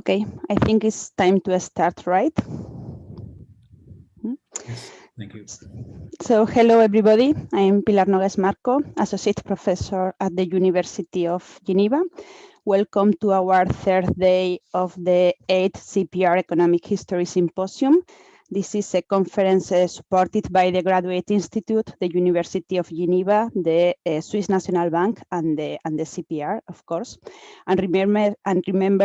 Okay, I think it's time to start, right? Yes, thank you. So hello everybody, I'm Pilar Nogues Marco, Associate Professor at the University of Geneva. Welcome to our third day of the 8th CEPR Economic History Symposium. This is a conference supported by the Graduate Institute, the University of Geneva, the Swiss National Bank, and the CEPR, of course. And remember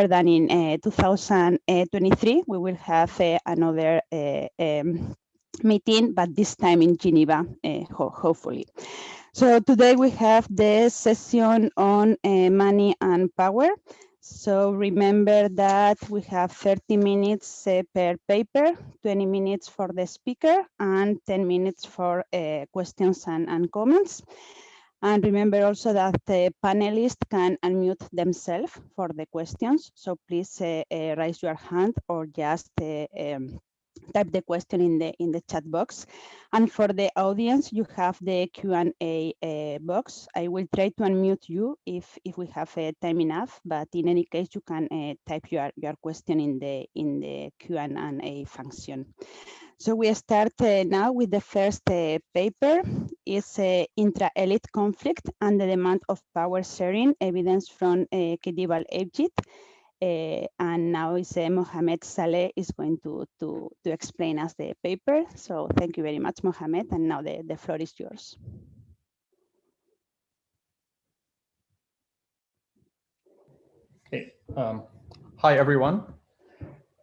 that in 2023 we will have another meeting, but this time in Geneva, hopefully. So today we have the session on money and power. So remember that we have 30 minutes per paper, 20 minutes for the speaker, and 10 minutes for questions and comments. And remember also that the panelists can unmute themselves for the questions. So please raise your hand or just type the question in the chat box. And for the audience, you have the Q&A box. I will try to unmute you if we have time enough, but in any case, you can type your question in the Q&A function. So we start now with the first paper. It's intra-elite conflict and the demand of power sharing, evidence from Kedibal Egypt. And now is Mohamed Saleh is going to explain us the paper. So thank you very much, Mohamed. And now the floor is yours. Okay. Hi, everyone.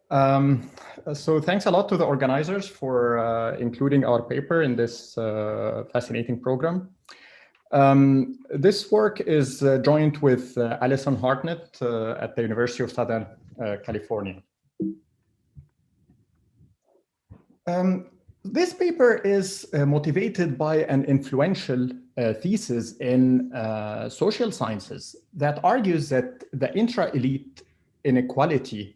So thanks a lot to the organizers for including our paper in this fascinating program. This work is joint with Alison Hartnett at the University of Southern California. This paper is motivated by an influential thesis in social sciences that argues that the intra-elite inequality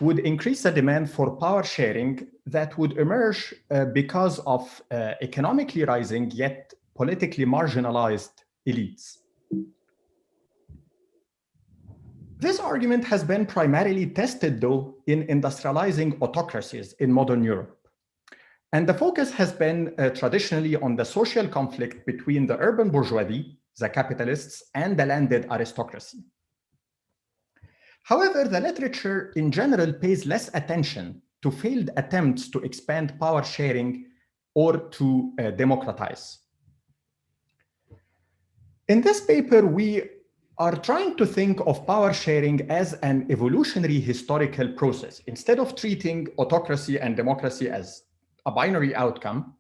would increase the demand for power sharing that would emerge because of economically rising yet politically marginalized elites. This argument has been primarily tested, though, in industrializing autocracies in modern Europe. And the focus has been traditionally on the social conflict between the urban bourgeoisie, the capitalists, and the landed aristocracy. However, the literature in general pays less attention to failed attempts to expand power sharing or to democratize. In this paper, we are trying to think of power sharing as an evolutionary historical process. Instead of treating autocracy and democracy as a binary outcome,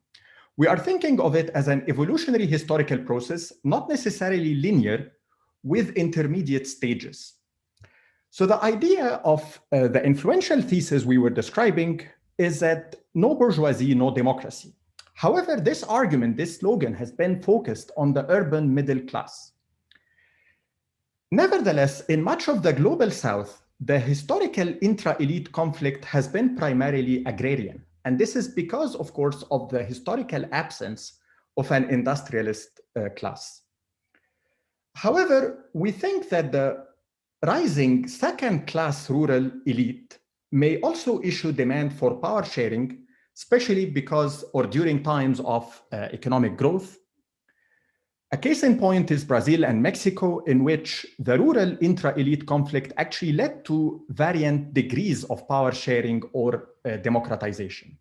we are thinking of it as an evolutionary historical process, not necessarily linear, with intermediate stages. So the idea of the influential thesis we were describing is that no bourgeoisie, no democracy. However, this argument, this slogan, has been focused on the urban middle class. Nevertheless, in much of the global south, the historical intra-elite conflict has been primarily agrarian. And this is because, of course, of the historical absence of an industrialist class. However, we think that the rising second-class rural elite may also issue demand for power sharing, especially because or during times of economic growth. A case in point is Brazil and Mexico, in which the rural intra-elite conflict actually led to variant degrees of power sharing or democratization.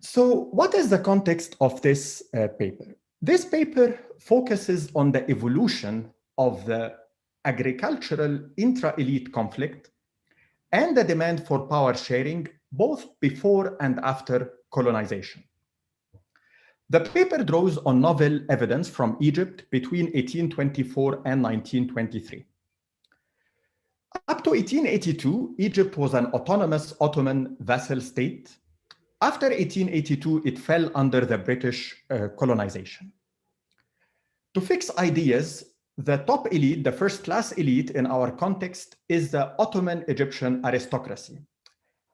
So what is the context of this paper? This paper focuses on the evolution of the agricultural intra-elite conflict and the demand for power sharing, both before and after colonization. The paper draws on novel evidence from Egypt between 1824 and 1923. Up to 1882, Egypt was an autonomous Ottoman vassal state. After 1882, it fell under the British colonization. To fix ideas, the top elite, the first-class elite in our context, is the Ottoman Egyptian aristocracy.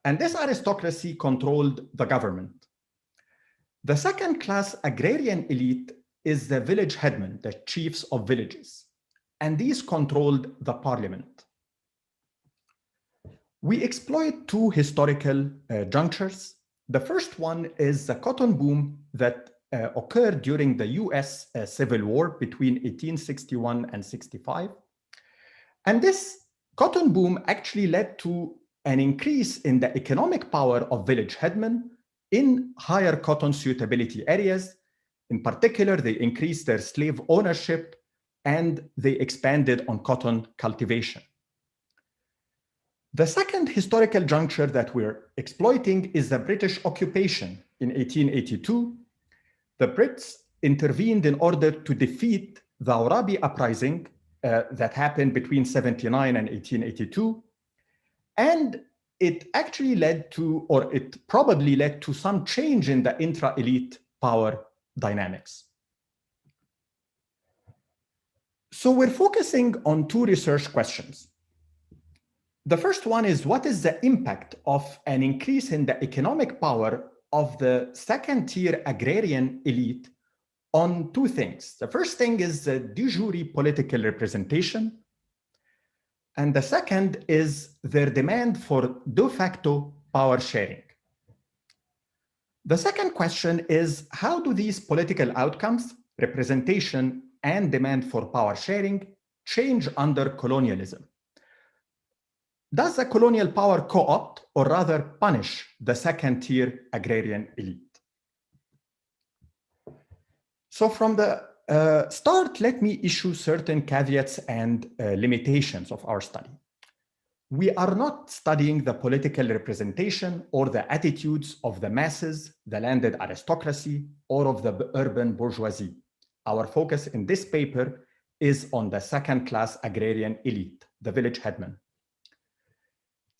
And this aristocracy controlled the government. The second-class agrarian elite is the village headmen, the chiefs of villages, and these controlled the parliament. We exploit two historical junctures. The first one is the cotton boom that occurred during the US Civil War between 1861 and 65. And this cotton boom actually led to an increase in the economic power of village headmen in higher cotton suitability areas. In particular, they increased their slave ownership and they expanded on cotton cultivation. The second historical juncture that we're exploiting is the British occupation in 1882. The Brits intervened in order to defeat the Arabi uprising that happened between 79 and 1882. And it actually led to, or it probably led to some change in the intra-elite power dynamics. So we're focusing on two research questions. The first one is, what is the impact of an increase in the economic power of the second-tier agrarian elite on two things? The first thing is the de jure political representation. And the second is their demand for de facto power sharing. The second question is, how do these political outcomes, representation, and demand for power sharing change under colonialism? Does the colonial power co-opt or rather punish the second-tier agrarian elite? So from the start, let me issue certain caveats and limitations of our study. We are not studying the political representation or the attitudes of the masses, the landed aristocracy, or of the urban bourgeoisie. Our focus in this paper is on the second-class agrarian elite, the village headmen.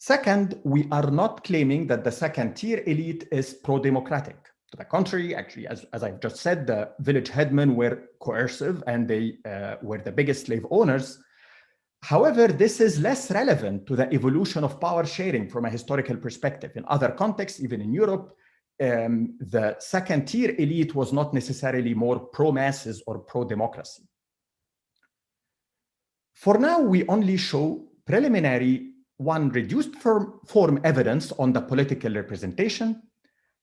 Second, we are not claiming that the second-tier elite is pro-democratic. To the contrary, actually, as I've just said, the village headmen were coercive and they were the biggest slave owners. However, this is less relevant to the evolution of power sharing from a historical perspective. In other contexts, even in Europe, the second-tier elite was not necessarily more pro-masses or pro-democracy. For now, we only show preliminary reduced form evidence on the political representation,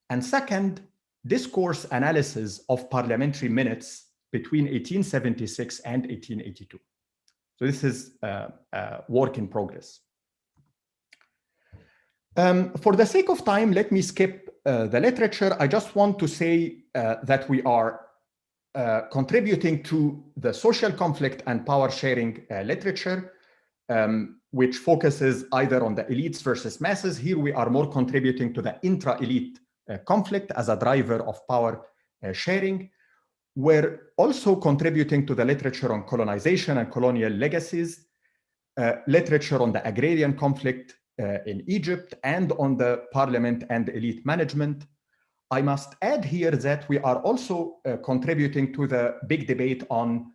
and second, discourse analysis of parliamentary minutes between 1876 and 1882. So this is a work in progress. For the sake of time, let me skip the literature. I just want to say that we are contributing to the social conflict and power sharing literature, which focuses either on the elites versus masses. Here we are more contributing to the intra-elite conflict as a driver of power sharing. We're also contributing to the literature on colonization and colonial legacies, literature on the agrarian conflict in Egypt, and on the parliament and elite management. I must add here that we are also contributing to the big debate on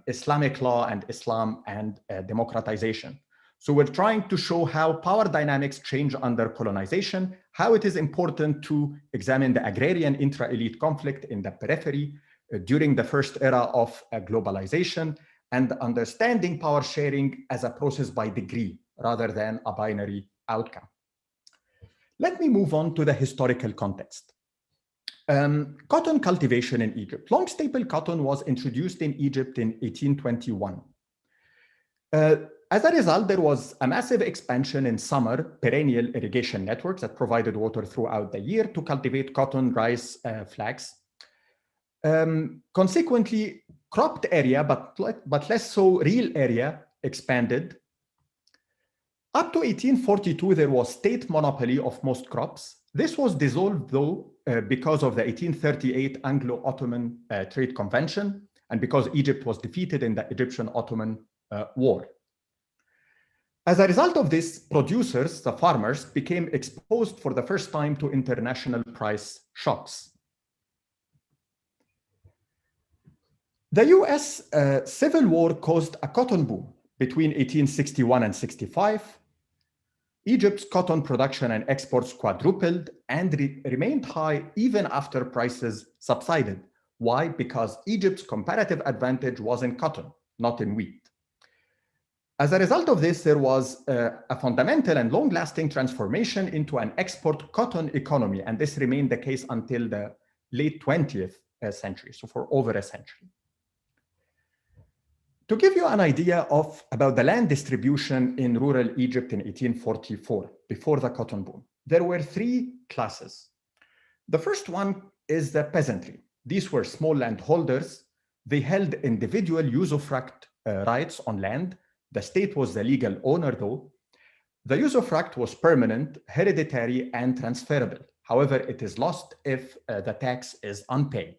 Islamic law and Islam and democratization. So we're trying to show how power dynamics change under colonization, how it is important to examine the agrarian intra-elite conflict in the periphery during the first era of globalization, and understanding power sharing as a process by degree rather than a binary outcome. Let me move on to the historical context. Cotton cultivation in Egypt. Long staple cotton was introduced in Egypt in 1821. As a result, there was a massive expansion in summer perennial irrigation networks that provided water throughout the year to cultivate cotton, rice, flax. Consequently, cropped area, but less so real area, expanded. Up to 1842, there was state monopoly of most crops. This was dissolved, though, because of the 1838 Anglo-Ottoman Trade Convention, and because Egypt was defeated in the Egyptian-Ottoman War. As a result of this, producers, the farmers, became exposed for the first time to international price shocks. The US Civil War caused a cotton boom between 1861 and 65. Egypt's cotton production and exports quadrupled and remained high even after prices subsided. Why? Because Egypt's comparative advantage was in cotton, not in wheat. As a result of this, there was a fundamental and long-lasting transformation into an export cotton economy, and this remained the case until the late 20th century, so for over a century. To give you an idea about the land distribution in rural Egypt in 1844, before the cotton boom, there were three classes. The first one is the peasantry. These were small landholders. They held individual usufruct rights on land. The state was the legal owner, though. The usufruct was permanent, hereditary, and transferable. However, it is lost if the tax is unpaid.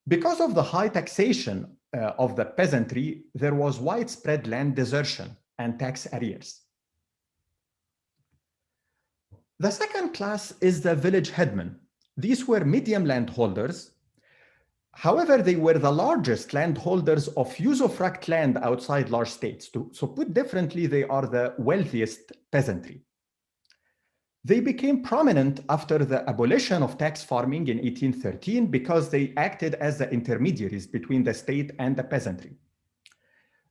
Because of the high taxation of the peasantry, there was widespread land desertion and tax arrears. The second class is the village headmen. These were medium landholders. However, they were the largest landholders of usufruct land outside large states. So put differently, they are the wealthiest peasantry. They became prominent after the abolition of tax farming in 1813 because they acted as the intermediaries between the state and the peasantry.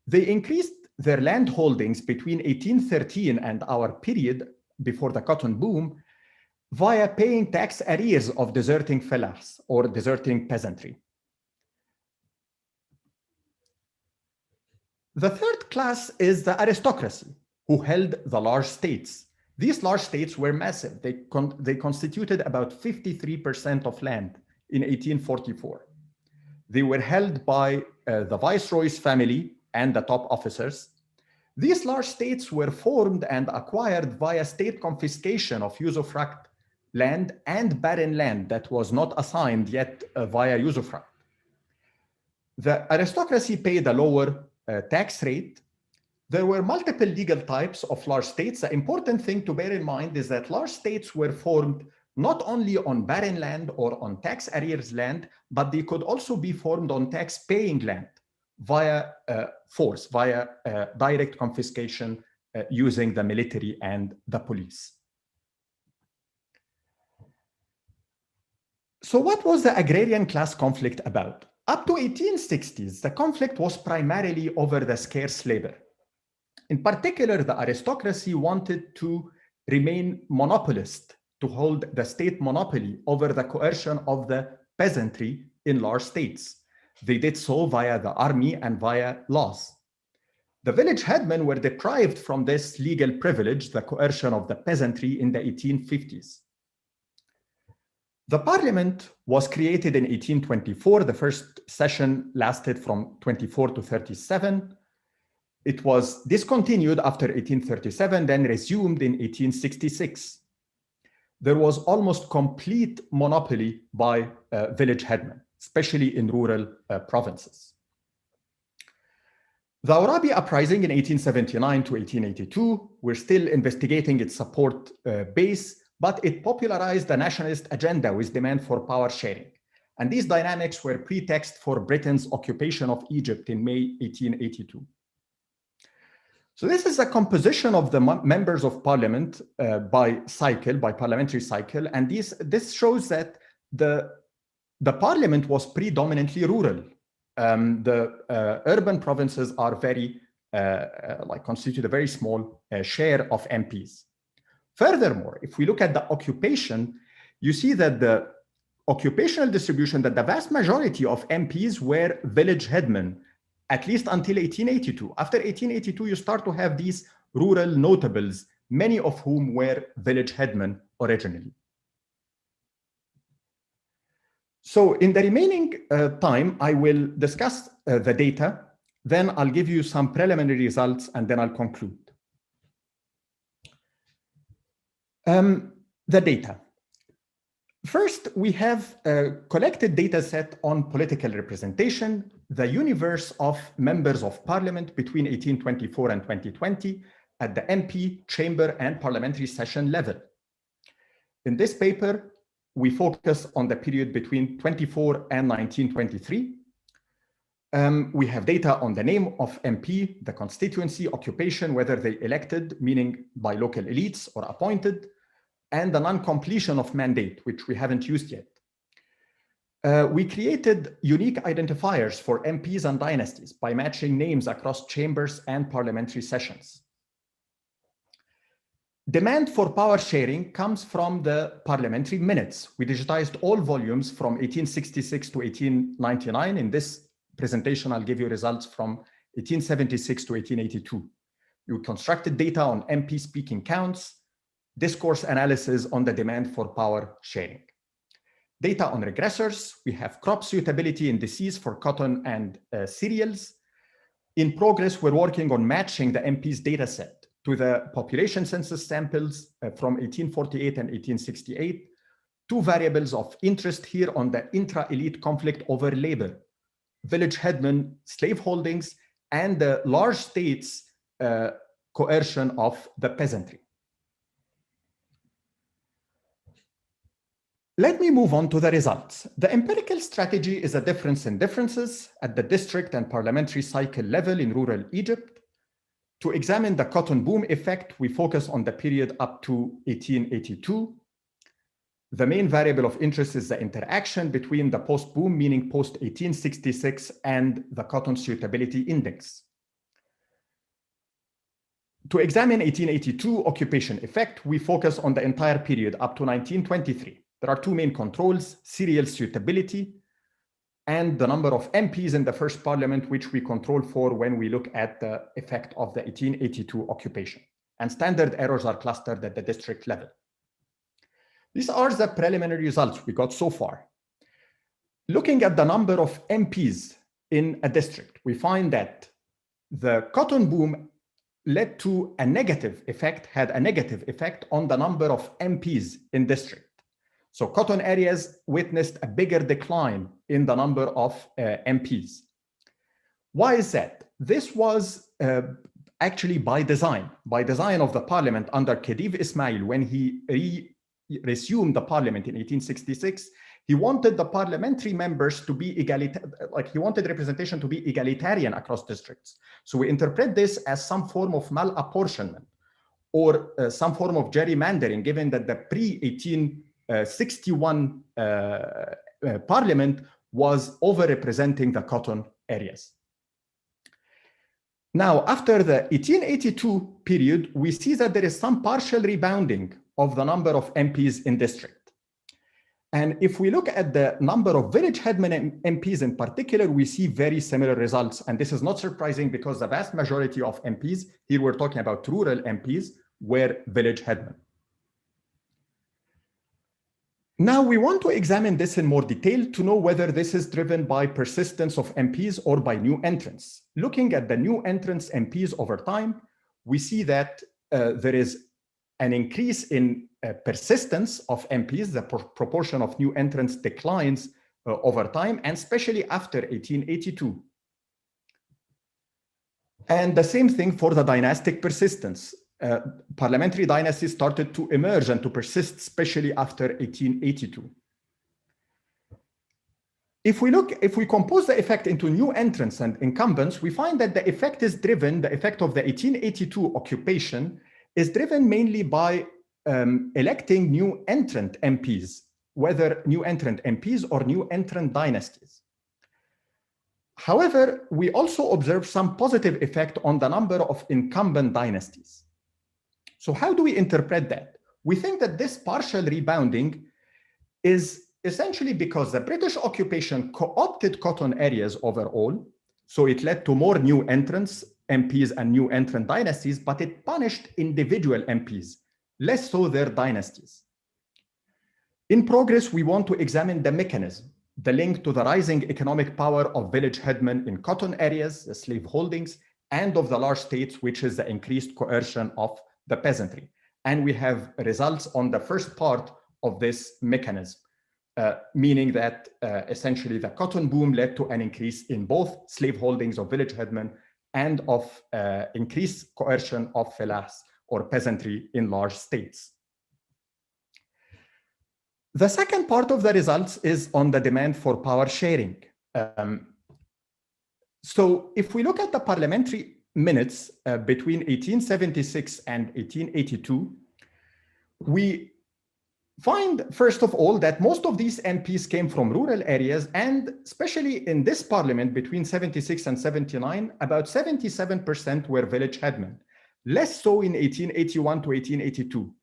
They increased their land holdings between 1813 and our period before the cotton boom via paying tax arrears of deserting fellahs or deserting peasantry. The third class is the aristocracy, who held the large states. These large states were massive. They constituted about 53% of land in 1844. They were held by the viceroy's family and the top officers. These large states were formed and acquired via state confiscation of usufruct land and barren land that was not assigned yet via usufruct. The aristocracy paid a lower tax rate. There were multiple legal types of large states. The important thing to bear in mind is that large states were formed not only on barren land or on tax arrears land, but they could also be formed on tax-paying land via force, via direct confiscation using the military and the police. So what was the agrarian class conflict about? Up to 1860s, the conflict was primarily over the scarce labor. In particular, the aristocracy wanted to remain monopolist, to hold the state monopoly over the coercion of the peasantry in large states. They did so via the army and via laws. The village headmen were deprived from this legal privilege, the coercion of the peasantry, in the 1850s. The parliament was created in 1824. The first session lasted from 24 to 37. It was discontinued after 1837, then resumed in 1866. There was almost complete monopoly by village headmen, especially in rural provinces. The Arabi uprising in 1879 to 1882, we're still investigating its support base, but it popularized the nationalist agenda with demand for power sharing. And these dynamics were pretext for Britain's occupation of Egypt in May 1882. So this is a composition of the members of parliament by parliamentary cycle. And this shows that the parliament was predominantly rural. The urban provinces are constitute a very small share of MPs. Furthermore, if we look at the occupation, you see that the occupational distribution, that the vast majority of MPs were village headmen, at least until 1882. After 1882, you start to have these rural notables, many of whom were village headmen originally. So in the remaining time, I will discuss the data, then I'll give you some preliminary results, and then I'll conclude. The data. First, we have a collected data set on political representation, the universe of members of parliament between 1824 and 2020 at the MP, chamber, and parliamentary session level. In this paper, we focus on the period between 24 and 1923. We have data on the name of MP, the constituency, occupation, whether they elected, meaning by local elites or appointed, and the non-completion of mandate, which we haven't used yet. We created unique identifiers for MPs and dynasties by matching names across chambers and parliamentary sessions. Demand for power sharing comes from the parliamentary minutes. We digitized all volumes from 1866 to 1899. In this presentation, I'll give you results from 1876 to 1882. We constructed data on MP speaking counts, discourse analysis on the demand for power sharing. Data on regressors, we have crop suitability indices for cotton and cereals. In progress, we're working on matching the MP's data set to the population census samples from 1848 and 1868. Two variables of interest here on the intra-elite conflict over labor, village headmen, slave holdings, and the large states' coercion of the peasantry. Let me move on to the results. The empirical strategy is a difference in differences at the district and parliamentary cycle level in rural Egypt. To examine the cotton boom effect, we focus on the period up to 1882. The main variable of interest is the interaction between the post-boom, meaning post-1866, and the cotton suitability index. To examine 1882 occupation effect, we focus on the entire period up to 1923. There are two main controls, cereal suitability and the number of MPs in the first parliament, which we control for when we look at the effect of the 1882 occupation. And standard errors are clustered at the district level. These are the preliminary results we got so far. Looking at the number of MPs in a district, we find that the cotton boom led to a negative effect, had a negative effect on the number of MPs in district. So cotton areas witnessed a bigger decline in the number of MPs. Why is that? This was actually by design of the parliament under Khedive Ismail. When he resumed the parliament in 1866, he wanted the parliamentary members to be he wanted representation to be egalitarian across districts. So we interpret this as some form of malapportionment or some form of gerrymandering, given that the pre-1861 parliament was overrepresenting the cotton areas. Now, after the 1882 period, we see that there is some partial rebounding of the number of MPs in district. And if we look at the number of village headmen MPs in particular, we see very similar results. And this is not surprising because the vast majority of MPs, here we're talking about rural MPs, were village headmen. Now we want to examine this in more detail to know whether this is driven by persistence of MPs or by new entrants. Looking at the new entrants MPs over time, we see that there is an increase in persistence of MPs. The proportion of new entrants declines over time, and especially after 1882. And the same thing for the dynastic persistence. Parliamentary dynasties started to emerge and to persist, especially after 1882. If we compose the effect into new entrants and incumbents, we find that the effect of the 1882 occupation is driven mainly by electing new entrant MPs, whether new entrant MPs or new entrant dynasties. However, we also observe some positive effect on the number of incumbent dynasties. So how do we interpret that? We think that this partial rebounding is essentially because the British occupation co-opted cotton areas overall, so it led to more new entrants, MPs and new entrant dynasties, but it punished individual MPs, less so their dynasties. In progress, we want to examine the mechanism, the link to the rising economic power of village headmen in cotton areas, the slave holdings, and of the large states, which is the increased coercion of the peasantry. And we have results on the first part of this mechanism, meaning that essentially the cotton boom led to an increase in both slave holdings of village headmen and of increased coercion of felahs or peasantry in large states. The second part of the results is on the demand for power sharing. So if we look at the parliamentary minutes between 1876 and 1882, we find, first of all, that most of these MPs came from rural areas, and especially in this parliament between 76 and 79, about 77% were village headmen, less so in 1881 to 1882.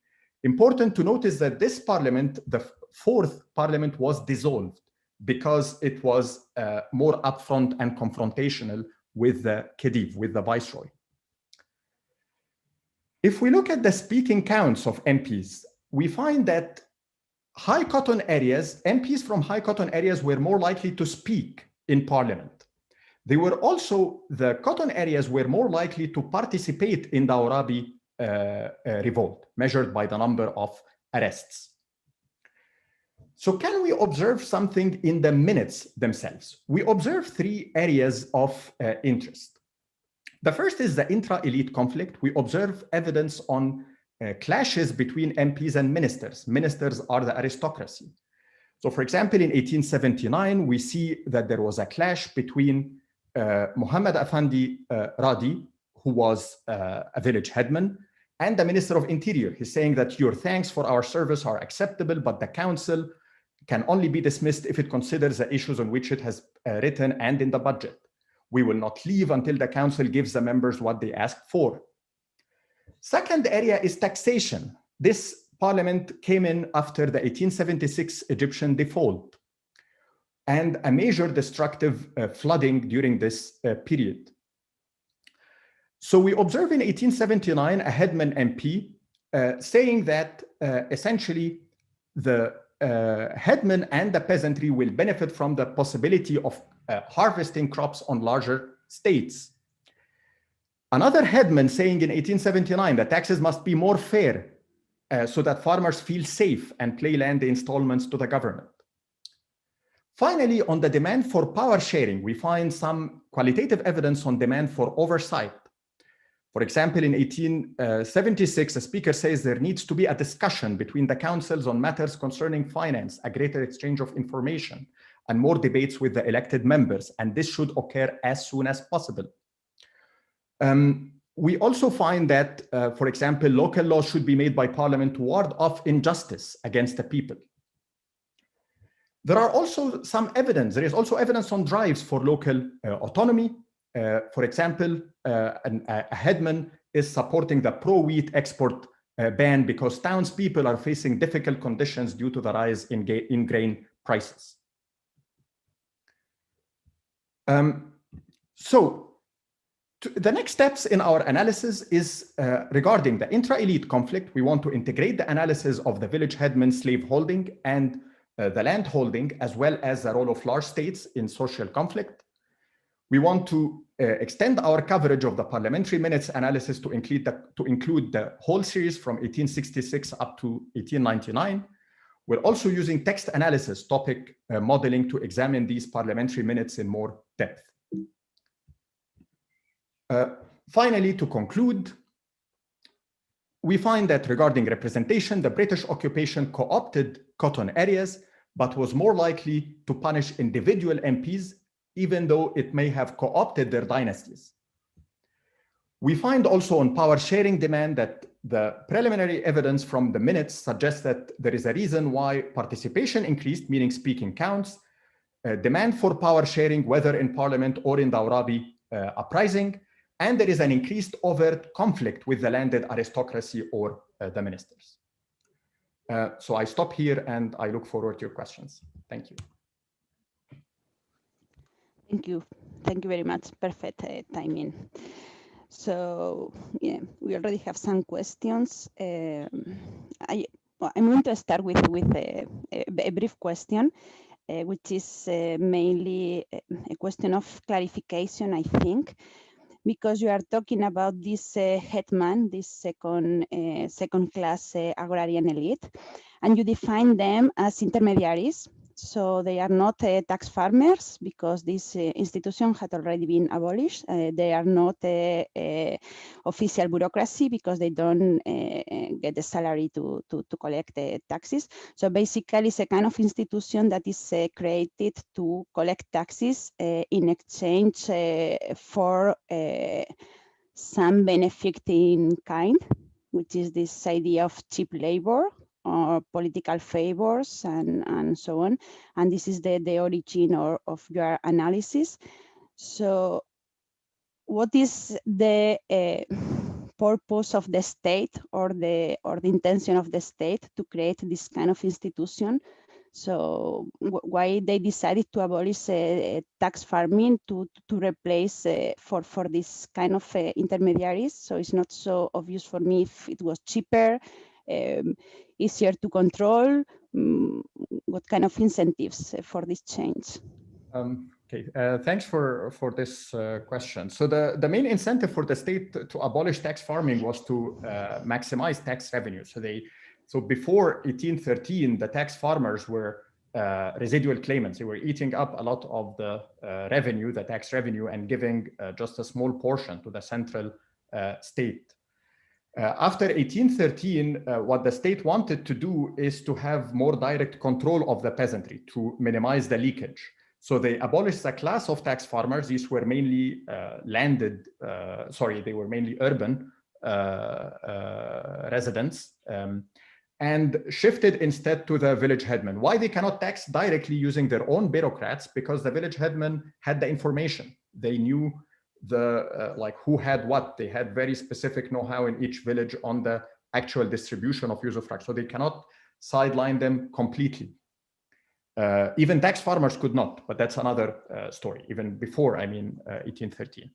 Important to notice that this parliament, the fourth parliament, was dissolved because it was more upfront and confrontational with the Khedive, with the viceroy. If we look at the speaking counts of MPs, we find that high cotton areas, MPs from high cotton areas were more likely to speak in parliament. They were also, the cotton areas were more likely to participate in the Awrabi revolt, measured by the number of arrests. So can we observe something in the minutes themselves? We observe three areas of interest. The first is the intra-elite conflict. We observe evidence on clashes between MPs and ministers. Ministers are the aristocracy. So for example, in 1879, we see that there was a clash between Muhammad Afandi Radi, who was a village headman, and the Minister of Interior. He's saying that your thanks for our service are acceptable, but the council can only be dismissed if it considers the issues on which it has written and in the budget. We will not leave until the council gives the members what they ask for. Second area is taxation. This parliament came in after the 1876 Egyptian default and a major destructive flooding during this period. So we observe in 1879 a headman MP saying that essentially the headmen and the peasantry will benefit from the possibility of harvesting crops on larger states. Another headman saying in 1879 that taxes must be more fair so that farmers feel safe and pay land installments to the government. Finally, on the demand for power sharing, we find some qualitative evidence on demand for oversight. For example, in 1876, a speaker says there needs to be a discussion between the councils on matters concerning finance, a greater exchange of information, and more debates with the elected members, and this should occur as soon as possible. We also find that, for example, local laws should be made by parliament to ward off injustice against the people. There are also some evidence. There is also evidence on drives for local autonomy. For example, a headman is supporting the pro-wheat export ban because townspeople are facing difficult conditions due to the rise in grain prices. The next steps in our analysis is regarding the intra-elite conflict. We want to integrate the analysis of the village headman slave holding and the land holding, as well as the role of large states in social conflict. We want to extend our coverage of the parliamentary minutes analysis to include the whole series from 1866 up to 1899. We're also using text analysis topic modeling to examine these parliamentary minutes in more depth. Finally, to conclude, we find that regarding representation, the British occupation co-opted cotton areas, but was more likely to punish individual MPs, even though it may have co-opted their dynasties. We find also on power sharing demand that the preliminary evidence from the minutes suggests that there is a reason why participation increased, meaning speaking counts, demand for power sharing, whether in parliament or in the Awrabi uprising, and there is an increased overt conflict with the landed aristocracy or the ministers. So I stop here and I look forward to your questions. Thank you. Thank you. Thank you very much. Perfect timing. So yeah, we already have some questions. I'm going to start with a brief question, which is mainly a question of clarification, I think, because you are talking about this hetman, this second class agrarian elite, and you define them as intermediaries. So they are not tax farmers because this institution had already been abolished. They are not official bureaucracy because they don't get the salary to collect the taxes. So basically it's a kind of institution that is created to collect taxes in exchange for some benefit in kind, which is this idea of cheap labor or political favors and so on. And this is the origin of your analysis. So what is the purpose of the state or the intention of the state to create this kind of institution? So why they decided to abolish tax farming to replace for this kind of intermediaries? So it's not so obvious for me if it was cheaper, easier to control. What kind of incentives for this change? Okay, thanks for this question. So the main incentive for the state to abolish tax farming was to maximize tax revenue. So before 1813, the tax farmers were residual claimants. They were eating up a lot of the revenue, the tax revenue, and giving just a small portion to the central state. After 1813, what the state wanted to do is to have more direct control of the peasantry to minimize the leakage. So they abolished the class of tax farmers. These were mainly they were mainly urban residents, and shifted instead to the village headmen. Why they cannot tax directly using their own bureaucrats? Because the village headmen had the information. They knew like who had what. They had very specific know-how in each village on the actual distribution of usufruct. So they cannot sideline them completely. Even tax farmers could not, but that's another story. Even before, 1813.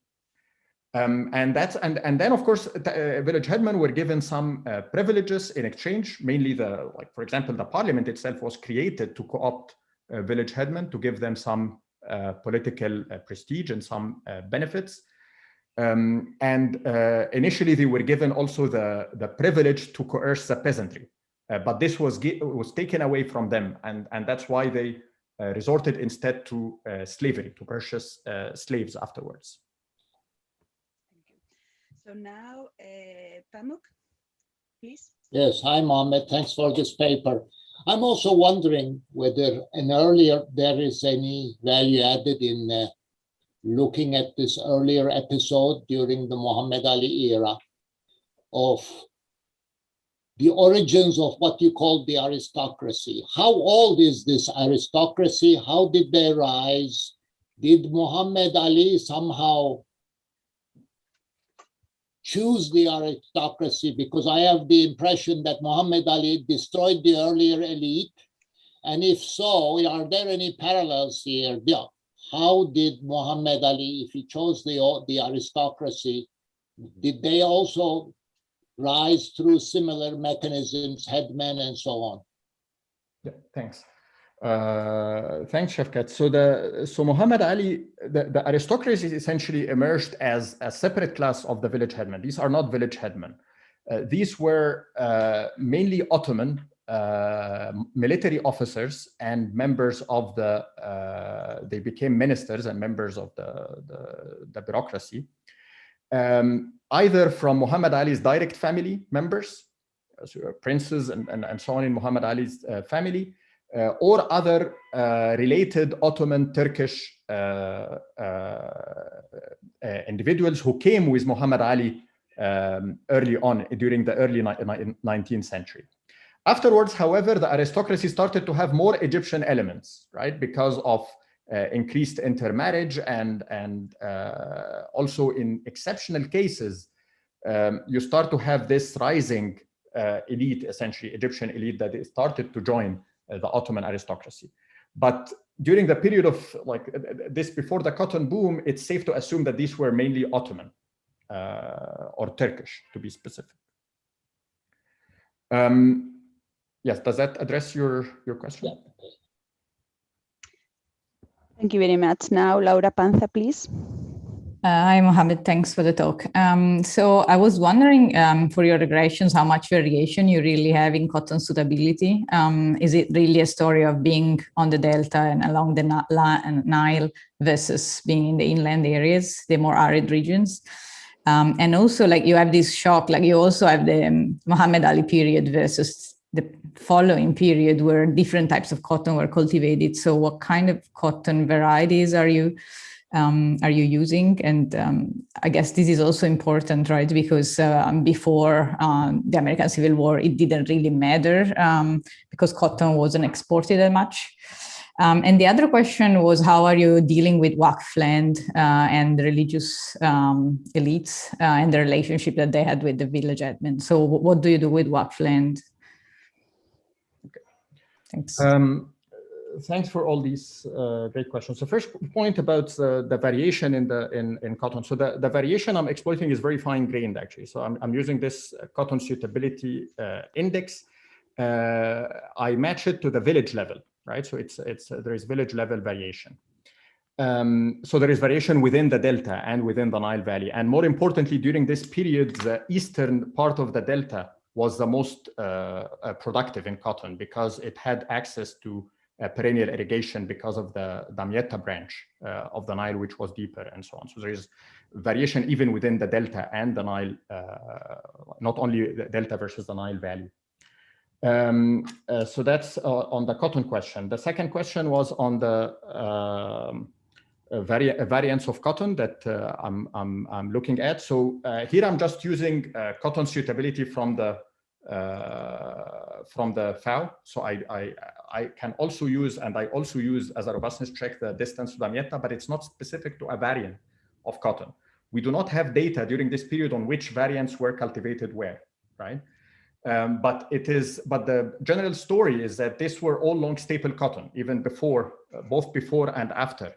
And then of course, village headmen were given some privileges in exchange. Mainly for example, the parliament itself was created to co-opt village headmen to give them some political prestige and some benefits. Initially, they were given also the privilege to coerce the peasantry. But this was taken away from them, and that's why they resorted instead to slavery, to purchase slaves afterwards. Thank you. So now, Pamuk, please. Yes, hi, Mohammed. Thanks for this paper. I'm also wondering whether there is any value added in looking at this earlier episode during the Muhammad Ali era of the origins of what you call the aristocracy. How old is this aristocracy? How did they rise? Did Muhammad Ali somehow choose the aristocracy? Because I have the impression that Muhammad Ali destroyed the earlier elite. And if so, are there any parallels here? Yeah. How did Muhammad Ali, if he chose the aristocracy, did they also rise through similar mechanisms, headmen and so on? Yeah, thanks. Thanks, Shafkat. So Muhammad Ali, the aristocracy essentially emerged as a separate class of the village headmen. These are not village headmen. These were mainly Ottoman military officers and members of they became ministers and members of the bureaucracy. Either from Muhammad Ali's direct family members, princes and so on in Muhammad Ali's family, or other related Ottoman Turkish individuals who came with Muhammad Ali early on during the early 19th century. Afterwards, however, the aristocracy started to have more Egyptian elements, right? Because of increased intermarriage and also in exceptional cases, you start to have this rising elite, essentially Egyptian elite, that started to join the Ottoman aristocracy. But during the period of this, before the cotton boom, it's safe to assume that these were mainly Ottoman or Turkish, to be specific. Yes, does that address your question? Yeah. Thank you very much. Now, Laura Panza, please. Hi, Mohammed. Thanks for the talk. So I was wondering for your regressions, how much variation you really have in cotton suitability. Is it really a story of being on the Delta and along the Nile versus being in the inland areas, the more arid regions? And also, you have this shock, you also have the Muhammad Ali period versus the following period where different types of cotton were cultivated. So what kind of cotton varieties are you are you using? And I guess this is also important, right? Because before the American Civil War, it didn't really matter because cotton wasn't exported that much. And the other question was, how are you dealing with Wacland and religious elites and the relationship that they had with the village admin? So what do you do with Wacland? Okay. Thanks. Thanks for all these great questions. The first point about the variation in cotton. So the variation I'm exploiting is very fine-grained, actually. So I'm using this cotton suitability index. I match it to the village level, right? So there is village level variation. So there is variation within the delta and within the Nile Valley. And more importantly, during this period, the eastern part of the delta was the most productive in cotton because it had access to perennial irrigation because of the Damietta branch of the Nile, which was deeper and so on. So there is variation even within the delta and the Nile, not only the delta versus the Nile Valley. So that's on the cotton question. The second question was on the variants of cotton that I'm looking at. So here I'm just using cotton suitability from the FAO. So I can also use, and I also use as a robustness check, the distance to Damietta, but it's not specific to a variant of cotton. We do not have data during this period on which variants were cultivated where, right? But the general story is that these were all long staple cotton, even before, both before and after.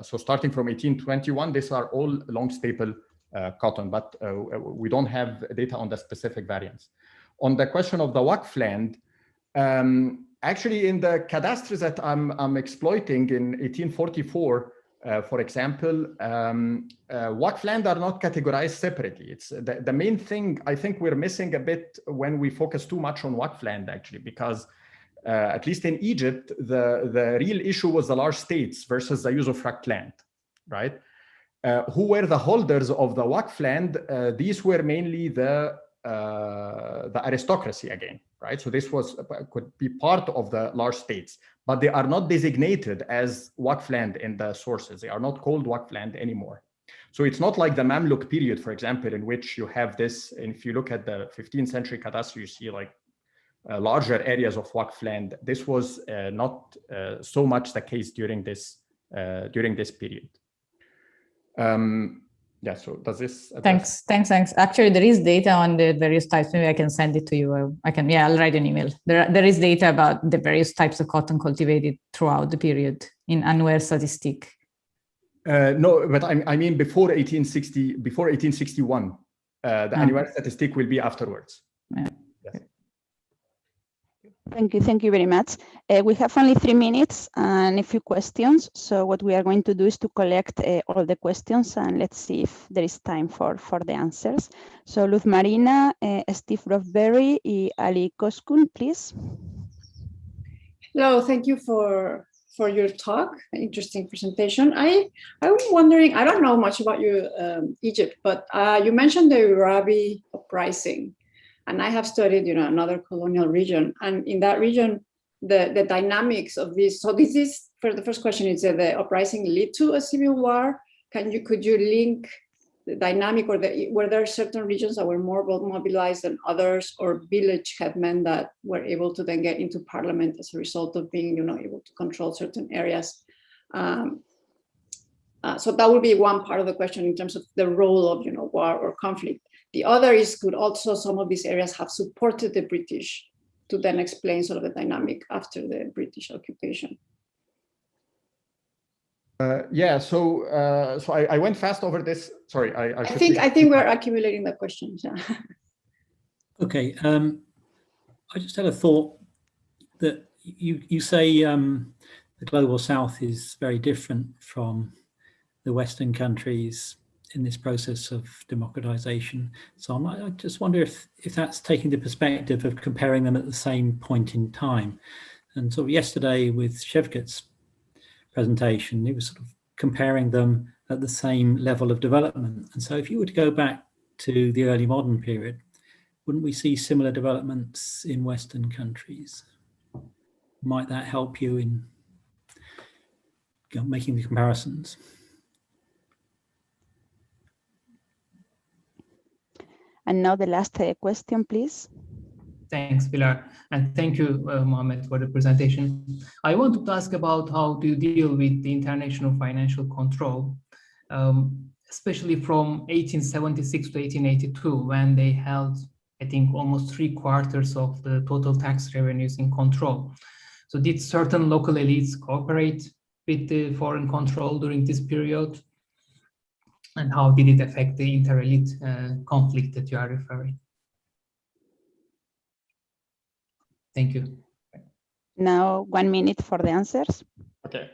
So starting from 1821, these are all long staple cotton, but we don't have data on the specific variants. On the question of the Wacland, actually in the cadastres that I'm exploiting in 1844, for example, Wacland are not categorized separately. It's the main thing I think we're missing a bit when we focus too much on Wacland, actually, because at least in Egypt, the real issue was the large states versus the usufruct land, right? Who were the holders of the Waqf land? These were mainly the aristocracy again, right? So this could be part of the large states, but they are not designated as Waqf land in the sources. They are not called Waqf land anymore. So it's not like the Mamluk period, for example, in which you have this, and if you look at the 15th century cadastre, you see like larger areas of Waqf land. This was not so much the case during this period. Yeah, so does this address? Thanks. Actually, there is data on the various types. Maybe I can send it to you. I'll write an email. There is data about the various types of cotton cultivated throughout the period in Annuaire Statistique. No, but I mean before 1861. The Annuaire Statistique will be afterwards. Yeah. Yes. Thank you very much. We have only 3 minutes and a few questions. So what we are going to do is to collect all the questions and let's see if there is time for the answers. So Luz Marina, Steve Rothberry, and Ali Koskun, please. Hello, thank you for your talk. Interesting presentation. I was wondering, I don't know much about Egypt, but you mentioned the Rabi uprising. And I have studied, another colonial region, and in that region, the dynamics of this. So this is, for the first question, is the uprising lead to a civil war? Could you link the dynamic, or were there certain regions that were more mobilized than others, or village headmen that were able to then get into parliament as a result of being, able to control certain areas? So that would be one part of the question in terms of the role of, war or conflict. The other is, could also some of these areas have supported the British to then explain sort of the dynamic after the British occupation? Yeah, so I went fast over this. Sorry, I think we're accumulating the questions. Yeah. Okay, I just had a thought that you say the global South is very different from the Western countries in this process of democratization. So I just wonder if that's taking the perspective of comparing them at the same point in time. And sort of yesterday with Shevket's presentation, he was sort of comparing them at the same level of development. And so if you were to go back to the early modern period, wouldn't we see similar developments in Western countries? Might that help you in making the comparisons. And now the last question, please. Thanks, Pilar. And thank you, Mohammed, for the presentation. I wanted to ask about how do you deal with the international financial control, especially from 1876 to 1882, when they held, I think, almost 3/4 of the total tax revenues in control. So did certain local elites cooperate with the foreign control during this period? And how did it affect the inter-elite conflict that you are referring? Thank you. Now 1 minute for the answers. Okay.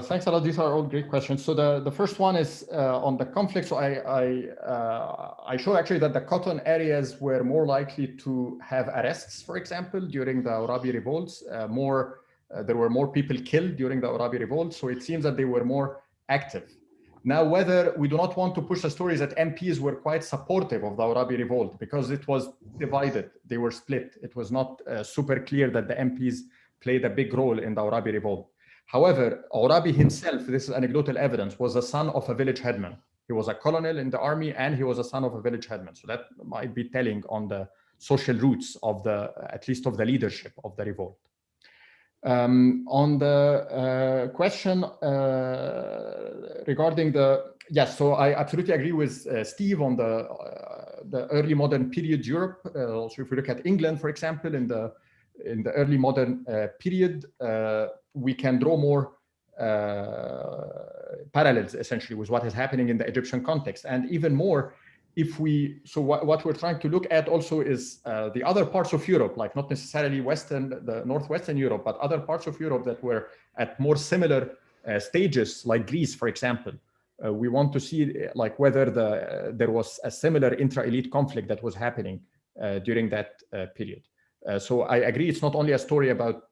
Thanks a lot. These are all great questions. So the first one is on the conflict. So I show actually that the cotton areas were more likely to have arrests, for example, during the Arabi revolts. There were more people killed during the Arabi revolt. So it seems that they were more active. Now, whether we do not want to push the stories that MPs were quite supportive of the Arabi revolt because it was divided, they were split. It was not super clear that the MPs played a big role in the Arabi revolt. However, Arabi himself, this is anecdotal evidence, was a son of a village headman. He was a colonel in the army and he was a son of a village headman. So that might be telling on the social roots of at least of the leadership of the revolt. On the question regarding yes, so I absolutely agree with Steve on the early modern period Europe. Also, if we look at England, for example, in the early modern period, we can draw more parallels essentially with what is happening in the Egyptian context, and even more what we're trying to look at also is the other parts of Europe, like not necessarily the northwestern Europe, but other parts of Europe that were at more similar stages, like Greece, for example. We want to see like whether there was a similar intra-elite conflict that was happening during that period. So I agree, it's not only a story about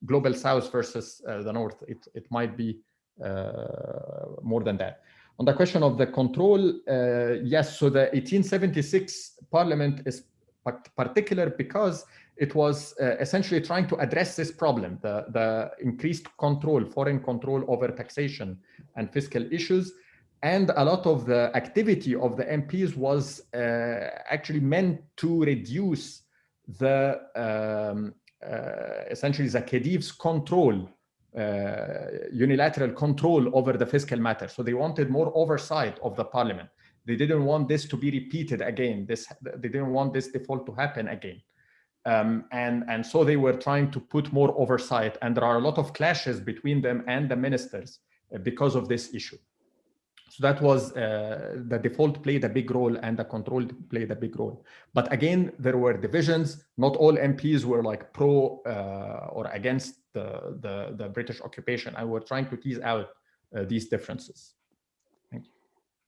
global South versus the North. It might be more than that. On the question of the control, yes, so the 1876 parliament is particular because it was essentially trying to address this problem, the increased control, foreign control over taxation and fiscal issues. And a lot of the activity of the MPs was actually meant to reduce the essentially the Khedive's control, unilateral control over the fiscal matter. So they wanted more oversight of the parliament. They didn't want this to be repeated again. They didn't want this default to happen again. And so they were trying to put more oversight, and there are a lot of clashes between them and the ministers because of this issue. So that was the default played a big role and the control played a big role. But again, there were divisions. Not all MPs were like pro or against the British occupation. And we're trying to tease out these differences. Thank you.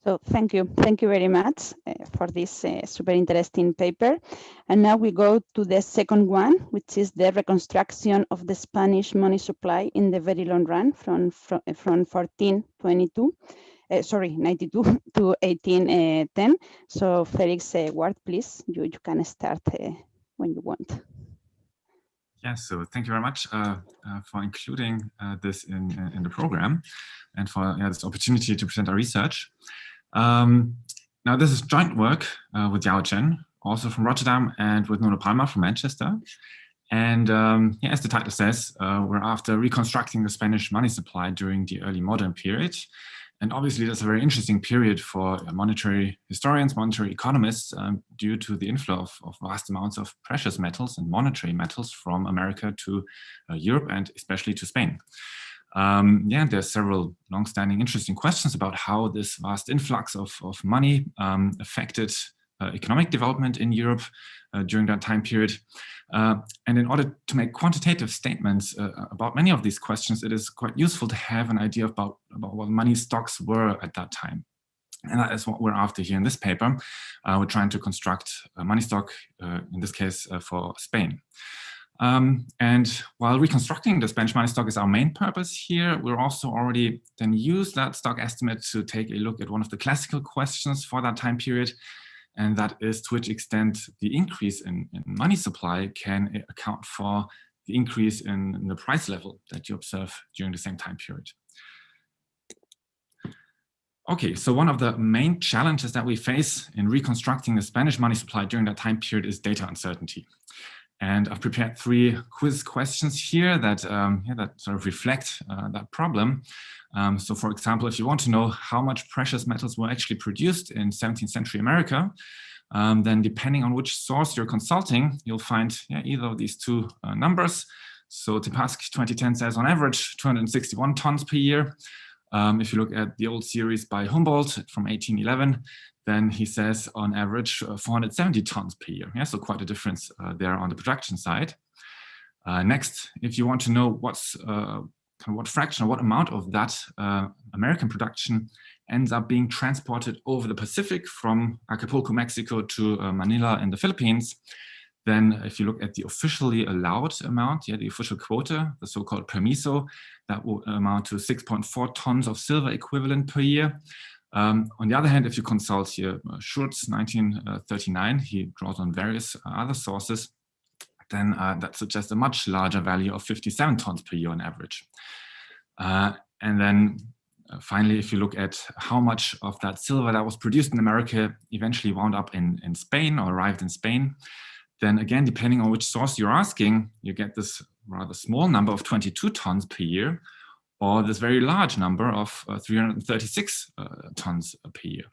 So thank you very much for this super interesting paper. And now we go to the second one, which is the reconstruction of the Spanish money supply in the very long run from 1492. 92 to 1810. So Felix Ward, please, you can start when you want. Yeah, so thank you very much for including this in the program and for this opportunity to present our research. Now this is joint work with Yao Chen, also from Rotterdam, and with Nuno Palma from Manchester. And as the title says, we're after reconstructing the Spanish money supply during the early modern period. And obviously, that's a very interesting period for monetary historians, monetary economists, due to the inflow of vast amounts of precious metals and monetary metals from America to Europe and especially to Spain. There's several long-standing interesting questions about how this vast influx of money affected economic development in Europe during that time period. And in order to make quantitative statements about many of these questions, it is quite useful to have an idea about what money stocks were at that time. And that is what we're after here in this paper. We're trying to construct a money stock, in this case, for Spain. And while reconstructing the Spanish money stock is our main purpose here, we're also already then use that stock estimate to take a look at one of the classical questions for that time period. And that is to which extent the increase in money supply can account for the increase in the price level that you observe during the same time period. Okay, so one of the main challenges that we face in reconstructing the Spanish money supply during that time period is data uncertainty. And I've prepared 3 quiz questions here that, that sort of reflect that problem. So for example, if you want to know how much precious metals were actually produced in 17th century America, then depending on which source you're consulting, you'll find either of these 2 numbers. So Tepask 2010 says on average 261 tons per year. If you look at the old series by Humboldt from 1811, then he says on average 470 tons per year. Yeah, so quite a difference there on the production side. Next, if you want to know what fraction or what amount of that American production ends up being transported over the Pacific from Acapulco, Mexico to Manila in the Philippines, then if you look at the officially allowed amount, the official quota, the so-called permiso, that will amount to 6.4 tons of silver equivalent per year. On the other hand, if you consult here Schurz 1939, he draws on various other sources, then that suggests a much larger value of 57 tons per year on average. And then finally, if you look at how much of that silver that was produced in America eventually wound up in Spain or arrived in Spain, then again, depending on which source you're asking, you get this rather small number of 22 tons per year, or this very large number of 336 tons per year.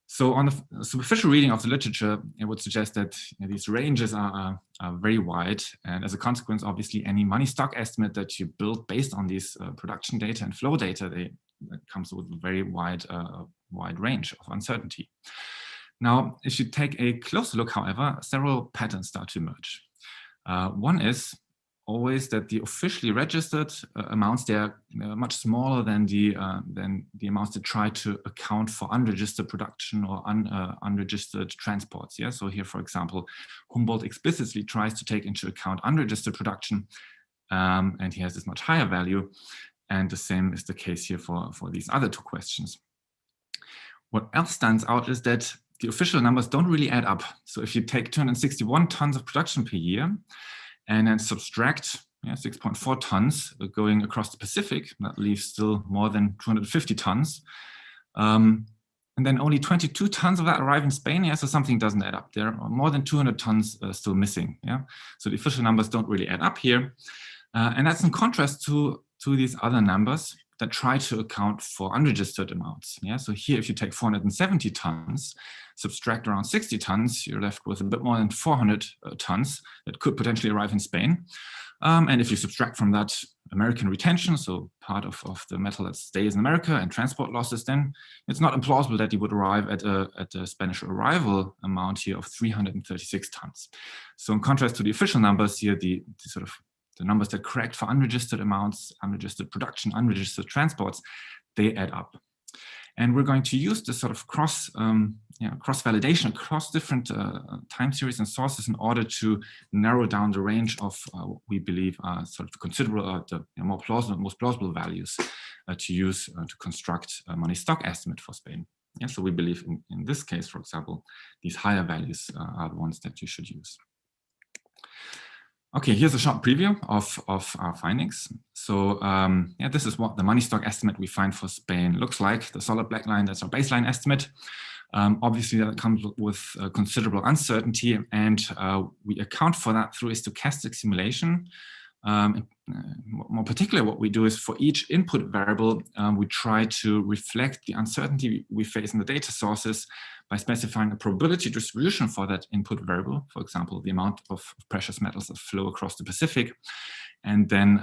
So on the superficial reading of the literature, it would suggest that these ranges are very wide. And as a consequence, obviously, any money stock estimate that you build based on these production data and flow data, that comes with a very wide range of uncertainty. Now, if you take a closer look, however, several patterns start to emerge. One is always that the officially registered amounts, they're much smaller than the amounts that try to account for unregistered production or unregistered transports. Yeah, so here, for example, Humboldt explicitly tries to take into account unregistered production, and he has this much higher value. And the same is the case here for these other 2 questions. What else stands out is that the official numbers don't really add up. So if you take 261 tons of production per year and then subtract 6.4 tons going across the Pacific, that leaves still more than 250 tons. And then only 22 tons of that arrive in Spain. Yeah, so something doesn't add up. There are more than 200 tons still missing. Yeah, so the official numbers don't really add up here. And that's in contrast to these other numbers that try to account for unregistered amounts. Yeah, so here, if you take 470 tons, subtract around 60 tons, you're left with a bit more than 400 tons that could potentially arrive in Spain. And if you subtract from that American retention, so part of the metal that stays in America, and transport losses, then it's not implausible that you would arrive at a Spanish arrival amount here of 336 tons. So in contrast to the official numbers here, the numbers that correct for unregistered amounts, unregistered production, unregistered transports, they add up. And we're going to use this sort of cross-validation across different time series and sources in order to narrow down the range of what we believe are sort of the considerable, most plausible values to use to construct a money stock estimate for Spain. Yeah, so we believe in this case, for example, these higher values are the ones that you should use. Okay, here's a short preview of our findings. So this is what the money stock estimate we find for Spain looks like. The solid black line, that's our baseline estimate. Obviously, that comes with considerable uncertainty, and we account for that through a stochastic simulation. More particularly, what we do is for each input variable, we try to reflect the uncertainty we face in the data sources by specifying a probability distribution for that input variable, for example, the amount of precious metals that flow across the Pacific. And then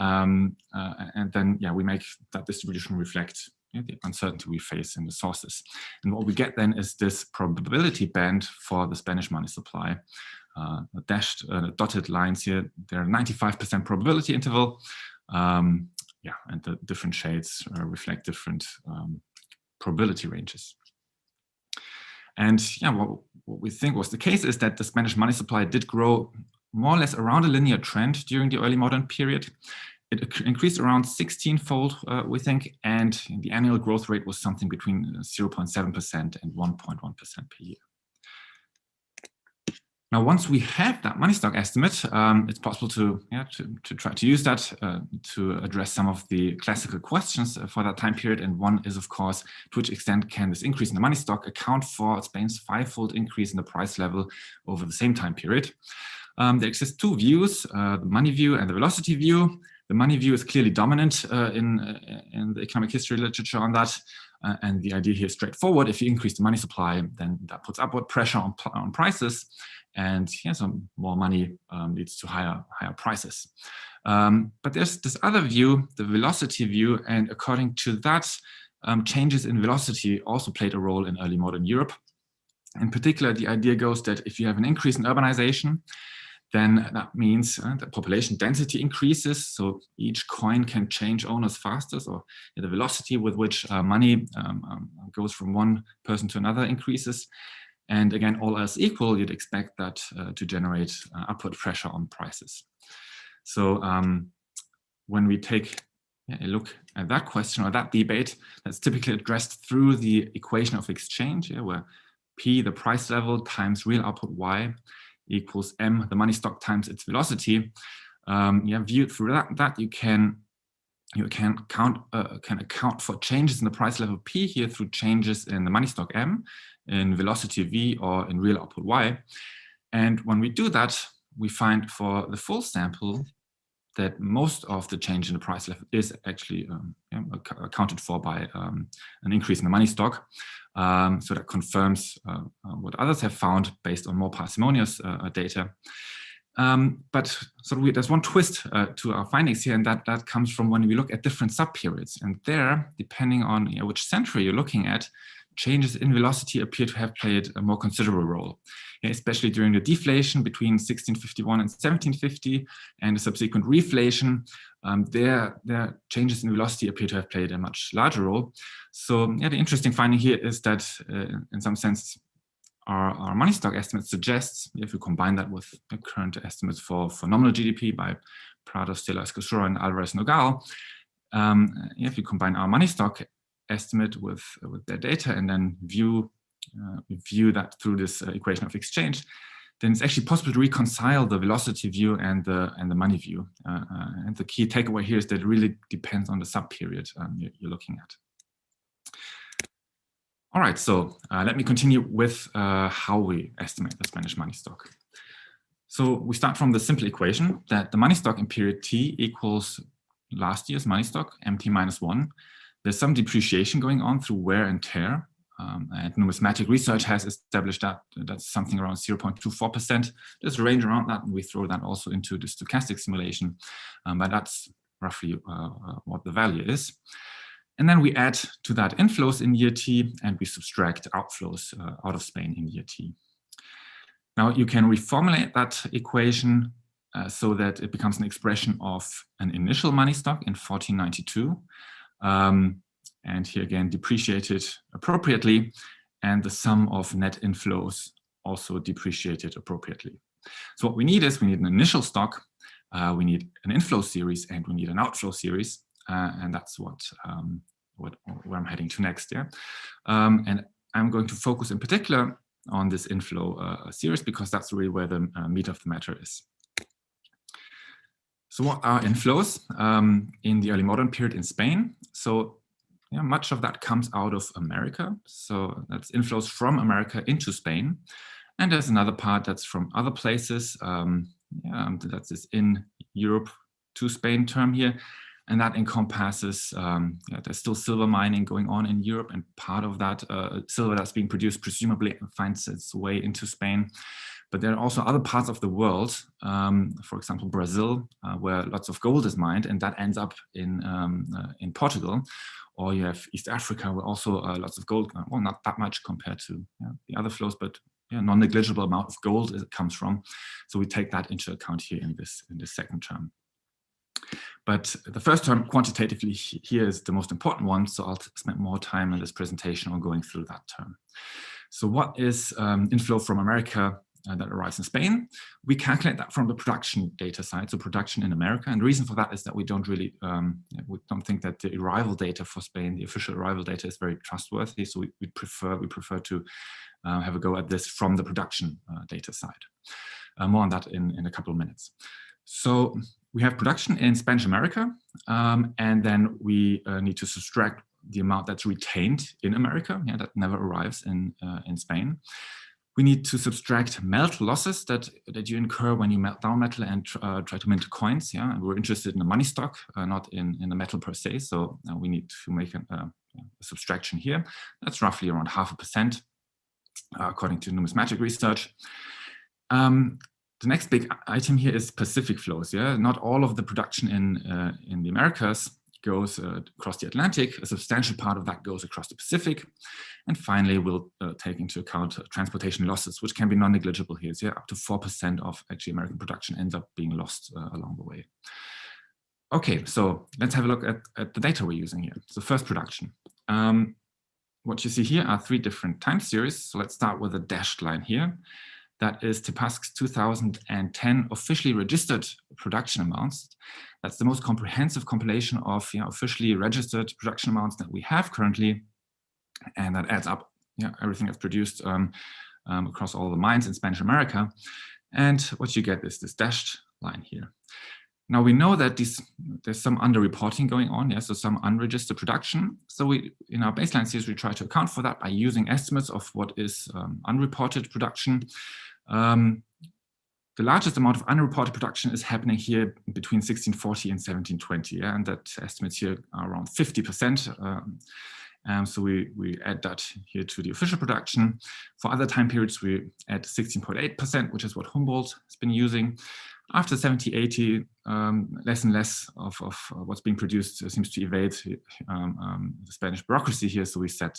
we make that distribution reflect the uncertainty we face in the sources. And what we get then is this probability band for the Spanish money supply. The dotted lines here, they're 95% probability interval. And the different shades reflect different probability ranges. And what we think was the case is that the Spanish money supply did grow more or less around a linear trend during the early modern period. It increased around 16-fold, we think, and the annual growth rate was something between 0.7% and 1.1% per year. Now, once we have that money stock estimate, it's possible to try to use that to address some of the classical questions for that time period. And one is, of course, to which extent can this increase in the money stock account for Spain's fivefold increase in the price level over the same time period? There exist two views, the money view and the velocity view. The money view is clearly dominant in the economic history literature on that. And the idea here is straightforward. If you increase the money supply, then that puts upward pressure on prices. And so more money leads to higher prices. But there's this other view, the velocity view. And according to that, changes in velocity also played a role in early modern Europe. In particular, the idea goes that if you have an increase in urbanization, then that means that population density increases. So each coin can change owners faster. So the velocity with which money goes from one person to another increases. And again, all else equal, you'd expect that to generate upward pressure on prices. So when we take a look at that question or that debate, that's typically addressed through the equation of exchange, where P, the price level, times real output Y equals M, the money stock, times its velocity. Viewed through that you can account for changes in the price level P here through changes in the money stock M, in velocity V, or in real output Y. And when we do that, we find for the full sample that most of the change in the price level is actually accounted for by an increase in the money stock. So that confirms what others have found based on more parsimonious data. But there's one twist to our findings here, and that comes from when we look at different subperiods. And there, depending on which century you're looking at, changes in velocity appear to have played a more considerable role, especially during the deflation between 1651 and 1750 and the subsequent reflation. Their changes in velocity appear to have played a much larger role. So the interesting finding here is that in some sense, our money stock estimate suggests, if we combine that with the current estimates for nominal GDP by Prado, Stella, Escosura, and Alvarez Nogal, if we combine our money stock estimate with their data and then view that through this equation of exchange, then it's actually possible to reconcile the velocity view and the money view. And the key takeaway here is that it really depends on the sub-period you're looking at. All right, so let me continue with how we estimate the Spanish money stock. So we start from the simple equation that the money stock in period T equals last year's money stock, MT minus 1. There's some depreciation going on through wear and tear. And numismatic research has established that that's something around 0.24%. There's a range around that, and we throw that also into the stochastic simulation. But that's roughly what the value is. And then we add to that inflows in year T, and we subtract outflows out of Spain in year T. Now you can reformulate that equation so that it becomes an expression of an initial money stock in 1492. And here again, depreciated appropriately, and the sum of net inflows also depreciated appropriately. So what we need is, we need an initial stock, we need an inflow series, and we need an outflow series. And that's where I'm heading to next. And I'm going to focus in particular on this inflow series, because that's really where the meat of the matter is. So what are inflows in the early modern period in Spain? So much of that comes out of America. So that's inflows from America into Spain. And there's another part that's from other places. That's this in Europe to Spain term here. And that encompasses, there's still silver mining going on in Europe, and part of that silver that's being produced presumably finds its way into Spain. But there are also other parts of the world, for example, Brazil, where lots of gold is mined, and that ends up in Portugal. Or you have East Africa, where also lots of gold, well, not that much compared to the other flows, but non-negligible amount of gold it comes from. So we take that into account here in this second term. But the first term, quantitatively, here is the most important one, so I'll spend more time in this presentation on going through that term. So what is inflow from America that arrives in Spain. We calculate that from the production data side, so production in America. And the reason for that is that we don't really, we don't think that the arrival data for Spain, the official arrival data, is very trustworthy. So we prefer to have a go at this from the production data side. More on that in a couple of minutes. So we have production in Spanish America, and then we need to subtract the amount that's retained in America, that never arrives in Spain. We need to subtract melt losses that you incur when you melt down metal and try to mint coins. And we're interested in the money stock, not in the metal per se. So we need to make a subtraction here. That's roughly around 0.5%, according to numismatic research. The next big item here is Pacific flows. Not all of the production in the Americas goes across the Atlantic. A substantial part of that goes across the Pacific. And finally, we'll take into account transportation losses, which can be non-negligible here. So up to 4% of actually American production ends up being lost along the way. Okay, so let's have a look at the data we're using here. So first, production. What you see here are 3 different time series. So let's start with a dashed line here. That is TEPASC's 2010 officially registered production amounts. That's the most comprehensive compilation of officially registered production amounts that we have currently. And that adds up everything that's produced across all the mines in Spanish America. And what you get is this dashed line here. Now we know that there's some underreporting going on, so some unregistered production. So in our baseline series, we try to account for that by using estimates of what is unreported production. The largest amount of unreported production is happening here between 1640 and 1720, and that estimates here are around 50%. So we add that here to the official production. For other time periods, we add 16.8%, which is what Humboldt has been using. After 70-80, less and less of what's being produced seems to evade the Spanish bureaucracy here. So we set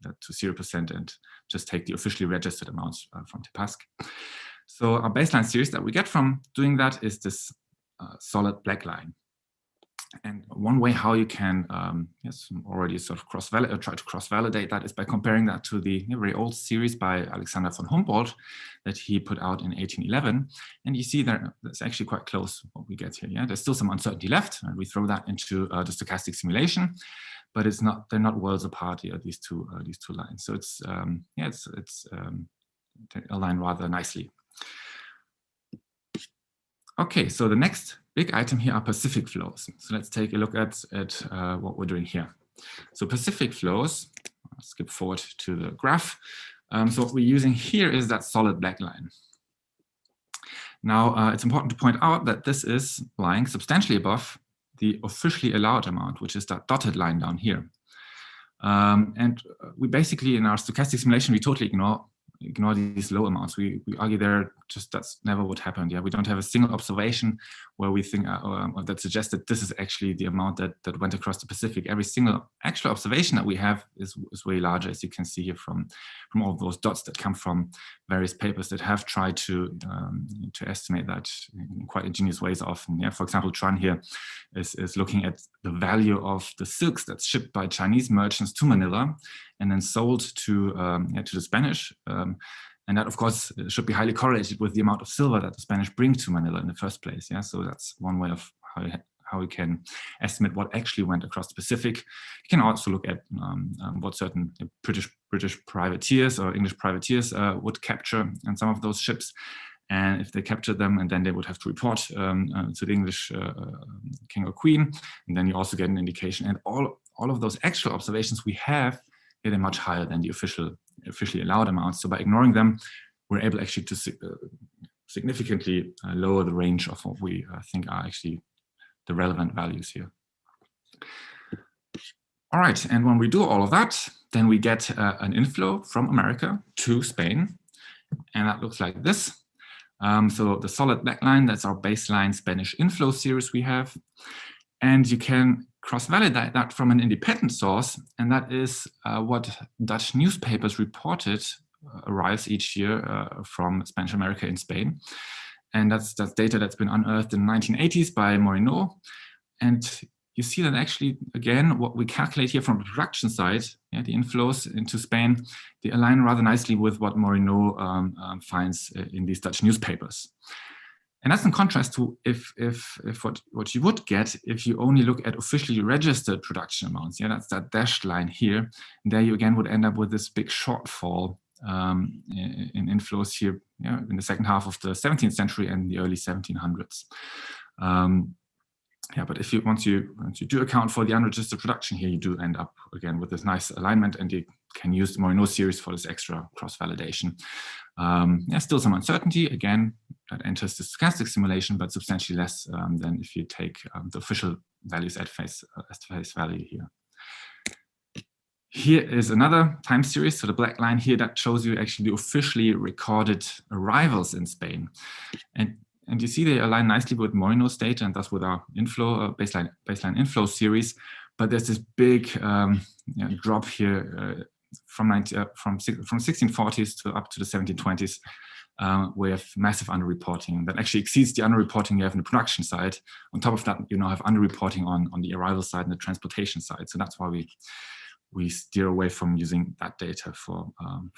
that to 0% and just take the officially registered amounts from TEPASC. So our baseline series that we get from doing that is this solid black line. And one way how you can already sort of try to cross-validate that is by comparing that to the very old series by Alexander von Humboldt that he put out in 1811. And you see that's actually quite close what we get here. There's still some uncertainty left, and we throw that into the stochastic simulation, but they're not worlds apart here, these two lines. So it's aligned rather nicely. Okay, so the next big item here are Pacific flows. So let's take a look at what we're doing here. So Pacific flows, I'll skip forward to the graph. So what we're using here is that solid black line. Now, it's important to point out that this is lying substantially above the officially allowed amount, which is that dotted line down here. And we basically, in our stochastic simulation, we totally ignore these low amounts. We argue there just that's never what happened. We don't have a single observation where we think that suggests that this is actually the amount that went across the Pacific. Every single actual observation that we have is way larger, as you can see here from all those dots that come from various papers that have tried to estimate that in quite ingenious ways often. For example, Tran here is looking at the value of the silks that's shipped by Chinese merchants to Manila and then sold to the Spanish. And that, of course, should be highly correlated with the amount of silver that the Spanish bring to Manila in the first place. So that's one way of how we can estimate what actually went across the Pacific. You can also look at what certain British privateers or English privateers would capture on some of those ships. And if they captured them, and then they would have to report to the English king or queen. And then you also get an indication. And all of those actual observations we have, they're much higher than the officially allowed amounts. So by ignoring them, we're able actually to significantly lower the range of what we think are actually the relevant values here. All right, and when we do all of that, then we get an inflow from America to Spain, and that looks like this. So the solid black line, that's our baseline Spanish inflow series we have. And you can cross-validate that from an independent source, and that is what Dutch newspapers reported arrives each year from Spanish America in Spain. And that's data that's been unearthed in the 1980s by Moreno. And you see that actually, again, what we calculate here from the production side, yeah, the inflows into Spain, they align rather nicely with what Moreno finds in these Dutch newspapers. And that's in contrast to if what you would get if you only look at officially registered production amounts. Yeah, that's that dashed line here. And there you again would end up with this big shortfall in inflows here, yeah, in the second half of the 17th century and the early 1700s. Yeah, but if you once you do account for the unregistered production here, you do end up again with this nice alignment, and you can use the Moreno series for this extra cross-validation. Yeah, still some uncertainty again that enters the stochastic simulation, but substantially less than if you take the official values at face value here. Here is another time series. So the black line here that shows you actually the officially recorded arrivals in Spain, and you see they align nicely with Moreno's data and thus with our inflow baseline inflow series. But there's this big drop here from 1640s to up to the 1720s, where you have massive underreporting that actually exceeds the underreporting you have in the production side. On top of that, you now have underreporting on the arrival side and the transportation side. So that's why we steer away from using that data for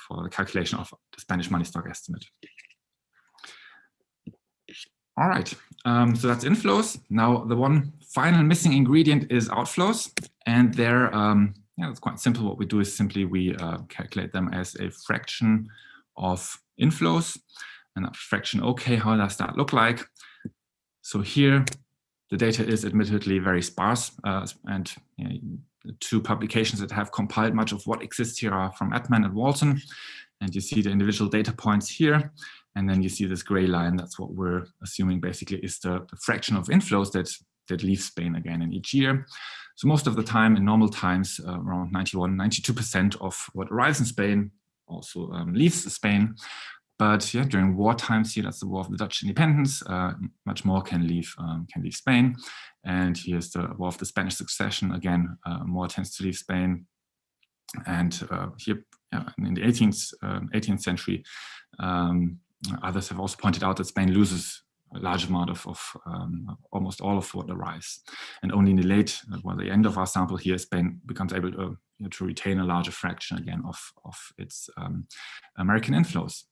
the calculation of the Spanish money stock estimate. All right, so that's inflows. Now the one final missing ingredient is outflows, and there, yeah, it's quite simple. What we do is simply we calculate them as a fraction of inflows, and that fraction, okay, how does that look like? So here, the data is admittedly very sparse, and you know, the two publications that have compiled much of what exists here are from Edman and Walton, and you see the individual data points here. And then you see this gray line. That's what we're assuming basically is the fraction of inflows that leave Spain again in each year. So most of the time in normal times, around 92% of what arrives in Spain also leaves Spain. But yeah, during war times here, that's the War of the Dutch Independence, much more can leave Spain. And here's the War of the Spanish Succession. Again, more tends to leave Spain. And here, yeah, in the 18th century, others have also pointed out that Spain loses a large amount of almost all of what arrives, and only in the the end of our sample here, Spain becomes able to retain a larger fraction again of its American inflows.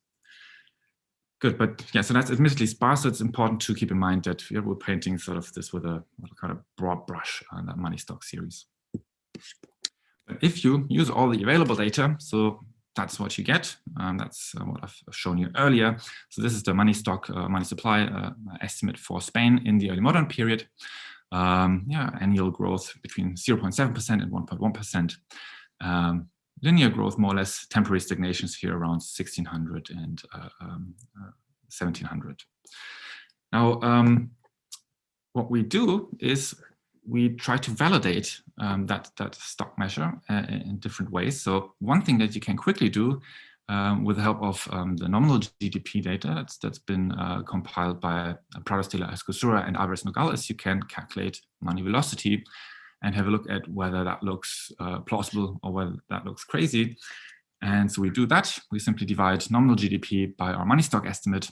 Good, but yeah, so that's admittedly sparse. So it's important to keep in mind that we're painting sort of this with a kind of broad brush on that money stock series. But if you use all the available data, so that's what you get. That's what I've shown you earlier. So this is the money stock, money supply estimate for Spain in the early modern period. Yeah, annual growth between 0.7% and 1.1%. Linear growth, more or less temporary stagnations here around 1600 and 1700. Now, what we do is we try to validate that stock measure in different ways. So one thing that you can quickly do with the help of the nominal GDP data that's been compiled by Prados de la Escosura and Alvarez Nogal is you can calculate money velocity and have a look at whether that looks plausible or whether that looks crazy. And so we do that. We simply divide nominal GDP by our money stock estimate.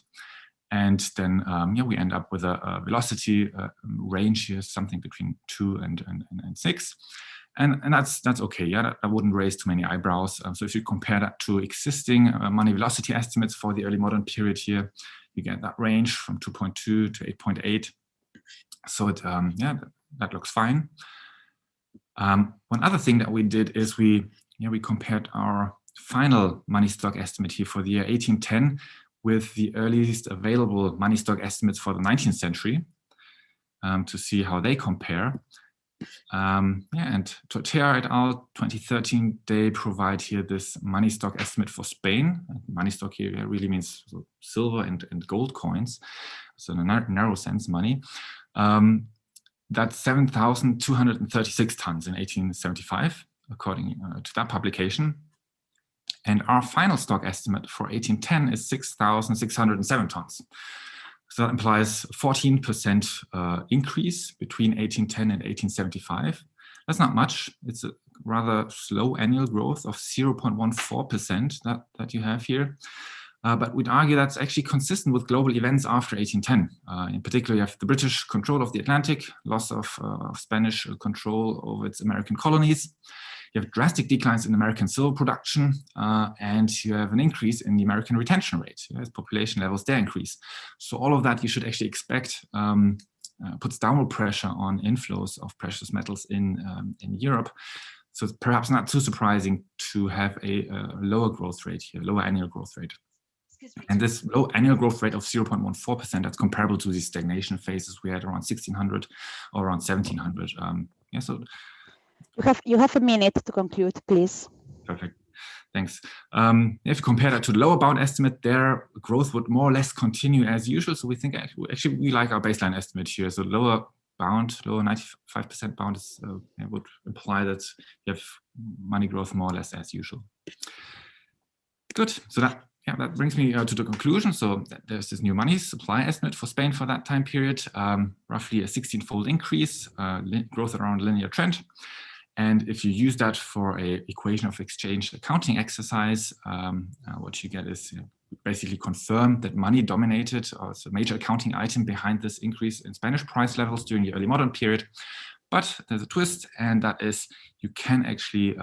And then yeah, we end up with a velocity range here, something between 2 and 6. And that's okay. Yeah, that wouldn't raise too many eyebrows. So if you compare that to existing money velocity estimates for the early modern period here, you get that range from 2.2 to 8.8. So it, yeah, that looks fine. One other thing that we did is we compared our final money stock estimate here for the year 1810 with the earliest available money stock estimates for the 19th century to see how they compare. Yeah, and Tortera et al. 2013, they provide here this money stock estimate for Spain. Money stock here really means silver and gold coins, so in a narrow sense, money. That's 7,236 tons in 1875, according to that publication. And our final stock estimate for 1810 is 6,607 tons. So that implies 14% increase between 1810 and 1875. That's not much. It's a rather slow annual growth of 0.14% that you have here. But we'd argue that's actually consistent with global events after 1810. In particular, you have the British control of the Atlantic, loss of Spanish control over its American colonies. You have drastic declines in American silver production, and you have an increase in the American retention rate as population levels there increase. So all of that you should actually expect puts downward pressure on inflows of precious metals in Europe. So it's perhaps not too surprising to have a lower growth rate here, lower annual growth rate. And this low annual growth rate of 0.14%, that's comparable to the stagnation phases we had around 1600 or around 1700. Yeah, so you have a minute to conclude, please. Perfect. Thanks. If you compare that to the lower bound estimate, their growth would more or less continue as usual. So we think actually we like our baseline estimate here. So lower bound, lower 95% bound is, would imply that you have money growth more or less as usual. Good. So that brings me to the conclusion. So there's this new money supply estimate for Spain for that time period, roughly a 16-fold increase, growth around a linear trend. And if you use that for a equation of exchange accounting exercise, what you get is basically confirm that money dominated, or it's a major accounting item behind this increase in Spanish price levels during the early modern period. But there's a twist, and that is you can actually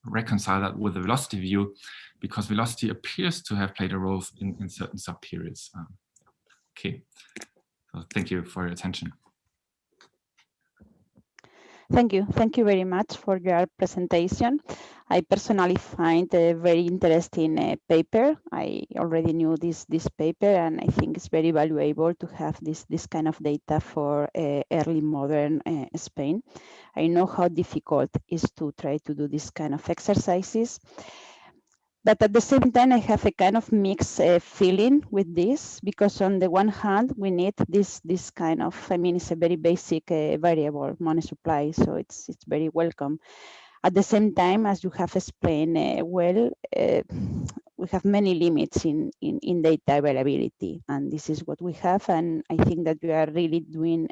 reconcile that with the velocity view, because velocity appears to have played a role in certain sub-periods. Okay, so thank you for your attention. Thank you very much for your presentation. I personally find a very interesting paper. I already knew this paper, and I think it's very valuable to have this kind of data for early modern Spain. I know how difficult it is to try to do this kind of exercises. But at the same time, I have a kind of mixed feeling with this, because on the one hand, we need this kind of, I mean, it's a very basic variable, money supply, so it's very welcome. At the same time, as you have explained well, we have many limits in data availability, and this is what we have. And I think that we are really doing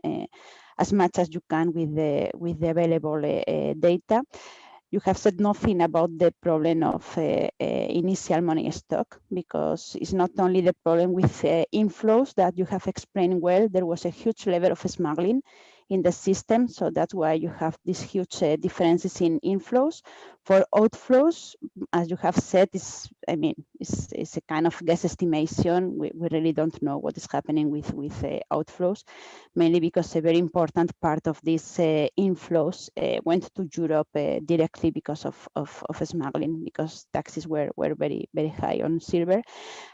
as much as you can with the available data. You have said nothing about the problem of initial money stock, because it's not only the problem with inflows that you have explained well. There was a huge level of smuggling in the system, so that's why you have these huge differences in inflows. For outflows, as you have said, it's a kind of guess estimation. We really don't know what is happening with outflows, mainly because a very important part of these inflows went to Europe directly because of smuggling, because taxes were very, very high on silver.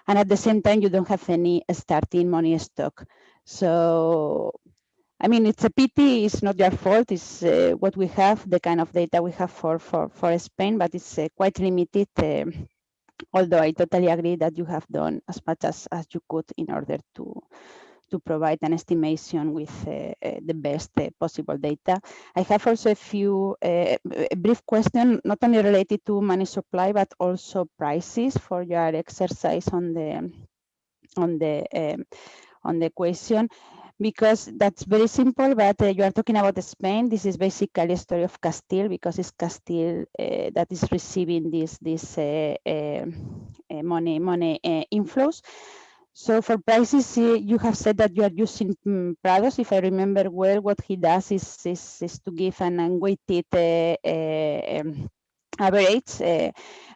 And at the same time, you don't have any starting money stock. So, I mean, it's a pity. It's not your fault. It's what we have, the kind of data we have for Spain, but it's quite limited. Although I totally agree that you have done as much as you could in order to provide an estimation with the best possible data. I have also a brief question, not only related to money supply, but also prices for your exercise on the equation. Because that's very simple, but you are talking about Spain. This is basically a story of Castile, because it's Castile that is receiving this money inflows. So for prices, you have said that you are using Prados. If I remember well, what he does is to give an unweighted average,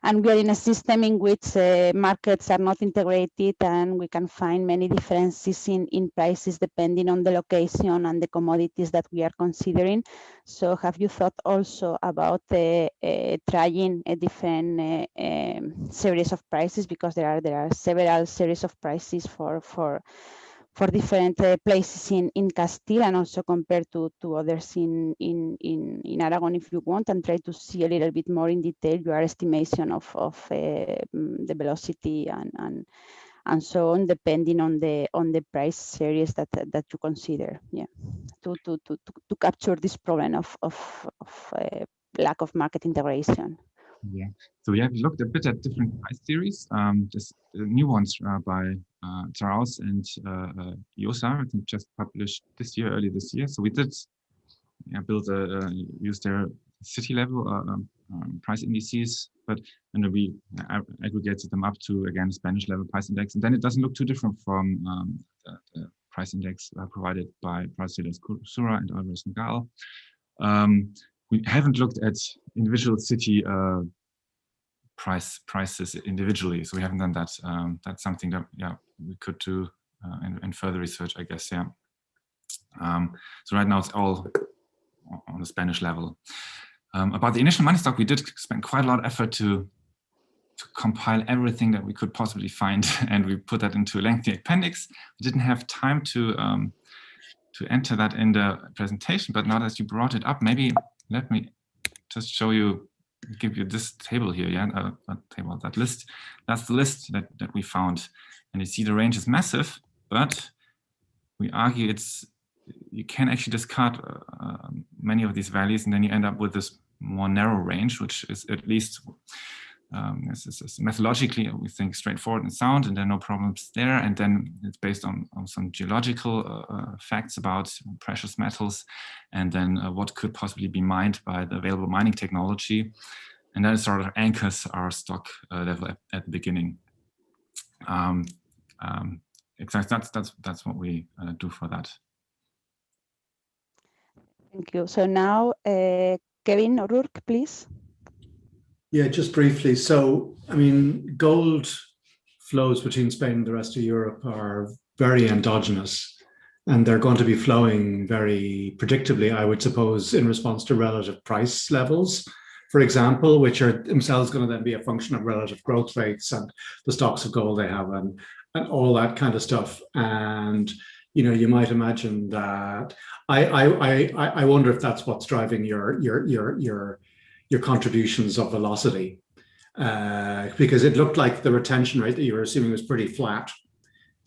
and we are in a system in which markets are not integrated, and we can find many differences in prices depending on the location and the commodities that we are considering. So have you thought also about trying a different series of prices, because there are several series of prices for different places in Castile, and also compared to others in Aragon, if you want, and try to see a little bit more in detail your estimation of the velocity and so on, depending on the price series that you consider, to capture this problem of lack of market integration. Yeah, so we have looked a bit at different price series. Just new ones by Charles and Yosa, I think, just published early this year. So we did use their city level price indices, but and we aggregated them up to, again, Spanish level price index, and then it doesn't look too different from the price index provided by Brasileir's Sura and Alvarez and Gal. We haven't looked at individual city prices individually, so we haven't done that. That's something that we could do in further research, I guess. So right now it's all on the Spanish level. About the initial money stock, we did spend quite a lot of effort to compile everything that we could possibly find, and we put that into a lengthy appendix. We didn't have time to enter that in the presentation, but now that you brought it up, maybe let me just show you, give you this table here, that list. That's the list that we found, and you see the range is massive, but we argue you can actually discard many of these values, and then you end up with this more narrow range, which is at least methodologically, we think, straightforward and sound, and there are no problems there. And then it's based on some geological facts about precious metals, and then what could possibly be mined by the available mining technology. And that sort of anchors our stock level at the beginning. Exactly, that's what we do for that. Thank you. So now, Kevin O'Rourke, please. Yeah, just briefly. So, I mean, gold flows between Spain and the rest of Europe are very endogenous, and they're going to be flowing very predictably, I would suppose, in response to relative price levels, for example, which are themselves going to then be a function of relative growth rates and the stocks of gold they have and all that kind of stuff. And you know, you might imagine that I wonder if that's what's driving your contributions of velocity, because it looked like the retention rate that you were assuming was pretty flat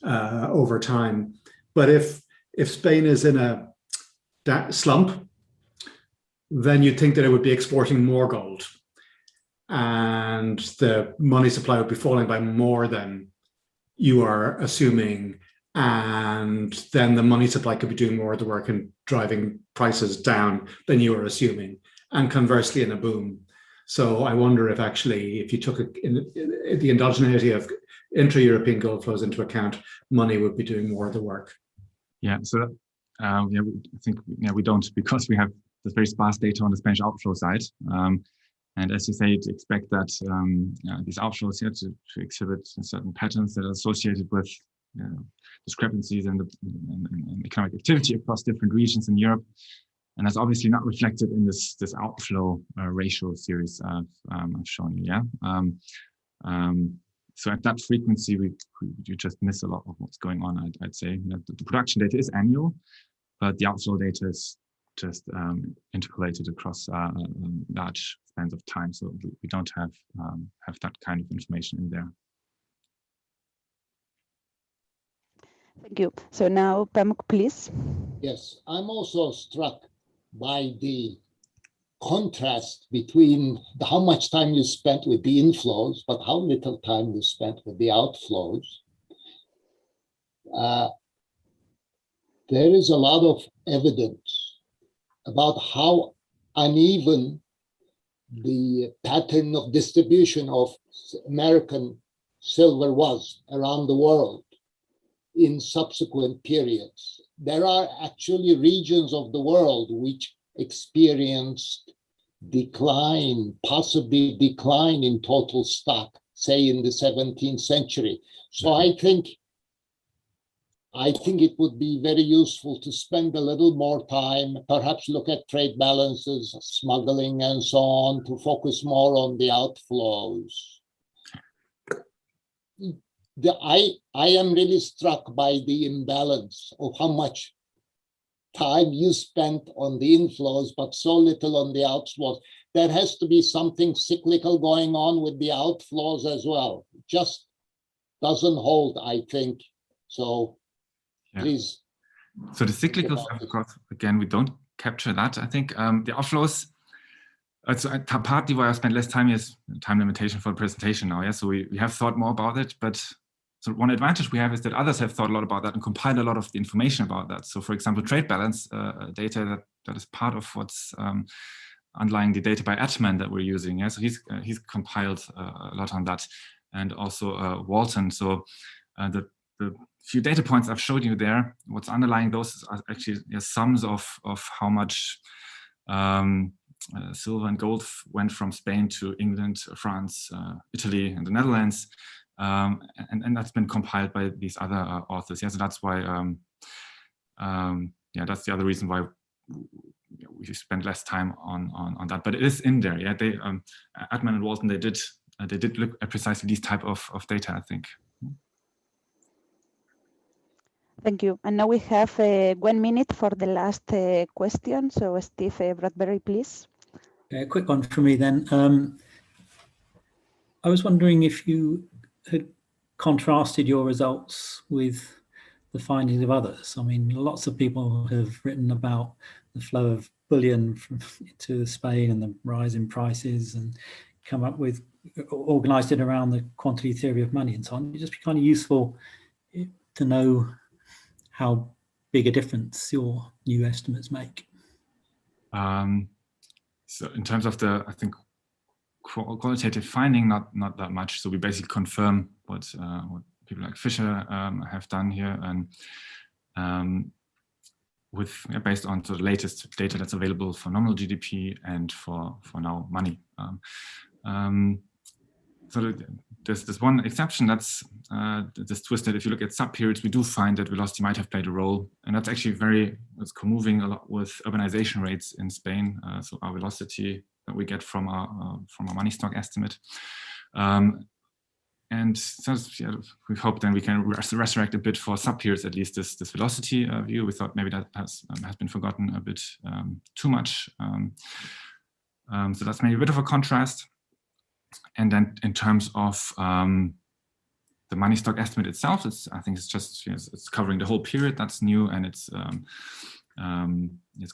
over time. But if Spain is in a slump, then you'd think that it would be exporting more gold, and the money supply would be falling by more than you are assuming, and then the money supply could be doing more of the work and driving prices down than you were assuming, and conversely in a boom. So I wonder if actually, if you took the endogeneity of intra-European gold flows into account, money would be doing more of the work. Yeah, so I think we don't, because we have this very sparse data on the Spanish outflow side. And as you say, to expect that these outflows here to exhibit certain patterns that are associated with discrepancies in economic activity across different regions in Europe. And that's obviously not reflected in this outflow ratio series I've shown you. So at that frequency, you just miss a lot of what's going on. I'd say the production data is annual, but the outflow data is just interpolated across large spans of time. So we don't have that kind of information in there. Thank you. So now, Pamuk, please. Yes, I'm also struck by the contrast between how much time you spent with the inflows, but how little time you spent with the outflows. There is a lot of evidence about how uneven the pattern of distribution of American silver was around the world in subsequent periods. There are actually regions of the world which experienced decline, possibly decline in total stock, say in the 17th century. So I think it would be very useful to spend a little more time, perhaps look at trade balances, smuggling, and so on, to focus more on the outflows. I am really struck by the imbalance of how much time you spent on the inflows, but so little on the outflows. There has to be something cyclical going on with the outflows as well. It just doesn't hold, I think. So please. So the cyclical stuff, of course, again, we don't capture that. I think the outflows, it's partly why I spent less time is time limitation for the presentation now. So we have thought more about it, but so one advantage we have is that others have thought a lot about that and compiled a lot of the information about that. So for example, trade balance data that is part of what's underlying the data by Atman that we're using. Yeah, so he's compiled a lot on that, and also Walton. So the few data points I've showed you there, what's underlying those are actually sums of how much silver and gold went from Spain to England, France, Italy, and the Netherlands, and that's been compiled by these other authors. Yeah, so that's why. Yeah, that's the other reason why we spend less time on that. But it is in there. Yeah, they Atman and Walton they did look at precisely these type of data, I think. Thank you. And now we have 1 minute for the last question. So Steve Bradbury, please. A quick one for me then. I was wondering if you had contrasted your results with the findings of others. I mean, lots of people have written about the flow of bullion to Spain and the rise in prices, and come up with, organized it around the quantity theory of money and so on. It'd just be kind of useful to know how big a difference your new estimates make. So in terms of the, I think, qualitative finding, not that much. So we basically confirm what people like Fisher have done here, and based on the latest data that's available for nominal GDP and for now money. So there's this one exception that's this twist that if you look at sub-periods, we do find that velocity might have played a role, and that's actually it's co-moving a lot with urbanization rates in Spain. So our velocity that we get from our money stock estimate. And so we hope then we can resurrect a bit for sub-periods, at least this velocity view. We thought maybe that has been forgotten a bit too much. So that's maybe a bit of a contrast. And then in terms of the money stock estimate itself, I think it's just it's covering the whole period. That's new, and it's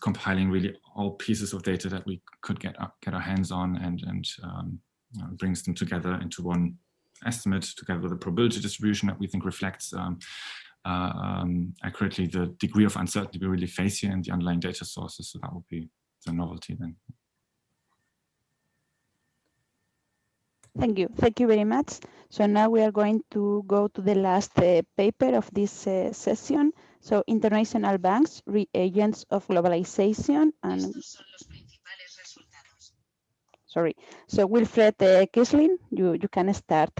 compiling really all pieces of data that we could get our hands on, and brings them together into one estimate, together with a probability distribution that we think reflects accurately the degree of uncertainty we really face here in the underlying data sources. So that would be the novelty then. Thank you very much. So now we are going to go to the last paper of this session. So international banks, reagents of globalization, and sorry. So Wilfred Kisling, you can start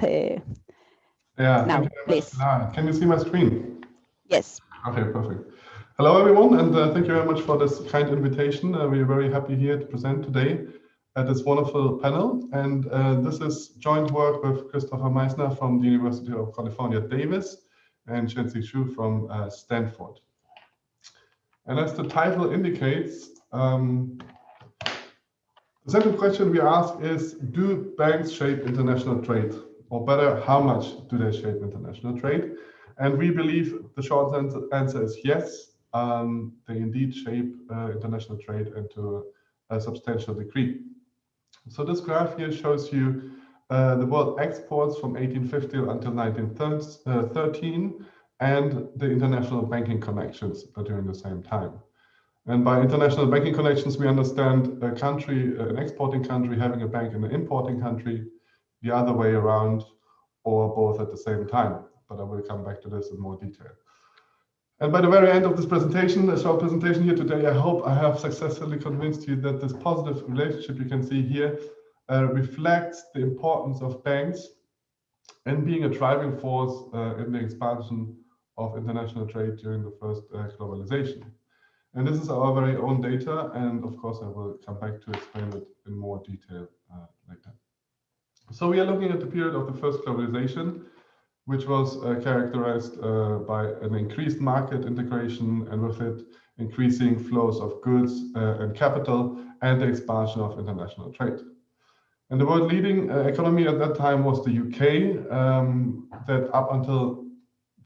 now, please. Can you see my screen? Yes. Okay, perfect. Hello, everyone, and thank you very much for this kind invitation. We are very happy here to present today at this wonderful panel. And this is joint work with Christopher Meissner from the University of California, Davis, and Chenxi Xu from Stanford. And as the title indicates, the second question we ask is, do banks shape international trade? Or better, how much do they shape international trade? And we believe the short answer is yes. They indeed shape international trade into a substantial degree. So this graph here shows you the world exports from 1850 until 1913 and the international banking connections during the same time. And by international banking connections, we understand a country, an exporting country having a bank in an importing country, the other way around, or both at the same time. But I will come back to this in more detail. And by the very end of this presentation, a short presentation here today, I hope I have successfully convinced you that this positive relationship you can see here reflects the importance of banks and being a driving force in the expansion of international trade during the first globalization. And this is our very own data, and of course I will come back to explain it in more detail later. So we are looking at the period of the first globalization, which was characterized by an increased market integration, and with it increasing flows of goods and capital, and the expansion of international trade. And the world leading economy at that time was the UK, that up until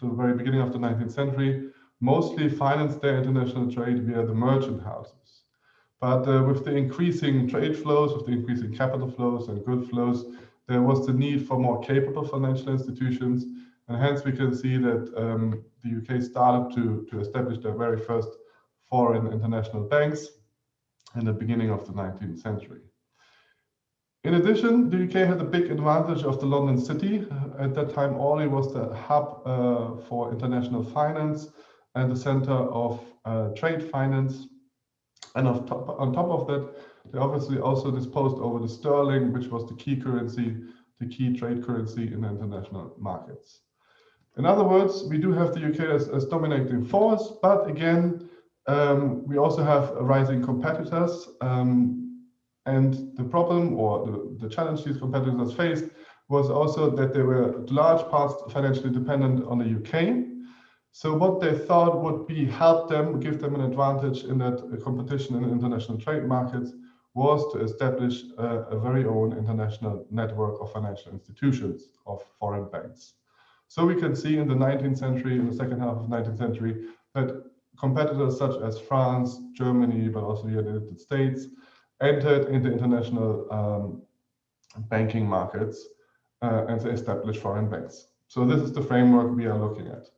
the very beginning of the 19th century mostly financed their international trade via the merchant houses. But with the increasing trade flows, with the increasing capital flows and good flows, there was the need for more capable financial institutions, and hence we can see that the UK started to establish their very first foreign international banks, in the beginning of the 19th century. In addition, the UK had a big advantage of the London city. At that time, Orly was the hub for international finance and the center of trade finance. And on top of that, they obviously also disposed over the sterling, which was the key currency, the key trade currency in the international markets. In other words, we do have the UK as dominating force, but again, we also have rising competitors. And the problem or the challenge these competitors faced was also that they were large parts financially dependent on the UK. So what they thought would be help them, give them an advantage in that competition in international trade markets was to establish a very own international network of financial institutions, of foreign banks. So we can see in the 19th century, in the second half of the 19th century, that competitors such as France, Germany, but also the United States, entered into international banking markets and they established foreign banks. So this is the framework we are looking at.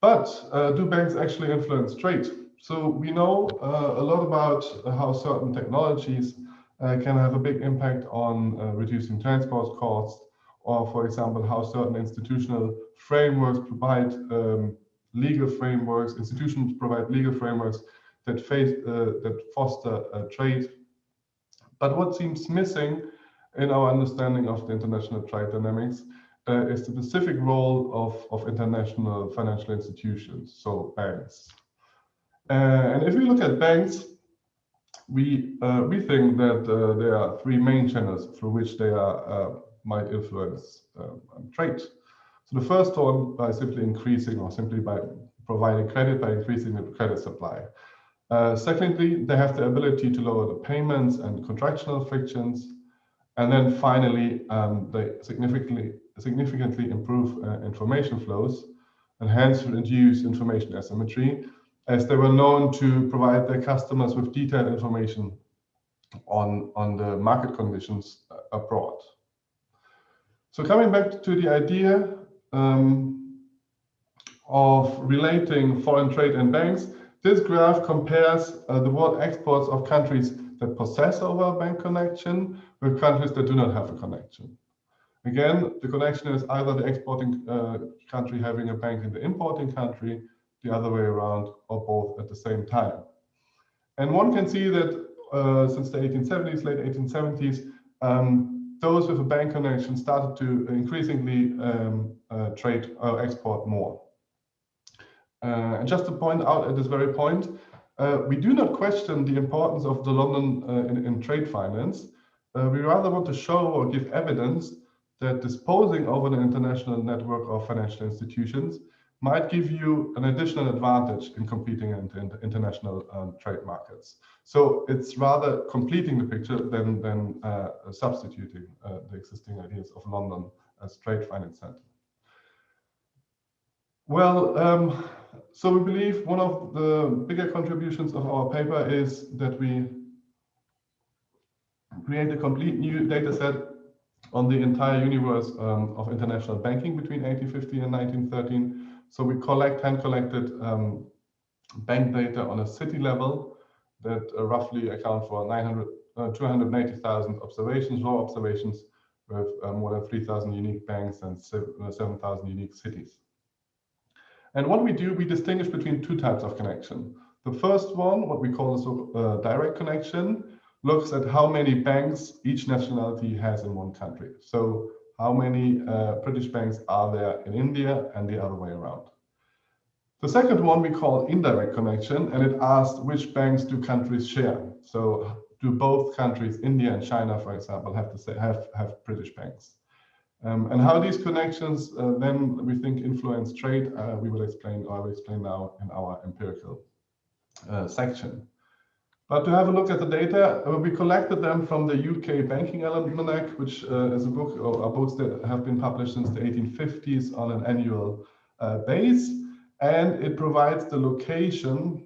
But do banks actually influence trade? So we know a lot about how certain technologies can have a big impact on reducing transport costs, or for example, how certain institutional frameworks provide legal frameworks, institutions provide legal frameworks that foster trade. But what seems missing in our understanding of the international trade dynamics is the specific role of international financial institutions, so banks. And if we look at banks, we think that there are three main channels through which they might influence trade. So the first one by simply increasing or simply by providing credit, by increasing the credit supply. Secondly, they have the ability to lower the payments and contractual frictions. And then finally, they significantly improve information flows and hence reduce information asymmetry, as they were known to provide their customers with detailed information on the market conditions abroad. So coming back to the idea of relating foreign trade and banks, this graph compares the world exports of countries that possess over a bank connection with countries that do not have a connection. Again, the connection is either the exporting country having a bank in the importing country, the other way around, or both at the same time. And one can see that since the 1870s, late 1870s, those with a bank connection started to increasingly trade or export more. And just to point out at this very point, we do not question the importance of the London in trade finance. We rather want to show or give evidence that disposing over an international network of financial institutions might give you an additional advantage in competing in international trade markets. So it's rather completing the picture than substituting the existing ideas of London as trade finance center. Well, so we believe one of the bigger contributions of our paper is that we create a complete new data set on the entire universe of international banking between 1850 and 1913. So we hand-collected bank data on a city level that roughly account for 280,000 observations, raw observations, with more than 3,000 unique banks and 7,000 unique cities. And what we do, we distinguish between two types of connection. The first one, what we call a direct connection, looks at how many banks each nationality has in one country. So how many British banks are there in India and the other way around. The second one we call indirect connection, and it asks which banks do countries share. So do both countries, India and China, for example, have British banks? And how these connections then we think influence trade, we will explain, or I will explain now in our empirical section. But to have a look at the data, we collected them from the UK Banking Almanac, which is a book or books that have been published since the 1850s on an annual base. And it provides the location,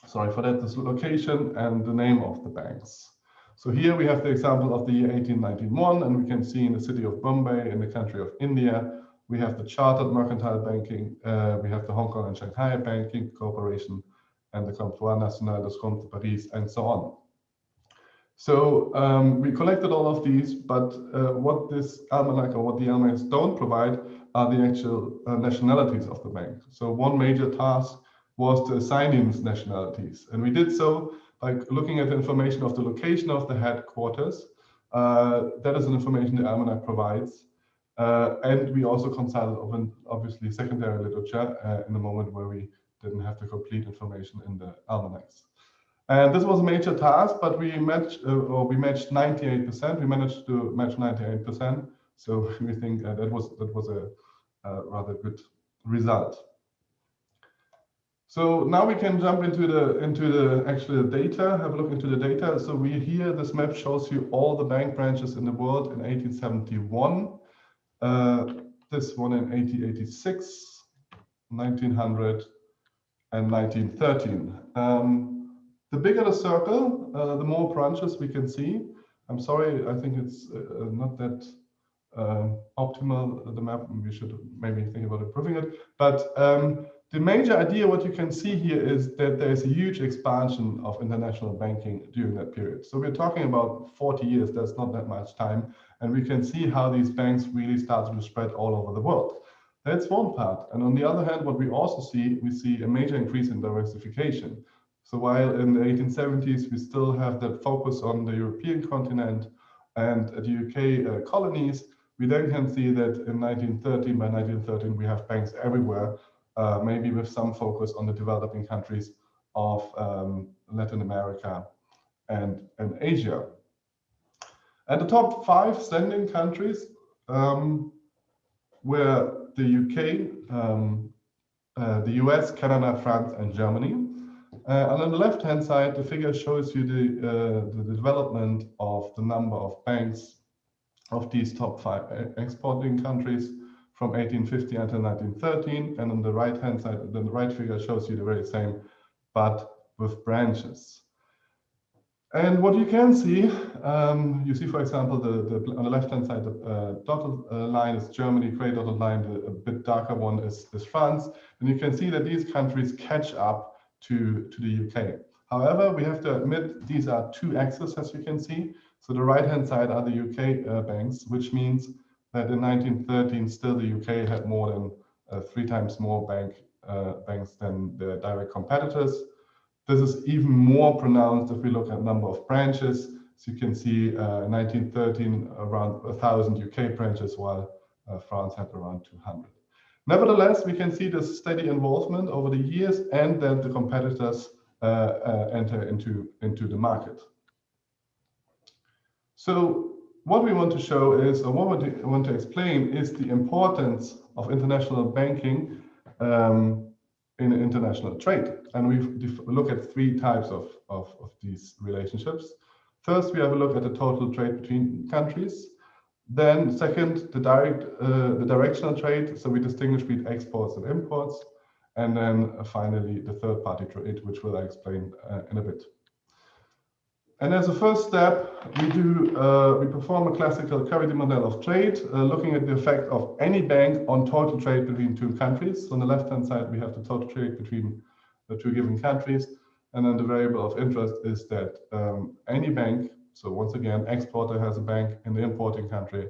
this location and the name of the banks. So here we have the example of the year 1891, and we can see in the city of Bombay, in the country of India, we have the Chartered Mercantile Banking, we have the Hong Kong and Shanghai Banking Corporation, and the Comptoir National, the Compte de Paris, and so on. So we collected all of these, but what this almanac or what the almanacs don't provide are the actual nationalities of the bank. So one major task was to assign these nationalities. And we did so by looking at the information of the location of the headquarters. That is an information the almanac provides. And we also consulted, obviously, secondary literature in a moment where we didn't have the complete information in the almanacs. And this was a major task, but we matched 98%. We managed to match 98%. So we think that was a rather good result. So now we can jump into the actual data, have a look into the data. So here, this map shows you all the bank branches in the world in 1871. This one in 1886, 1900, and 1913. The bigger the circle, the more branches we can see. I'm sorry, I think it's not that optimal, the map. We should maybe think about improving it. But the major idea, what you can see here, is that there is a huge expansion of international banking during that period. So we're talking about 40 years, that's not that much time. And we can see how these banks really started to spread all over the world. That's one part. And on the other hand, what we also see, we see a major increase in diversification. So while in the 1870s, we still have that focus on the European continent and the UK colonies, we then can see that in 1913, by 1913, we have banks everywhere, maybe with some focus on the developing countries of Latin America and Asia. And the top 5 standing countries were the UK, the US, Canada, France, and Germany. And on the left-hand side, the figure shows you the development of the number of banks of these top 5 exporting countries from 1850 until 1913. And on the right-hand side, the right figure shows you the very same, but with branches. And what you can see, you see, for example, on the left-hand side, the dotted line is Germany, gray dotted line, a bit darker one is France. And you can see that these countries catch up to the UK. However, we have to admit these are 2 axes, as you can see. So the right-hand side are the UK banks, which means that in 1913, still the UK had more than 3 times more banks than the direct competitors. This is even more pronounced if we look at number of branches. So you can see in 1913, around 1,000 UK branches, while France had around 200. Nevertheless, we can see this steady involvement over the years, and then the competitors enter into the market. So what we want to show is, or what we want to explain, is the importance of international banking in international trade. And we look at 3 types of these relationships. First, we have a look at the total trade between countries. Then second, the directional trade. So we distinguish between exports and imports. And then finally, the third party trade, which will I explain in a bit. And as a first step, we perform a classical gravity model of trade, looking at the effect of any bank on total trade between 2 countries. So on the left-hand side, we have the total trade between the 2 given countries. And then the variable of interest is that any bank, so once again, exporter has a bank in the importing country,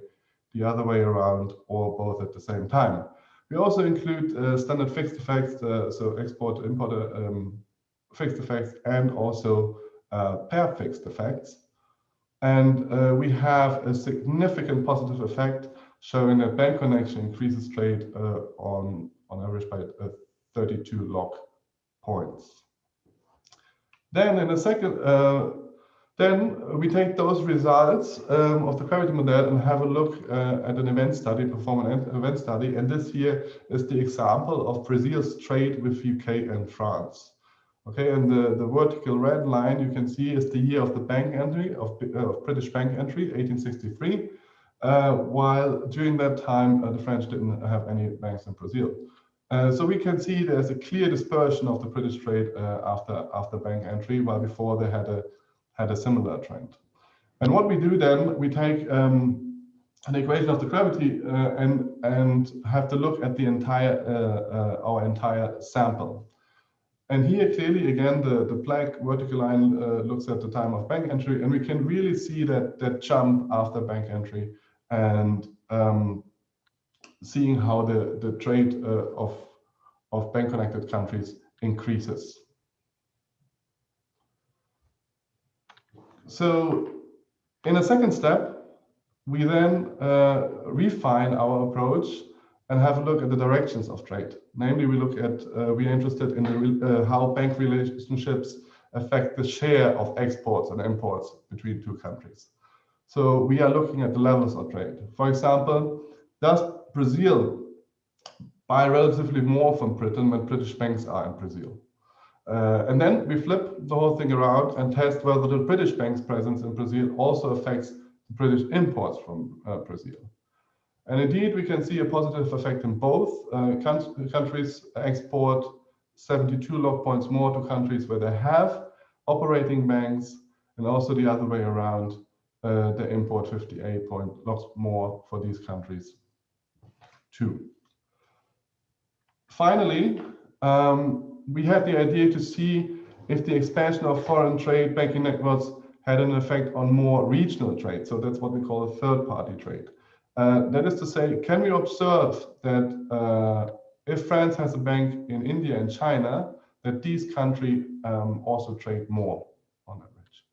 the other way around, or both at the same time. We also include standard fixed effects, so export, importer fixed effects, and also pair fixed effects. And we have a significant positive effect showing that bank connection increases trade on average by 32 log points. Then in a second, then we take those results of the gravity model and have a look at an event study, perform an event study. And this here is the example of Brazil's trade with UK and France. Okay, and the vertical red line you can see is the year of the bank entry, of British bank entry, 1863, while during that time the French didn't have any banks in Brazil. So we can see there's a clear dispersion of the British trade after bank entry, while before they had a similar trend. And what we do then, we take an equation of the gravity and have to look at the entire our entire sample. And here clearly, again, the black vertical line looks at the time of bank entry, and we can really see that jump after bank entry, and seeing how the trade of bank-connected countries increases. So in a second step, we then refine our approach and have a look at the directions of trade. Namely, we look at, we are interested in how bank relationships affect the share of exports and imports between two countries. So we are looking at the levels of trade. For example, does Brazil buy relatively more from Britain when British banks are in Brazil? And then we flip the whole thing around and test whether the British bank's presence in Brazil also affects the British imports from Brazil. And indeed, we can see a positive effect in both. Countries export 72 log points more to countries where they have operating banks, and also the other way around, they import 58 logs more for these countries too. Finally, we had the idea to see if the expansion of foreign trade banking networks had an effect on more regional trade. So that's what we call a third-party trade. That is to say, can we observe that if France has a bank in India and China, that these countries also trade more on average?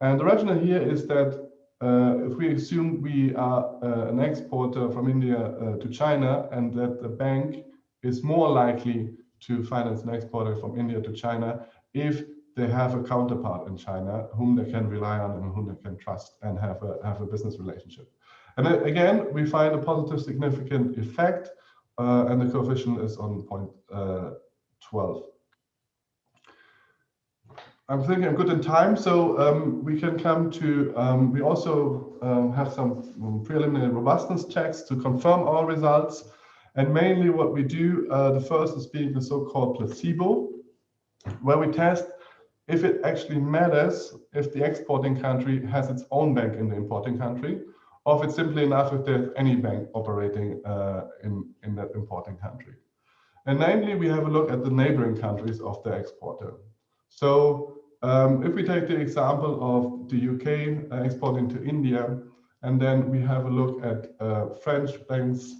And the rationale here is that if we assume we are an exporter from India to China, and that the bank is more likely to finance an exporter from India to China if they have a counterpart in China whom they can rely on and whom they can trust and have a business relationship. And then, again, we find a positive significant effect, and the coefficient is on 0.12. I'm thinking I'm good in time, so we can come to, we also have some preliminary robustness checks to confirm our results. And mainly what we do, the first is being the so-called placebo, where we test if it actually matters if the exporting country has its own bank in the importing country, or if it's simply enough if there's any bank operating in that importing country. And namely, we have a look at the neighboring countries of the exporter. So if we take the example of the UK exporting to India, and then we have a look at French banks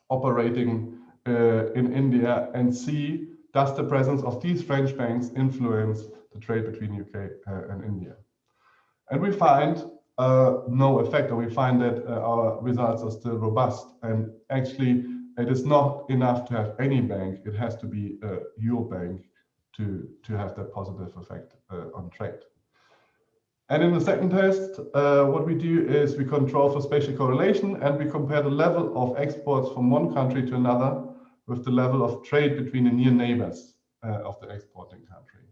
operating in India, and see does the presence of these French banks influence the trade between UK and India. And we find no effect, or we find that our results are still robust. And actually, it is not enough to have any bank, it has to be your bank to have that positive effect on trade. And in the second test, what we do is we control for spatial correlation, and we compare the level of exports from one country to another with the level of trade between the near neighbors of the exporting country.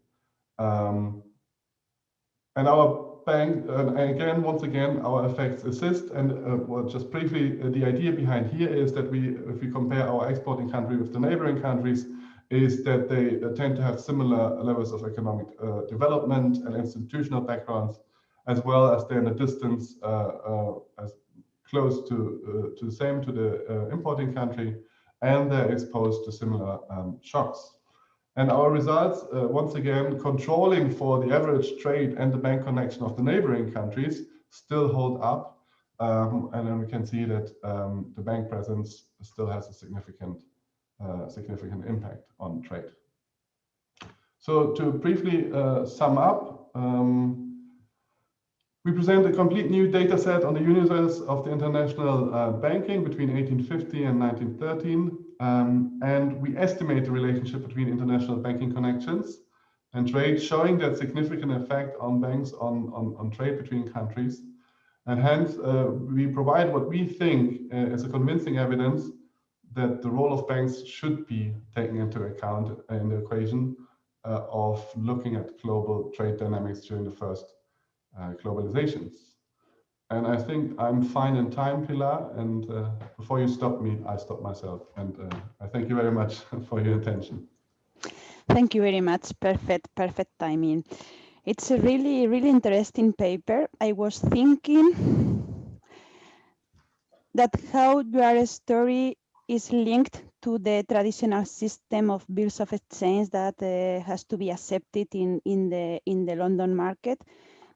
And our bank, again, once again, our effects assist. And well, just briefly, the idea behind here is that if we compare our exporting country with the neighboring countries, is that they tend to have similar levels of economic development and institutional backgrounds, as well as they're in a distance as close to the same to the importing country, and they're exposed to similar shocks. And our results, once again, controlling for the average trade and the bank connection of the neighboring countries still hold up. And then we can see that the bank presence still has a significant impact on trade. So to briefly sum up, we present a complete new data set on the universe of the international banking between 1850 and 1913. And we estimate the relationship between international banking connections and trade, showing that significant effect on banks on trade between countries. And hence, we provide what we think is a convincing evidence that the role of banks should be taken into account in the equation of looking at global trade dynamics during the first globalizations. And I think I'm fine in time, Pilar, and before you stop me, I stop myself. And I thank you very much for your attention. Thank you very much. Perfect timing. It's a really, really interesting paper. I was thinking that how your story is linked to the traditional system of bills of exchange that has to be accepted in the London market,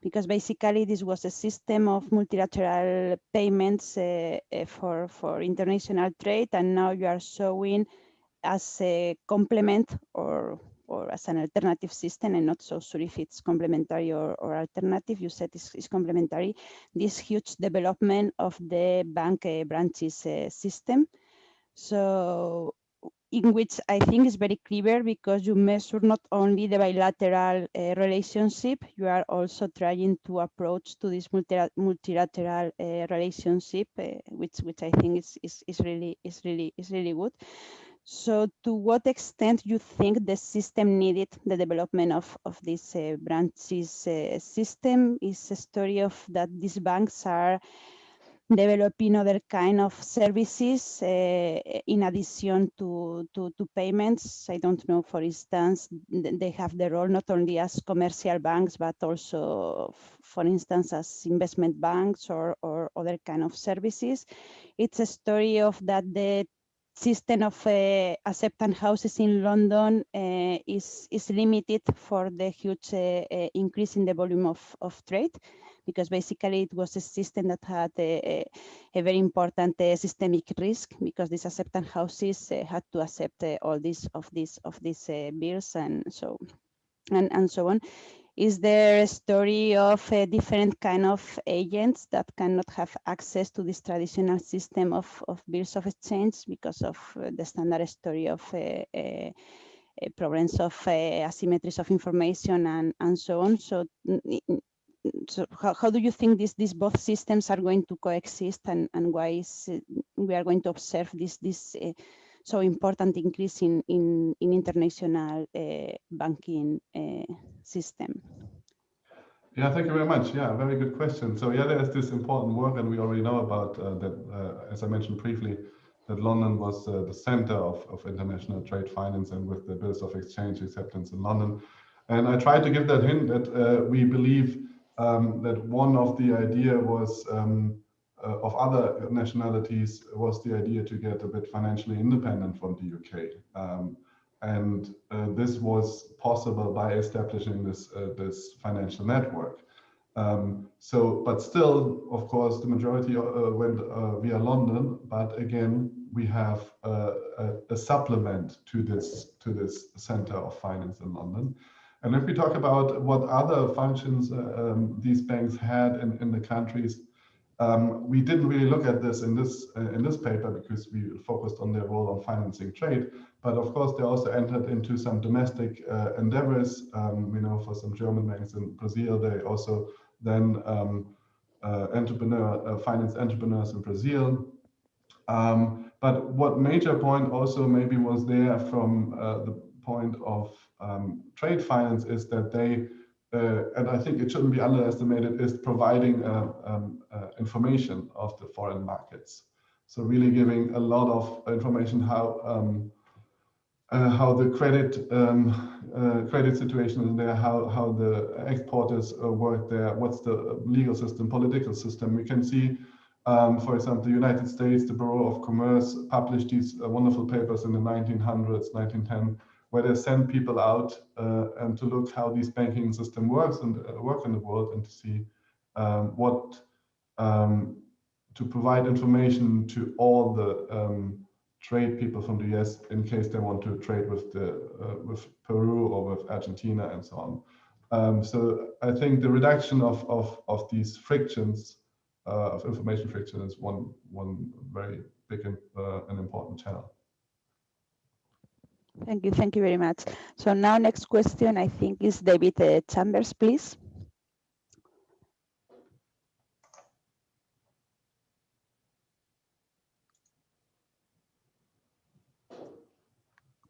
because basically this was a system of multilateral payments for international trade, and now you are showing as a complement or as an alternative system. I'm not so sure if it's complementary or alternative. You said it's complementary. This huge development of the bank branches system. So in which I think is very clever, because you measure not only the bilateral relationship, you are also trying to approach to this multilateral relationship, which I think is really good. So to what extent you think the system needed the development of this branches system? Is a story of that these banks are developing other kind of services in addition to payments. I don't know, for instance, they have the role not only as commercial banks, but also, for instance, as investment banks or other kind of services. It's a story of that the system of acceptance houses in London is limited for the huge increase in the volume of trade, because basically it was a system that had a very important systemic risk, because these acceptance houses had to accept all these bills and so on. Is there a story of a different kind of agents that cannot have access to this traditional system of bills of exchange because of the standard story of problems of asymmetries of information and so on? So how do you think these both systems are going to coexist, and why is we are going to observe this so important increase in international banking system? Yeah, thank you very much. Yeah, very good question. So yeah, there's this important work, and we already know about that, as I mentioned briefly, that London was the center of international trade finance, and with the bills of exchange acceptance in London. And I tried to give that hint that we believe that one of the idea was of other nationalities was the idea to get a bit financially independent from the UK. And this was possible by establishing this financial network. But still, of course, the majority went via London. But again, we have a supplement to this center of finance in London. And if we talk about what other functions these banks had in the countries, we didn't really look at this in this paper, because we focused on their role on financing trade. But of course, they also entered into some domestic endeavors. We know for some German banks in Brazil, they also then finance entrepreneurs in Brazil. But what major point also maybe was there from the point of trade finance is that they, and I think it shouldn't be underestimated, is providing information of the foreign markets. So really giving a lot of information how the credit situation is there, how the exporters work there, what's the legal system, political system. We can see, for example, the United States, the Bureau of Commerce published these wonderful papers in the 1900s, 1910, where they send people out and to look how this banking system works and work in the world, and to see to provide information to all the trade people from the US in case they want to trade with Peru or with Argentina and so on. So I think the reduction of these frictions, of information friction, is one very big and important channel. Thank you very much. So now next question, I think, is David Chambers, please.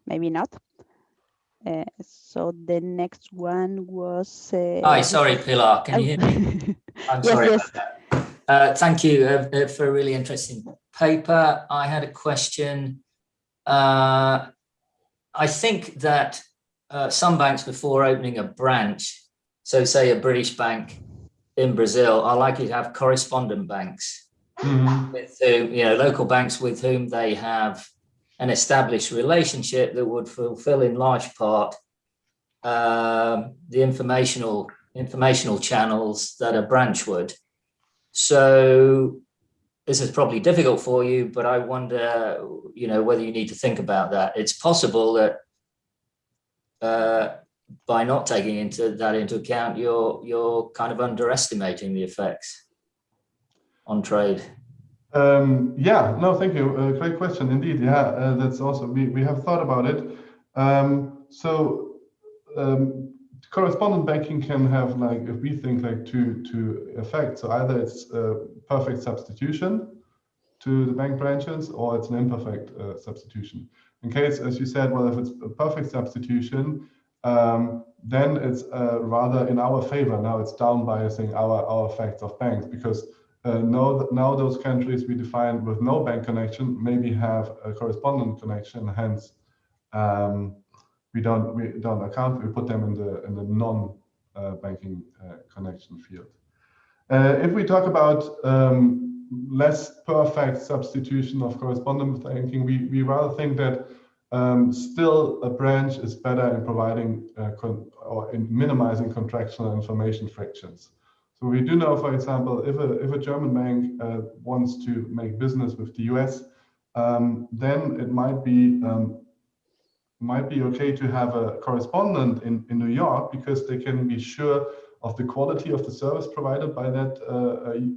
Maybe not. So the next one was... Hi, sorry, Pilar, can you hear me? I'm sorry about that. Thank you for a really interesting paper. I had a question. I think that some banks, before opening a branch, so say a British bank in Brazil, are likely to have correspondent banks with whom, local banks with whom they have an established relationship that would fulfill in large part the informational channels that a branch would. So this is probably difficult for you, but I wonder, whether you need to think about that. It's possible that by not taking that into account, you're kind of underestimating the effects on trade. Yeah, no, thank you. Great question indeed. Yeah, that's also, we have thought about it. Correspondent banking can have, like, if we think, like, two effects. So either it's a perfect substitution to the bank branches, or it's an imperfect substitution. In case, as you said, well, if it's a perfect substitution, then it's rather in our favor. Now it's down biasing our effects of banks, because now those countries we define with no bank connection maybe have a correspondent connection. Hence, we don't account. We put them in the non-banking connection field. If we talk about less perfect substitution of correspondent banking, we rather think that still a branch is better in providing or in minimizing contractual information frictions. So we do know, for example, if a German bank wants to make business with the US, then it might be okay to have a correspondent in New York, because they can be sure of the quality of the service provided by that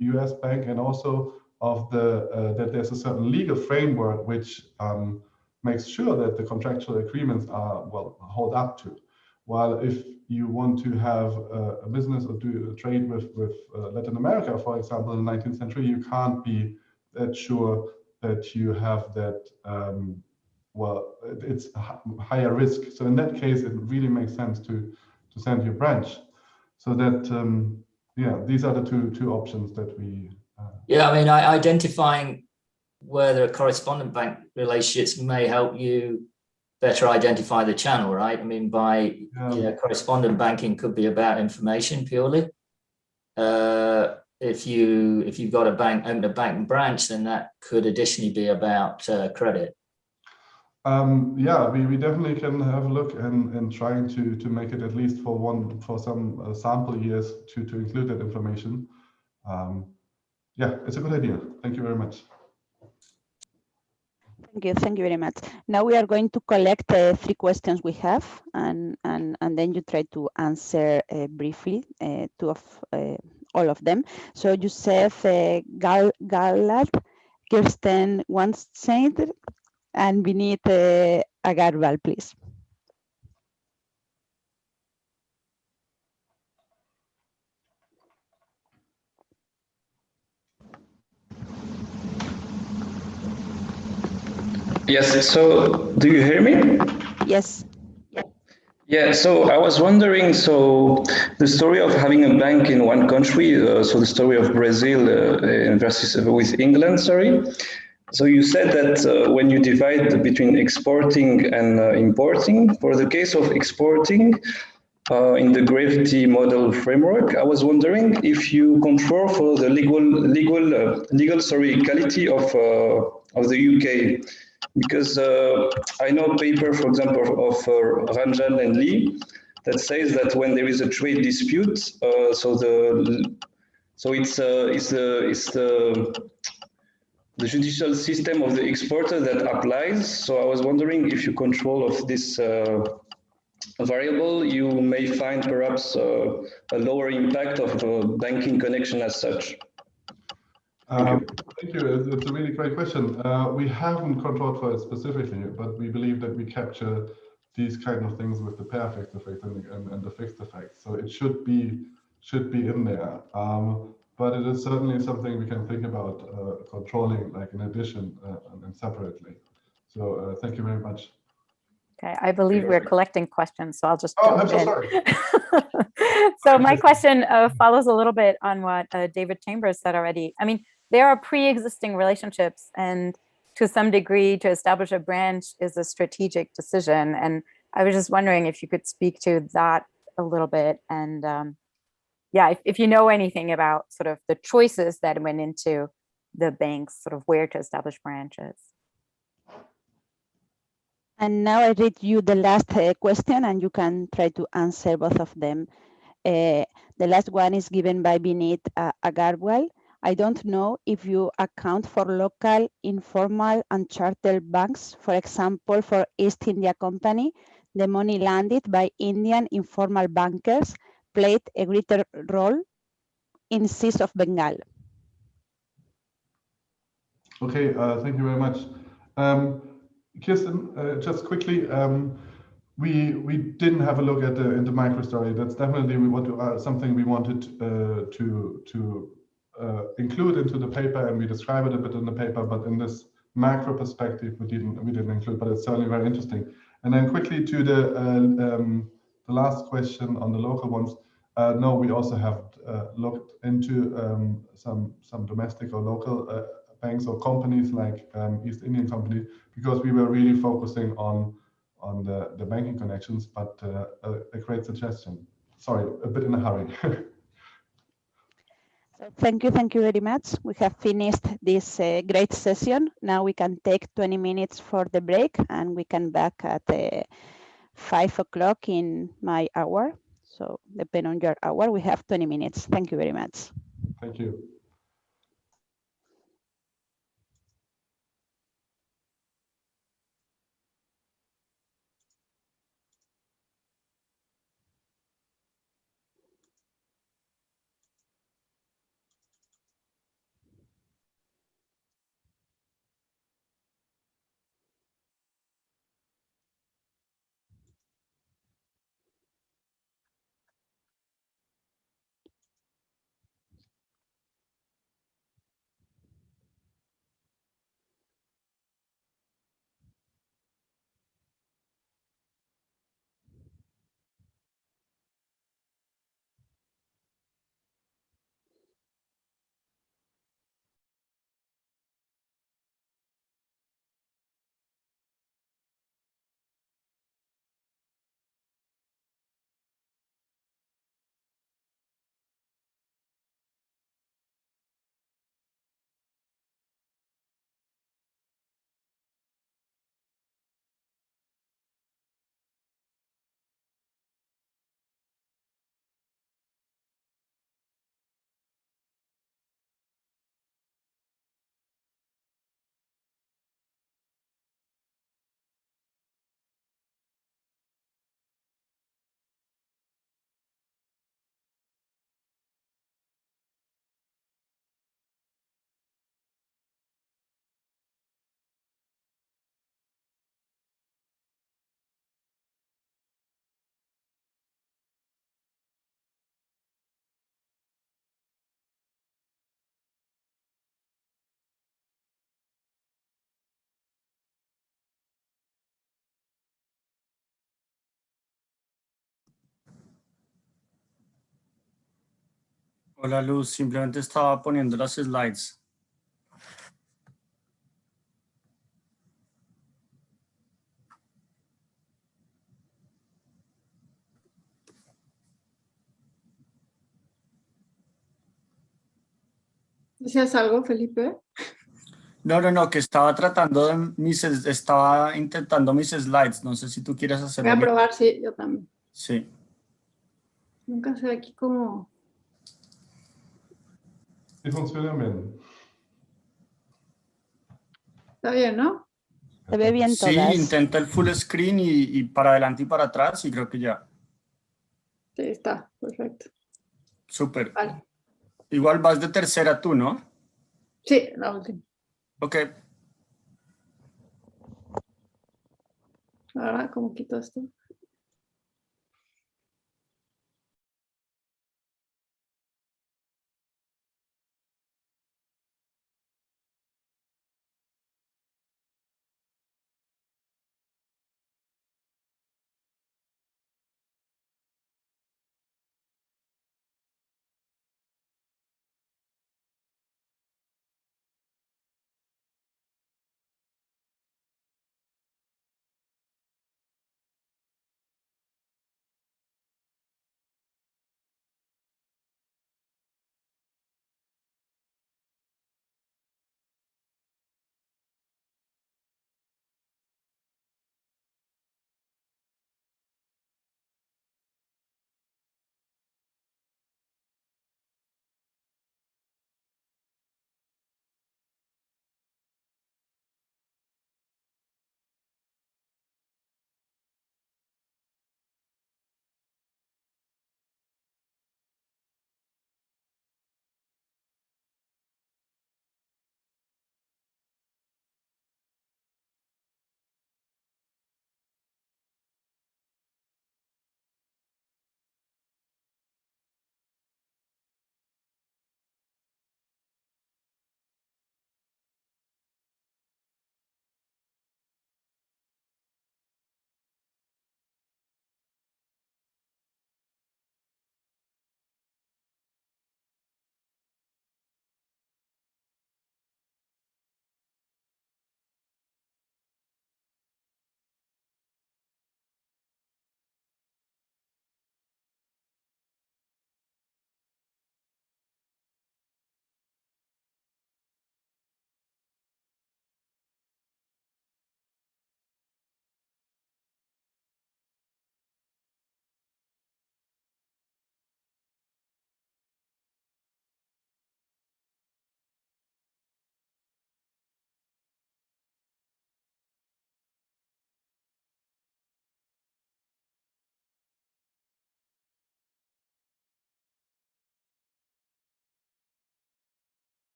US bank, and also of that there's a certain legal framework which makes sure that the contractual agreements are hold up to. While if you want to have a business or do a trade with Latin America, for example, in the 19th century, you can't be that sure that you have that. It's higher risk. So in that case, it really makes sense to send your branch. So that these are the two options that we. Identifying whether correspondent bank relationships may help you better identify the channel, right? I mean, correspondent banking could be about information purely. If you've got open a bank branch, then that could additionally be about credit. We definitely can have a look and trying to make it at least for some sample years to include that information. It's a good idea. Thank you very much. Thank you very much. Now we are going to collect 3 questions we have, and then you try to answer briefly all of them. So Yusef Galad, Kirsten Wanstein, and Vinit Agarwal, please. Yes, so do you hear me? Yes. Yeah, so I was wondering, so the story of having a bank in one country, so the story of Brazil versus with England, sorry. So you said that when you divide between exporting and importing, for the case of exporting, in the gravity model framework, I was wondering if you control for the legal quality of the UK. Because I know a paper, for example, of Ranjan and Lee, that says that when there is a trade dispute, the judicial system of the exporter that applies. So I was wondering if you control of this variable, you may find perhaps a lower impact of banking connection as such. Thank you. It's a really great question. We haven't controlled for it specifically, but we believe that we capture these kind of things with the pair fixed effect and the fixed effect. So it should be in there. But it is certainly something we can think about controlling, like in addition and separately. So thank you very much. Okay, I believe we're collecting questions, so I'll just jump I'm so in. Sorry. So my question follows a little bit on what David Chambers said already. I mean, there are pre-existing relationships, and to some degree, to establish a branch is a strategic decision. And I was just wondering if you could speak to that a little bit. And if you know anything about sort of the choices that went into the banks, sort of where to establish branches. And now I read you the last question, and you can try to answer both of them. The last one is given by Vinit Agarwal. I don't know if you account for local, informal, and charter banks. For example, for East India Company, the money landed by Indian informal bankers played a greater role in Seas of Bengal. Okay, thank you very much. Kirsten, just quickly, we didn't have a look at the micro story. That's definitely something we wanted to include into the paper, and we describe it a bit in the paper. But in this macro perspective, we didn't include. But it's certainly very interesting. And then quickly to the last question on the local ones. No, we also have looked into some domestic or local banks or companies like East Indian Company, because we were really focusing on the banking connections, but a great suggestion. Sorry, a bit in a hurry. So thank you very much. We have finished this great session. Now we can take 20 minutes for the break, and we can back at 5 o'clock in my hour. So depending on your hour, we have 20 minutes. Thank you very much. Thank you. Hola Luz, simplemente estaba poniendo las slides. ¿Decías algo, Felipe? No, que estaba tratando estaba intentando mis slides. No sé si tú quieres Voy hacerlo. a probar, sí, yo también. Sí. Nunca sé aquí cómo. Sí, funciona bien. Está bien, ¿no? Se ve bien Sí, todas. intenta el full screen y para adelante y para atrás y creo que ya. Sí, está, perfecto. Súper. Vale. Igual vas de tercera tú, ¿no? Sí, la última. Ok. Ahora, ¿cómo quito esto?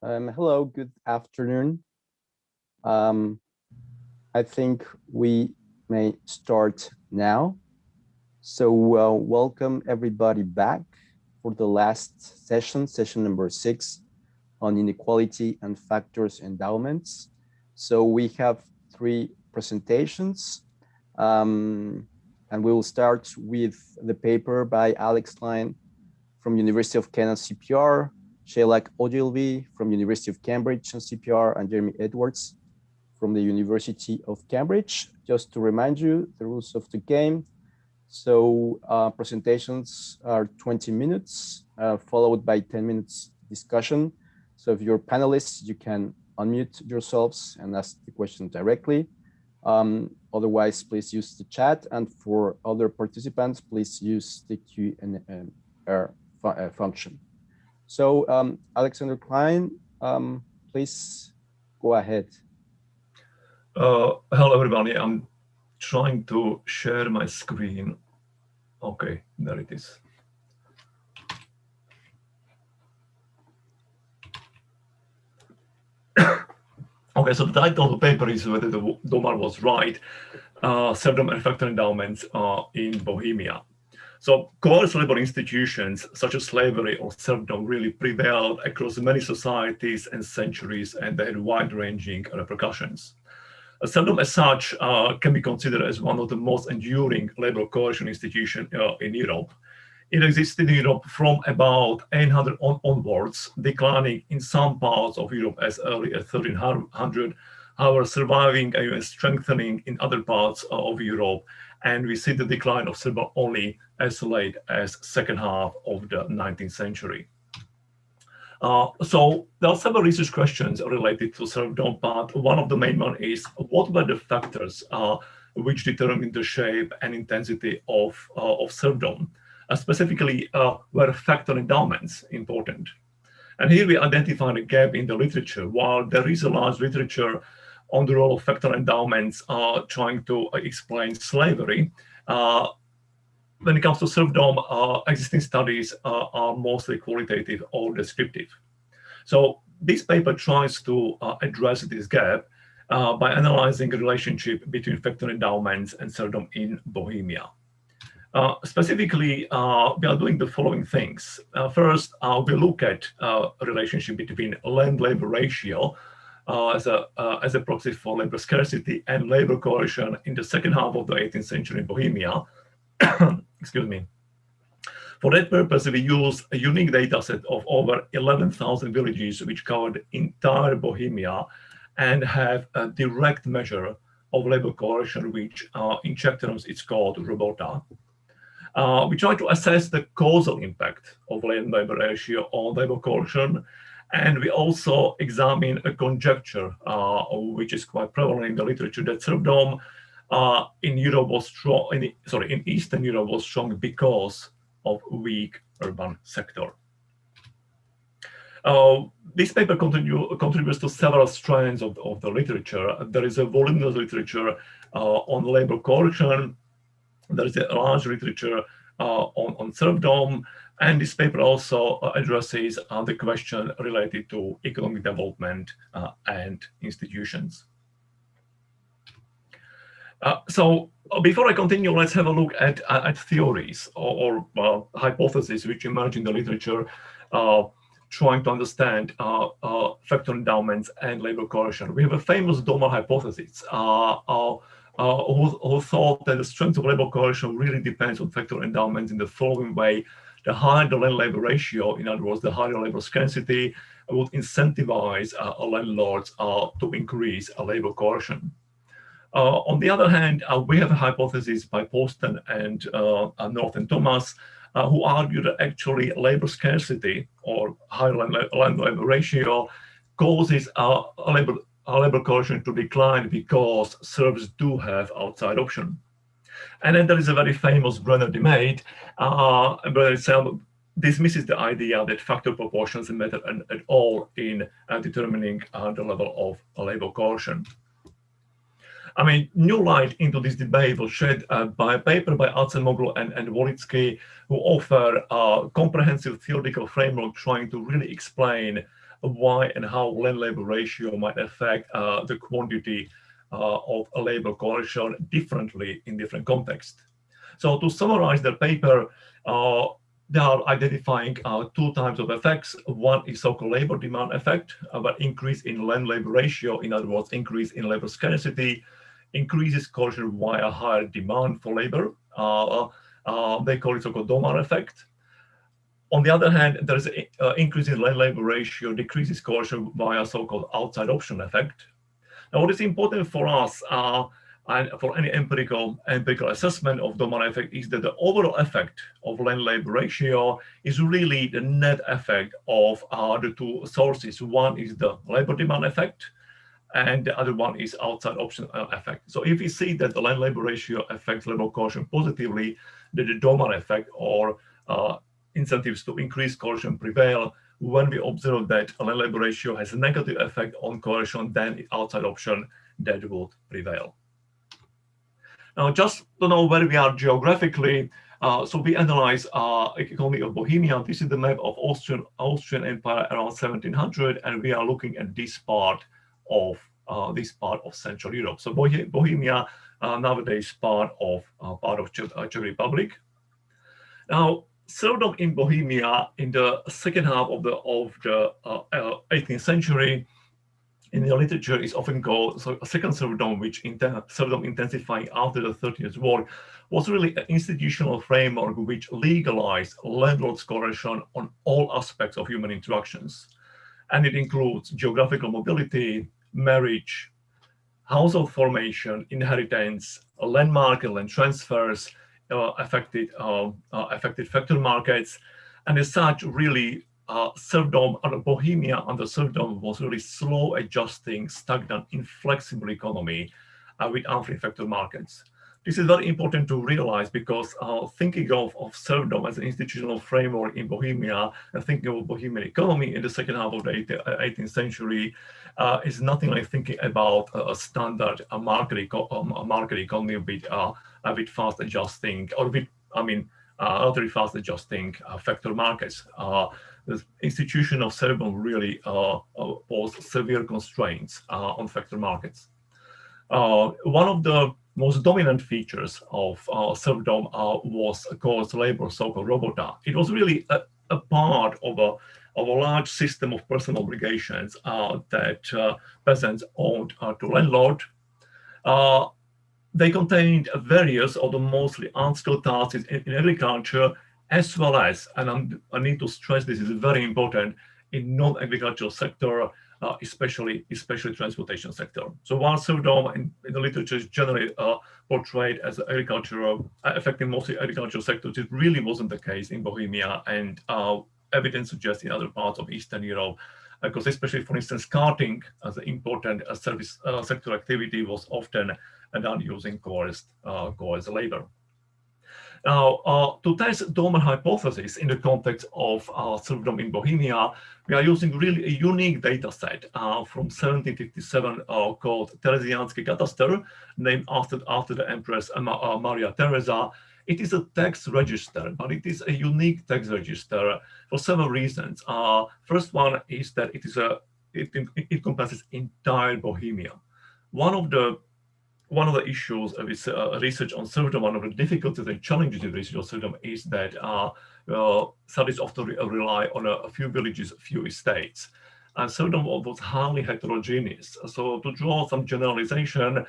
Hello, good afternoon. I think we may start now. So welcome everybody back for the last session, session number 6 on inequality and factors endowments. So we have 3 presentations and we will start with the paper by Alex Klein from University of Kent CEPR, Sheilak Ogilvy from University of Cambridge and CEPR, and Jeremy Edwards from the University of Cambridge. Just to remind you the rules of the game. So presentations are 20 minutes, followed by 10 minutes discussion. So if you're panelists, you can unmute yourselves and ask the question directly. Otherwise, please use the chat. And for other participants, please use the Q&A function. So Alexander Klein, please go ahead. Hello, everybody. I'm trying to share my screen. Okay, there it is. Okay, so the title of the paper is whether Domar was right, serfdom and factor endowments in Bohemia. So coerced labor institutions such as slavery or serfdom really prevailed across many societies and centuries, and they had wide-ranging repercussions. Serfdom as such can be considered as one of the most enduring labor coercion institutions in Europe. It existed in Europe from about 800 onwards, declining in some parts of Europe as early as 1300, however surviving and strengthening in other parts of Europe. And we see the decline of serfdom only as late as second half of the 19th century. So there are several research questions related to serfdom, but one of the main ones is what were the factors which determined the shape and intensity of serfdom? Specifically, were factor endowments important? And here we identified a gap in the literature. While there is a large literature on the role of factor endowments trying to explain slavery, when it comes to serfdom, existing studies are mostly qualitative or descriptive. So this paper tries to address this gap by analyzing the relationship between factor endowments and serfdom in Bohemia. Specifically, we are doing the following things. First, we look at a relationship between land-labor ratio as a proxy for labor scarcity and labor coercion in the second half of the 18th century in Bohemia. Excuse me. For that purpose, we use a unique data set of over 11,000 villages which covered entire Bohemia and have a direct measure of labor coercion, which in Czech terms it's called robota. We try to assess the causal impact of land-labor ratio on labor coercion, and we also examine a conjecture which is quite prevalent in the literature that serfdom in Europe was strong. In Eastern Europe was strong because of weak urban sector. This paper contributes to several strands of the literature. There is a voluminous literature on labor coercion. There is a large literature on serfdom, and this paper also addresses the question related to economic development and institutions. So before I continue, let's have a look at theories or hypotheses which emerge in the literature trying to understand factor endowments and labor coercion. We have a famous Domar hypothesis who thought that the strength of labor coercion really depends on factor endowments in the following way. The higher the land-labor ratio, in other words, the higher labor scarcity, would incentivize landlords to increase labor coercion. On the other hand, we have a hypothesis by Poston and North and Thomas, who argue that actually labor scarcity or high land-labor ratio causes labor coercion to decline because serfs do have outside option. And then there is a very famous Brenner debate. Brenner dismisses the idea that factor proportions matter at all in determining the level of labor coercion. I mean, new light into this debate was shed by a paper by Atzenmoglu and Wolitsky, who offer a comprehensive theoretical framework trying to really explain why and how land-labor ratio might affect the quantity of a labor coercion differently in different contexts. So to summarize the paper, they are identifying two types of effects. One is so-called labor demand effect, but increase in land-labor ratio, in other words, increase in labor scarcity, increases coercion via higher demand for labor. They call it so-called Domar effect. On the other hand, there is an increase in land-labor ratio, decreases coercion via so-called outside option effect. Now, what is important for us and for any empirical assessment of Domar effect is that the overall effect of land-labor ratio is really the net effect of the two sources. One is the labor demand effect, and the other one is outside option effect. So if we see that the land-labor ratio affects labor coercion positively, then the Domar effect or incentives to increase coercion prevail. When we observe that a land-labor ratio has a negative effect on coercion, then the outside option that would prevail. Now, just to know where we are geographically, so we analyze economy of Bohemia. This is the map of Austrian Empire around 1700, and we are looking at this part of Central Europe. So Bohemia nowadays part of Czech Republic. Now, serfdom in Bohemia in the second half of the 18th century in the literature is often called a second serfdom, which serfdom intensifying after the 30 Years' War, was really an institutional framework which legalized landlord's coercion on all aspects of human interactions. And it includes geographical mobility, marriage, household formation, inheritance, land market, land transfers, affected factor markets, and as such, really serfdom under Bohemia under serfdom was really slow adjusting, stagnant, inflexible economy with unfree factor markets. This is very important to realize because thinking of serfdom as an institutional framework in Bohemia and thinking of Bohemian economy in the second half of the 18th century is nothing like thinking about a standard market economy with fast adjusting, or with, not very fast adjusting factor markets. The institution of serfdom really posed severe constraints on factor markets. One of the most dominant features of serfdom was coerced labor, so-called robota. It was really a part of a large system of personal obligations that peasants owed to landlord. They contained various, although mostly unskilled tasks in agriculture, as well as, and I need to stress this is very important, in non-agricultural sector, especially transportation sector. So while serfdom in the literature is generally portrayed as agricultural, affecting mostly agricultural sectors, it really wasn't the case in Bohemia, and evidence suggests in other parts of Eastern Europe, because especially, for instance, carting as an important service sector activity was often done using coerced labor. Now, to test Domar hypothesis in the context of serfdom in Bohemia, we are using really a unique data set from 1757 called Terezíanský kataster, named after the Empress Maria Theresa. It is a text register, but it is a unique text register for several reasons. First one is that it encompasses entire Bohemia. One of the issues of its research on serfdom, one of the difficulties and challenges in research on serfdom is that studies often rely on a few villages, a few estates. And serfdom was highly heterogeneous. So to draw some generalization,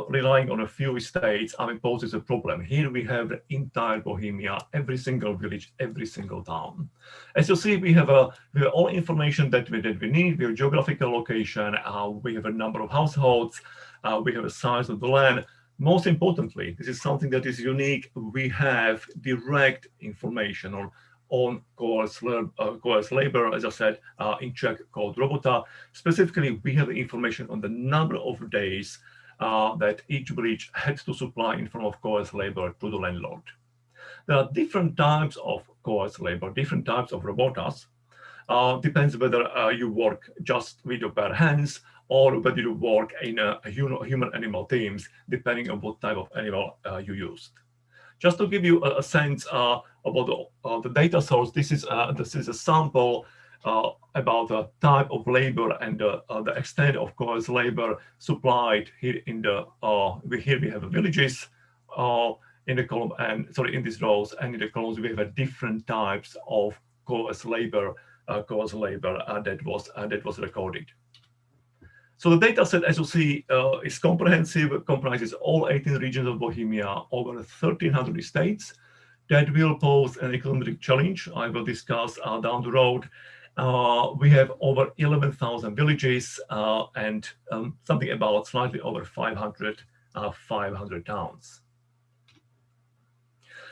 relying on a few estates, poses a problem. Here we have the entire Bohemia, every single village, every single town. As you see, we have all information that we need. We have geographical location, we have a number of households, we have a size of the land. Most importantly, this is something that is unique. We have direct information on coerced labor, as I said, in Czech called robota. Specifically, we have information on the number of days that each village had to supply in form of coerced labor to the landlord. There are different types of coerced labor, different types of robotas. Depends whether you work just with your bare hands or whether you work in human-animal teams, depending on what type of animal you used. Just to give you a sense about the data source, this is a sample about the type of labor and the extent of course labor supplied here in the here we have villages in the column, and sorry, in these rows, and in the columns we have different types of coarse labor that was recorded. So the data set, as you see, is comprehensive, comprises all 18 regions of Bohemia, over 1,300 estates. That will pose an economic challenge I will discuss down the road. We have over 11,000 villages and something about slightly over 500 towns.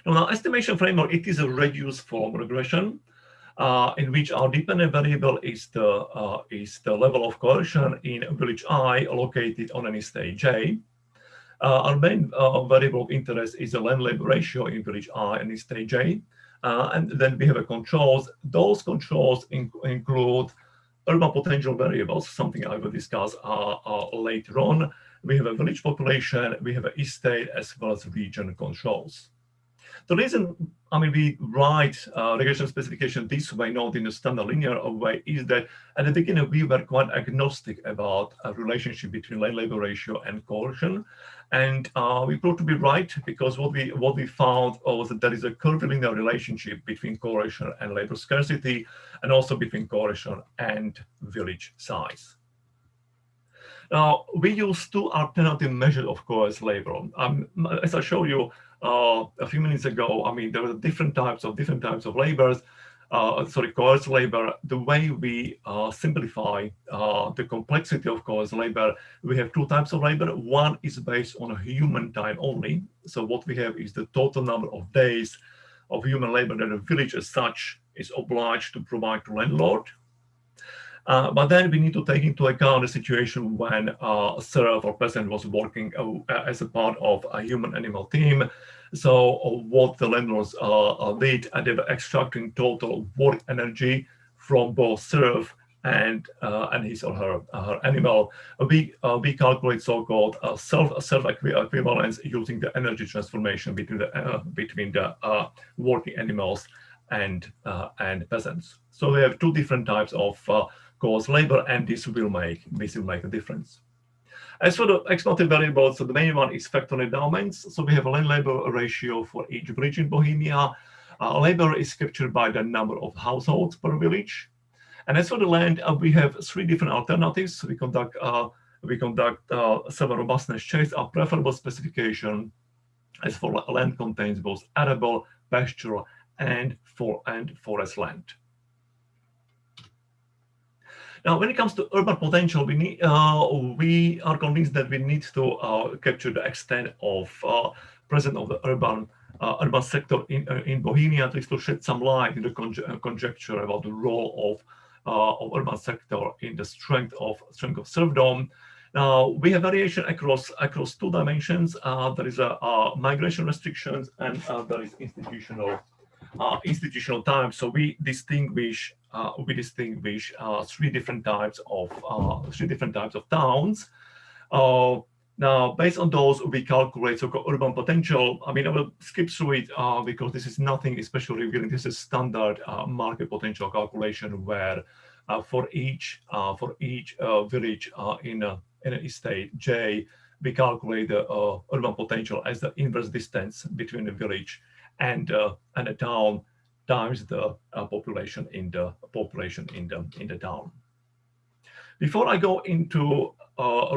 Now, our estimation framework, it is a reduced form regression in which our dependent variable is the level of coercion in village I located on an estate J. Our main variable of interest is the land-labor ratio in village I and estate J. And then we have a controls. Those controls include urban potential variables, something I will discuss later on. We have a village population, we have an estate, as well as region controls. The reason, I mean, we write regression specification this way, not in a standard linear way, is that at the beginning we were quite agnostic about a relationship between land-labor ratio and coercion, and we proved to be right, because what we found was that there is a curvilinear relationship between coercion and labor scarcity, and also between coercion and village size. Now, we use two alternative measures of coerced labor. As I showed you a few minutes ago, I mean, there are different types of labors. Coerced labor. The way we simplify the complexity of coerced labor, we have two types of labor. One is based on human time only. So what we have is the total number of days of human labor that a village as such is obliged to provide to landlord. But then we need to take into account the situation when a serf or peasant was working as a part of a human-animal team. So what the landlords did, and they were extracting total work energy from both serf and his or her animal. We calculate so-called self-equivalence using the energy transformation between the working animals and peasants. So we have two different types of coerced labor, and this will make a difference. As for the exploited variables, so the main one is factor endowments. So we have a land-labor ratio for each village in Bohemia. Labor is captured by the number of households per village. And as for the land, we have three different alternatives. We conduct several robustness checks. Our preferable specification as for land contains both arable, pastoral, and forest land. Now, when it comes to urban potential, we are convinced that we need to capture the extent of presence of the urban sector in Bohemia, at least to shed some light in the conjecture about the role of urban sector in the strength of serfdom. Now, we have variation across two dimensions. There is a migration restrictions, and there is institutional time. So we distinguish three different types of towns. Now, based on those, we calculate so-called urban potential. I mean, I will skip through it because this is nothing especially revealing. This is standard market potential calculation where for each village in an estate J, we calculate the urban potential as the inverse distance between the village and a town times the population in the town. Before I go into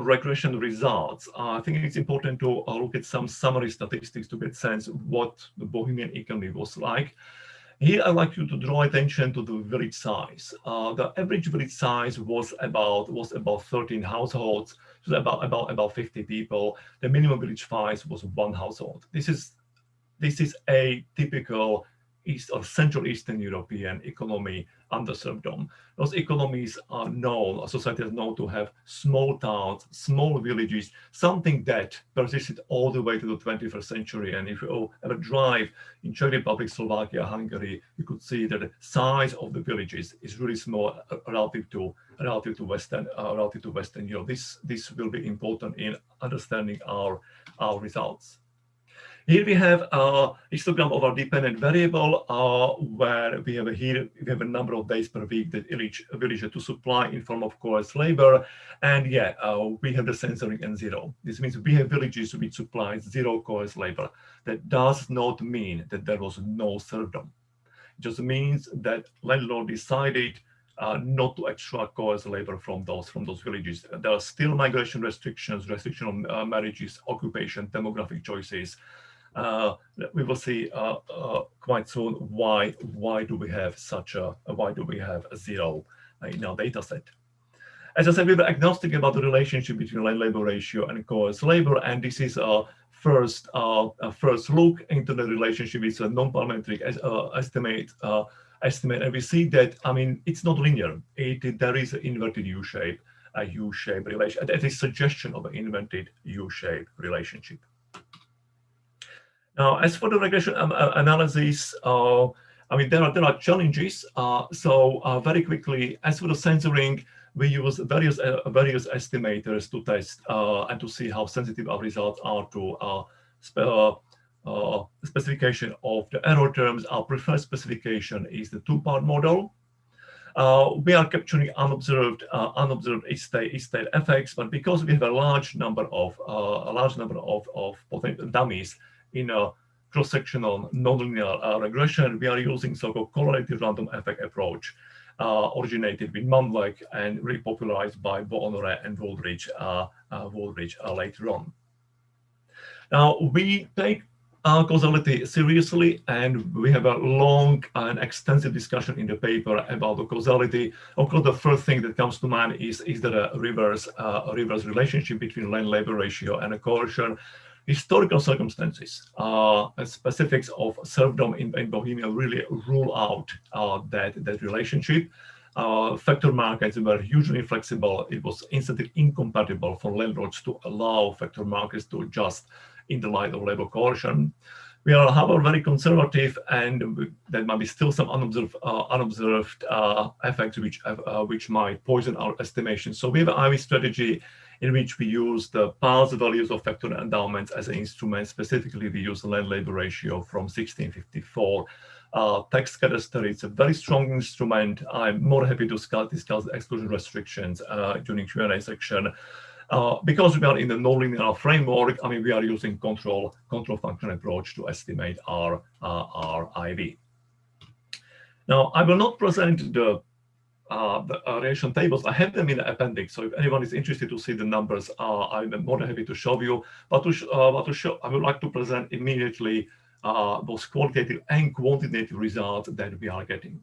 regression results, I think it's important to look at some summary statistics to get a sense of what the Bohemian economy was like. Here, I'd like you to draw attention to the village size. The average village size was about 13 households, so about 50 people. The minimum village size was 1 household. This is a typical East or Central Eastern European economy under serfdom. Those economies are known, society is known to have small towns, small villages, something that persisted all the way to the 21st century. And if you ever drive in Czech Republic, Slovakia, Hungary, you could see that the size of the villages is really small relative to Western Europe. This will be important in understanding our results. Here we have a histogram of our dependent variable, where we have a number of days per week that each village to supply in form of coerced labor, and we have the censoring and 0. This means we have villages which supply 0 coerced labor. That does not mean that there was no serfdom. It just means that landlord decided not to extract coerced labor from those villages. There are still migration restrictions, restriction on marriages, occupation, demographic choices. We will see quite soon why do we have a 0 in our data set. As I said, we were agnostic about the relationship between land labor ratio and coerced labor, and this is our first look into the relationship. It's a non-parametric estimate, and we see that, I mean, it's not linear. There is an inverted U-shape, a U-shape relation. That is suggestion of an inverted U-shape relationship. Now, as for the regression analysis, I mean, there are challenges. So very quickly, as for the censoring, we use various estimators to test and to see how sensitive our results are to specification of the error terms. Our preferred specification is the 2-part model. We are capturing unobserved state effects, but because we have a large number of potential dummies in a cross-sectional nonlinear regression, we are using so-called correlated random effect approach, originated with Mundleck and repopularized by Beauhonoré and Wooldridge later on. Now, we take causality seriously, and we have a long and extensive discussion in the paper about the causality. Of course, the first thing that comes to mind is there a reverse relationship between land-labor ratio and a coercion. Historical circumstances, specifics of serfdom in Bohemia really rule out that relationship. Factor markets were hugely flexible. It was instantly incompatible for landlords to allow factor markets to adjust in the light of labor coercion. We are, however, very conservative, and there might be still some unobserved effects which might poison our estimation. So we have an IV strategy in which we use the pulse values of factor endowments as an instrument. Specifically, we use the land-labor ratio from 1654. Text cadastre, it's a very strong instrument. I'm more happy to discuss exclusion restrictions during Q&A section. Because we are in the nonlinear framework, I mean, we are using control function approach to estimate our IV. Now, I will not present the relation tables. I have them in the appendix, so if anyone is interested to see the numbers, I'm more than happy to show you. But I would like to present immediately those qualitative and quantitative results that we are getting.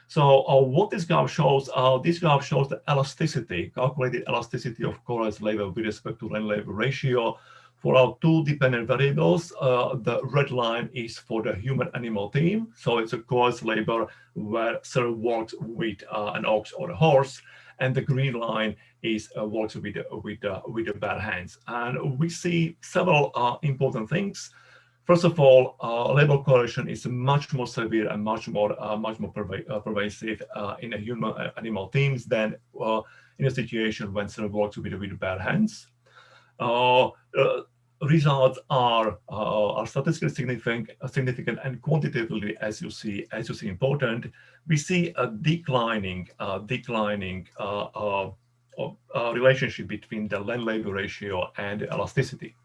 So what this graph shows the elasticity, calculated elasticity of coerced labor with respect to land-labor ratio for our 2 dependent variables. The red line is for the human-animal team. So it's a coerced labor where serf works with an ox or a horse, and the green line is works with the bare hands. And we see several important things. First of all, labor coercion is much more severe and much more pervasive in a human-animal teams than in a situation when serf works with bare hands. Results are statistically significant and quantitatively, as you see, important. We see a declining relationship between the land-labor ratio and the elasticity.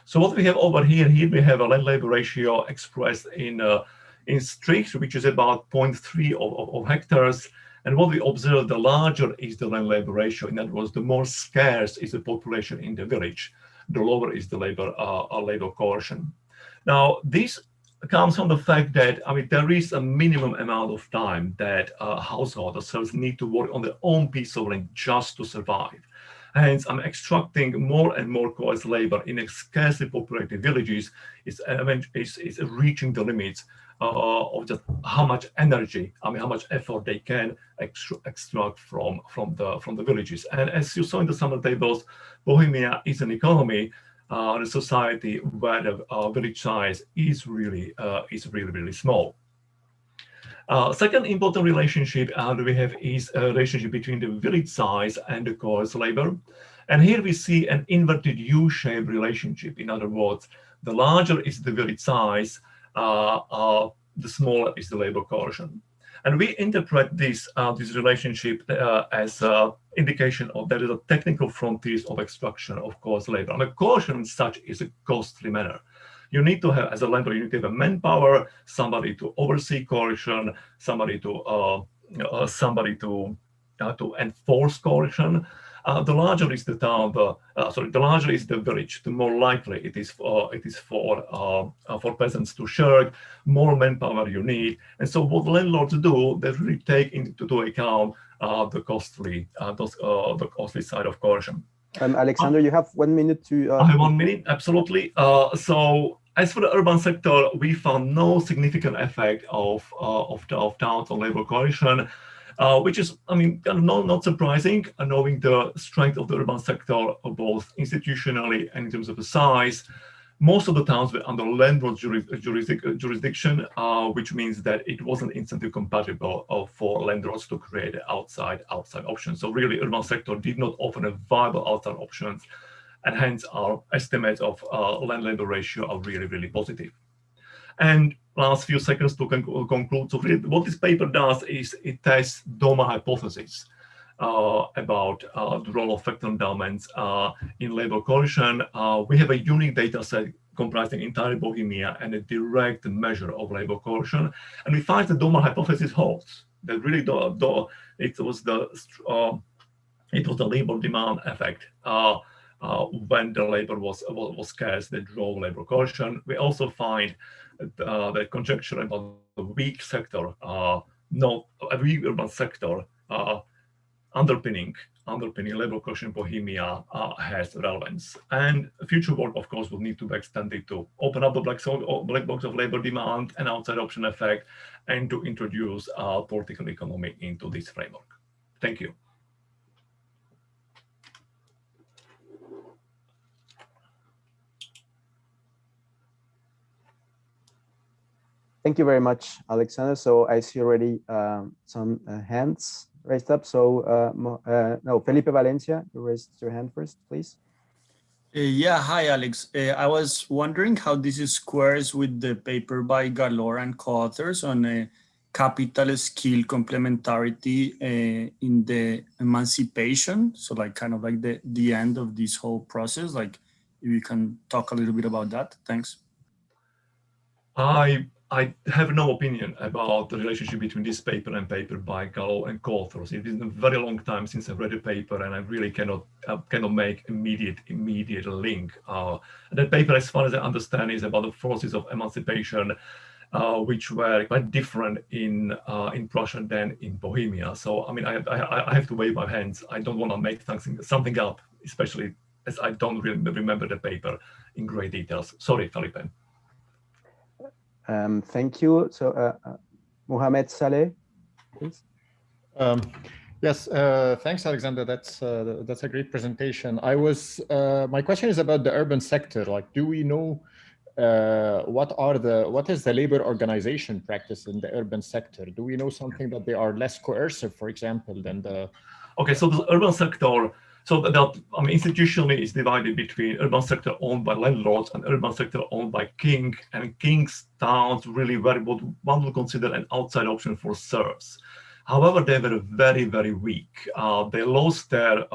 So what we have over here we have a land-labor ratio expressed in streaks, which is about 0.3 of hectares. And what we observe, the larger is the land-labor ratio. In other words, the more scarce is the population in the village, the lower is the labor coercion. Now, this comes from the fact that, I mean, there is a minimum amount of time that household serfs need to work on their own piece of land just to survive. Hence, I'm extracting more and more coerced labor in scarcely populated villages is reaching the limits of just how much energy, I mean, how much effort they can extract from the villages. And as you saw in the summary tables, Bohemia is an economy, a society where the village size is really small. Second important relationship we have is a relationship between the village size and the coerced labor. And here we see an inverted U-shaped relationship. In other words, The larger is the village size, the smaller is the labor coercion. And we interpret this relationship as an indication of there is a technical frontiers of extraction of coarse labor. And a coercion as such is a costly manner. You need to have, as a landlord, you need to have a manpower, somebody to oversee coercion, somebody to enforce coercion. The larger is the town, the larger is the village, the more likely it is for peasants to shirk, more manpower you need. And so what landlords do, they really take into account the costly side of coercion. Alexander, you have 1 minute to. I have 1 minute, absolutely. So as for the urban sector, we found no significant effect of towns on labor coercion. Which is, I mean, not surprising, knowing the strength of the urban sector, both institutionally and in terms of the size. Most of the towns were under landlord jurisdiction, which means that it wasn't incentive compatible for landlords to create outside options. So really, urban sector did not offer a viable outside options, and hence our estimates of land-labor ratio are really, really positive. And last few seconds to conclude. So what this paper does is it tests DOMA hypothesis about the role of factor endowments in labor coercion. We have a unique data set comprising entire Bohemia and a direct measure of labor coercion. And we find the DOMA hypothesis holds. That really it was the labor demand effect. When the labor was scarce, that drove labor coercion. We also find the conjecture about the weak sector, not a weak urban sector, underpinning labor coercion in Bohemia has relevance. And future work, of course, will need to be extended to open up the black box of labor demand and outside option effect, and to introduce political economy into this framework. Thank you. Thank you very much, Alexander. So I see already some hands raised up. So no, Felipe Valencia, you raised your hand first, please. Yeah, hi, Alex. I was wondering how this squares with the paper by Galore and co-authors on capital skill complementarity in the emancipation. So like kind of like the end of this whole process. Like if you can talk a little bit about that. Thanks. I have no opinion about the relationship between this paper and paper by Gallo and co-authors. It is a very long time since I've read the paper, and I really cannot make immediate link. That paper, as far as I understand, is about the forces of emancipation, which were quite different in Prussia than in Bohemia. So I mean, I have to wave my hands. I don't want to make something up, especially as I don't really remember the paper in great details. Sorry, Felipe. Thank you. So, Mohamed Saleh, please. Yes, thanks, Alexander. That's a great presentation. My question is about the urban sector. Like, do we know what is the labor organization practice in the urban sector? Do we know something that they are less coercive, for example, than the? Okay, so the urban sector. So that, I mean, institutionally is divided between urban sector owned by landlords and urban sector owned by king, and king's towns really were what one would consider an outside option for serfs. However, they were very, very weak. They lost their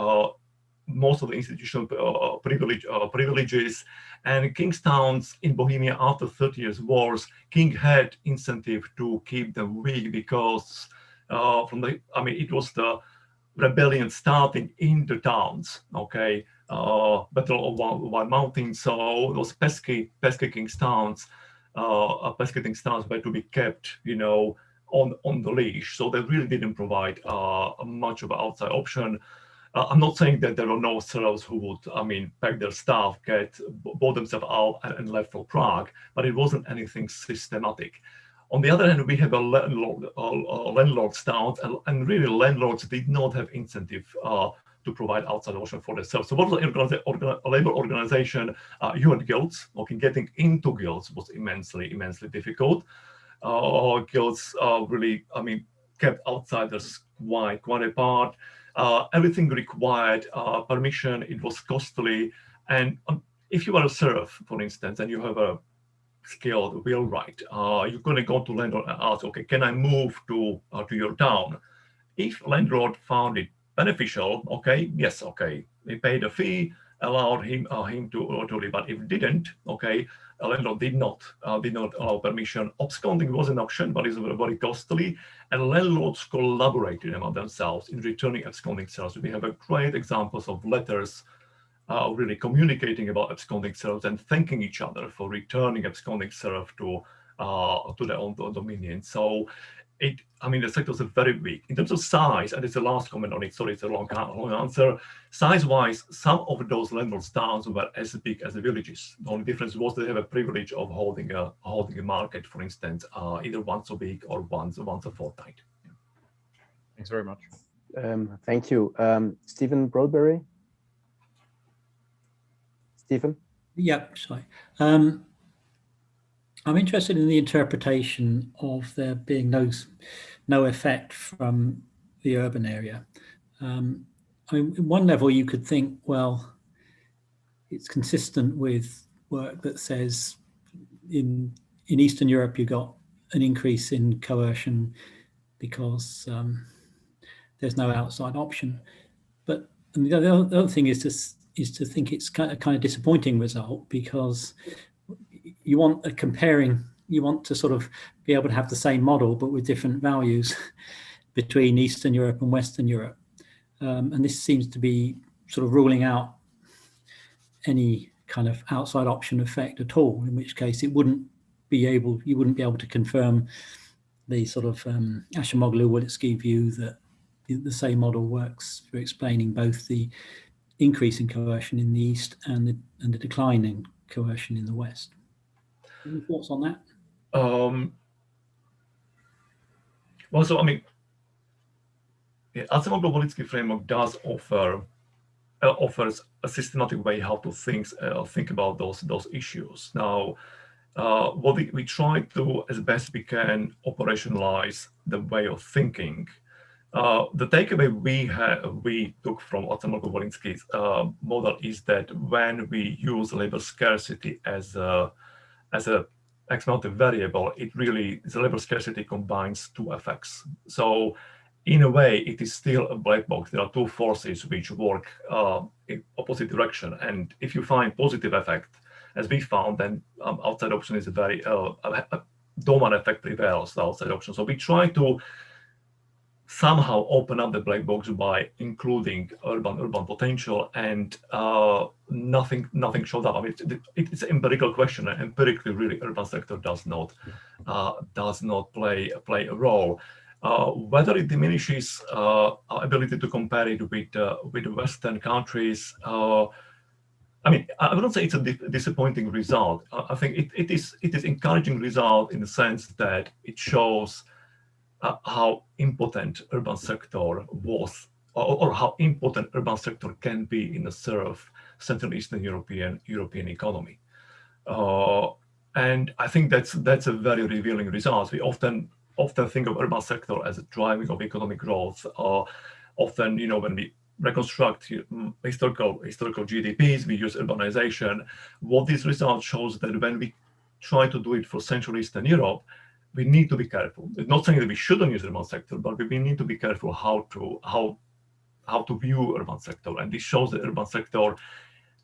most of the institutional privileges, and king's towns in Bohemia after 30 years wars, king had incentive to keep them weak because it was the rebellion starting in the towns, okay, Battle of One Mountain. So those pesky king's towns, were to be kept, on the leash. So they really didn't provide much of an outside option. I'm not saying that there are no serfs who would, pack their stuff, bought themselves out and left for Prague, but it wasn't anything systematic. On the other hand, we have a landlord's towns, and really landlords did not have incentive to provide outside option for themselves. So what was the labor organization? You had guilds. Okay, getting into guilds was immensely difficult. Guilds really, kept outsiders quite apart. Everything required permission. It was costly, and if you are a serf, for instance, and you have a skilled wheelwright, you're going to go to landlord and ask, okay, can I move to your town? If landlord found it beneficial, okay, yes, okay, they paid a fee, allowed him to leave. But if didn't, okay, a landlord did not allow permission. Absconding was an option, but it's very costly, and landlords collaborated among themselves in returning absconding serfs. We have a great examples of letters really communicating about absconding serfs and thanking each other for returning absconding serf to their own dominion. So the sectors are very weak. In terms of size, and it's the last comment on it, sorry, it's a long answer. Size-wise, some of those landlords' towns were as big as the villages. The only difference was they have a privilege of holding a market, for instance, either once a week or once a fortnight. Yeah. Thanks very much. Thank you. Stephen Broadberry? Stephen? Yeah, sorry. I'm interested in the interpretation of there being no effect from the urban area. I mean, in one level, you could think, well, it's consistent with work that says in Eastern Europe, you got an increase in coercion because there's no outside option. But the other thing is to think it's kind of disappointing result, because you want to sort of be able to have the same model, but with different values between Eastern Europe and Western Europe. And this seems to be sort of ruling out any kind of outside option effect at all, in which case you wouldn't be able to confirm the sort of Ashimoglu-Walitsky view that the same model works for explaining both the increase in coercion in the East and the decline in coercion in the West. Any thoughts on that? Well, so I mean, the Ashimoglu-Walitsky framework does offers a systematic way how to think about those issues. Now, what we try to, as best we can, operationalize the way of thinking. The takeaway we took from Ashimoglu-Walitsky's model is that when we use labor scarcity as a exponential variable, the labor scarcity combines two effects. So in a way, it is still a black box. There are two forces which work in opposite direction. And if you find positive effect, as we found, then outside option is a very dominant effect prevails, the outside option. So we try to somehow open up the black box by including urban potential, and nothing showed up. I mean, it's an empirical question, and empirically, really, urban sector does not play a role. Whether it diminishes our ability to compare it with Western countries, I mean, I wouldn't say it's a disappointing result. I think it is encouraging result in the sense that it shows how impotent urban sector was, or how important urban sector can be in a Central Eastern European economy. And I think that's a very revealing result. We often think of urban sector as a driving of economic growth. Often, when we reconstruct historical GDPs, we use urbanization. What this result shows that when we try to do it for Central Eastern Europe, we need to be careful. It's not saying that we shouldn't use urban sector, but we need to be careful how to view urban sector. And this shows that urban sector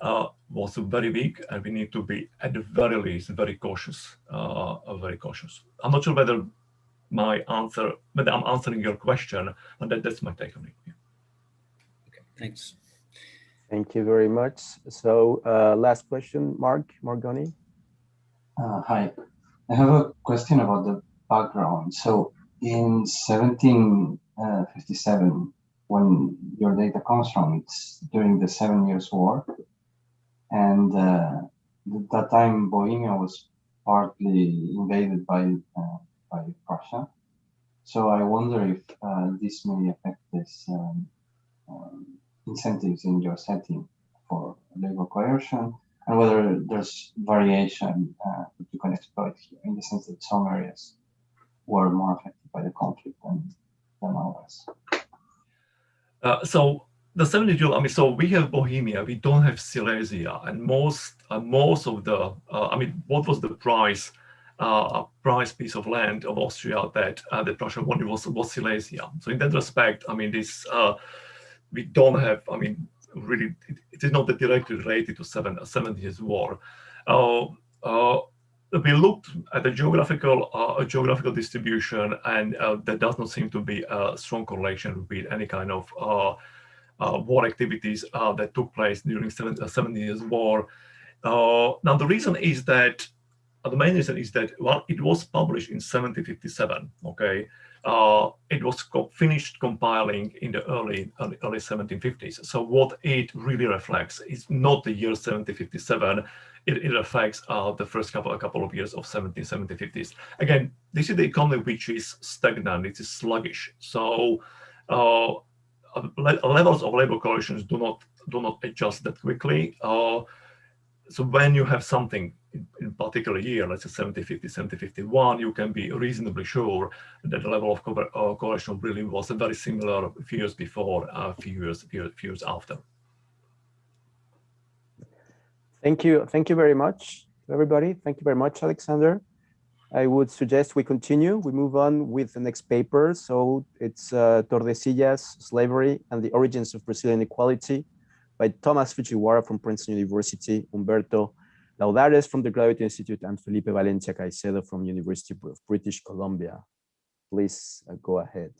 was very weak, and we need to be, at the very least, very cautious. I'm not sure whether I'm answering your question, but that's my take on it. Yeah. Okay, thanks. Thank you very much. So last question, Mark Morgoni. Hi, I have a question about the background. So in 1757, when your data comes from, it's during the 7 Years' War. And at that time, Bohemia was partly invaded by Prussia. So I wonder if this may affect this incentives in your setting for labor coercion, and whether there's variation that you can exploit here, in the sense that some areas were more affected by the conflict than others. So the 70s, I mean, so we have Bohemia, we don't have Silesia, and most of the, I mean, what was the price piece of land of Austria that the Prussian won? It was Silesia. So in that respect, I mean, this we don't have, I mean, really, it is not directly related to 70s war. We looked at the geographical distribution, and there does not seem to be a strong correlation with any kind of war activities that took place during 7 Years' War. Now, the reason is that the main reason is that, well, it was published in 1757. Okay, it was finished compiling in the early 1750s. So what it really reflects is not the year 1757. It reflects the first couple of years of 1750s. Again, this is the economy which is stagnant. It is sluggish. So levels of labor coalitions do not adjust that quickly. So when you have something in particular year, let's say 1750, 1751, you can be reasonably sure that the level of coalition really was very similar a few years before, a few years after. Thank you very much, everybody. Thank you very much, Alexander. I would suggest we continue. We move on with the next paper. So it's Tordesillas, Slavery and the Origins of Brazilian Equality by Thomas Fujiwara from Princeton University, Humberto Laudares from the Graduate Institute, and Felipe Valencia Caicedo from University of British Columbia. Please go ahead.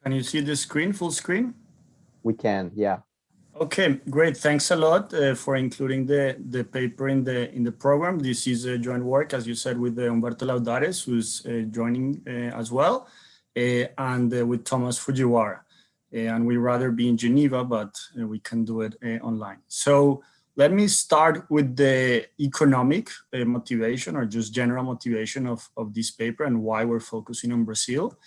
Can you see the screen, full screen? We can, yeah. Okay, great. Thanks a lot for including the paper in the program. This is a joint work, as you said, with Humberto Laudares, who's joining as well, and with Thomas Fujiwara. And we'd rather be in Geneva, but we can do it online. So let me start with the economic motivation, or just general motivation of this paper and why we're focusing on Brazil.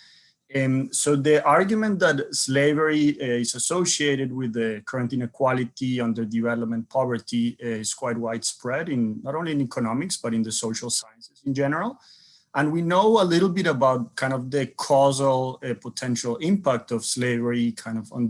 So the argument that slavery is associated with the current inequality, underdevelopment, poverty is quite widespread in not only in economics, but in the social sciences in general. And we know a little bit about kind of the causal potential impact of slavery kind of on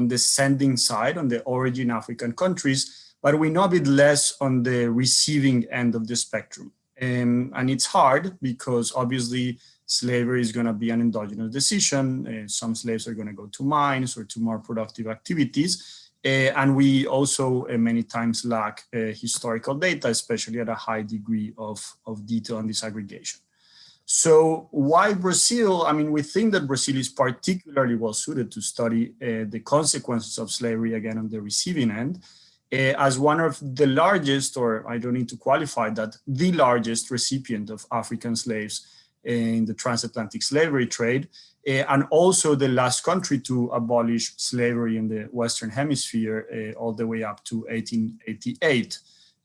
the sending side, on the origin African countries, but we know a bit less on the receiving end of the spectrum. And it's hard because obviously slavery is going to be an endogenous decision. Some slaves are going to go to mines or to more productive activities. And we also many times lack historical data, especially at a high degree of detail and disaggregation. So why Brazil? I mean, we think that Brazil is particularly well suited to study the consequences of slavery, again, on the receiving end, as one of the largest, or I don't need to qualify that, the largest recipient of African slaves in the transatlantic slavery trade, and also the last country to abolish slavery in the Western Hemisphere all the way up to 1888.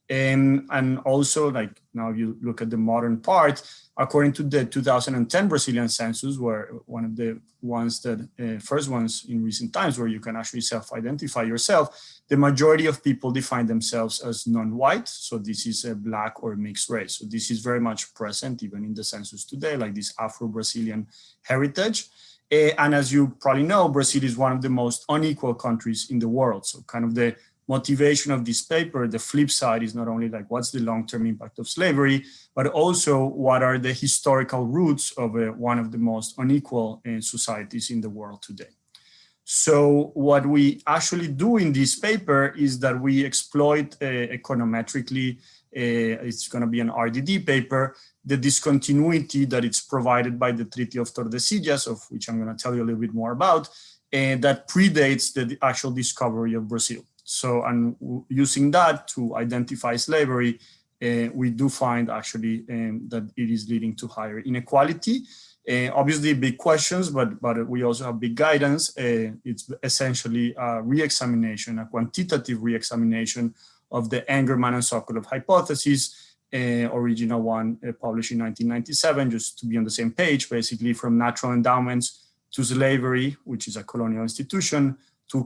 And also, like, now you look at the modern part, according to the 2010 Brazilian census, where one of the ones that first ones in recent times where you can actually self-identify yourself, the majority of people define themselves as non-white. So this is a Black or mixed race. So this is very much present even in the census today, like this Afro-Brazilian heritage. And as you probably know, Brazil is one of the most unequal countries in the world. So kind of the motivation of this paper, the flip side is not only like what's the long-term impact of slavery, but also what are the historical roots of one of the most unequal societies in the world today. So what we actually do in this paper is that we exploit econometrically, it's going to be an RDD paper, the discontinuity that it's provided by the Treaty of Tordesillas, of which I'm going to tell you a little bit more about, that predates the actual discovery of Brazil. So, and using that to identify slavery, we do find actually that it is leading to higher inequality. Obviously big questions, but we also have big guidance. It's essentially a re-examination, a quantitative re-examination of the Engerman and Sokolov hypothesis, original one published in 1997, just to be on the same page, basically from natural endowments to slavery, which is a colonial institution, to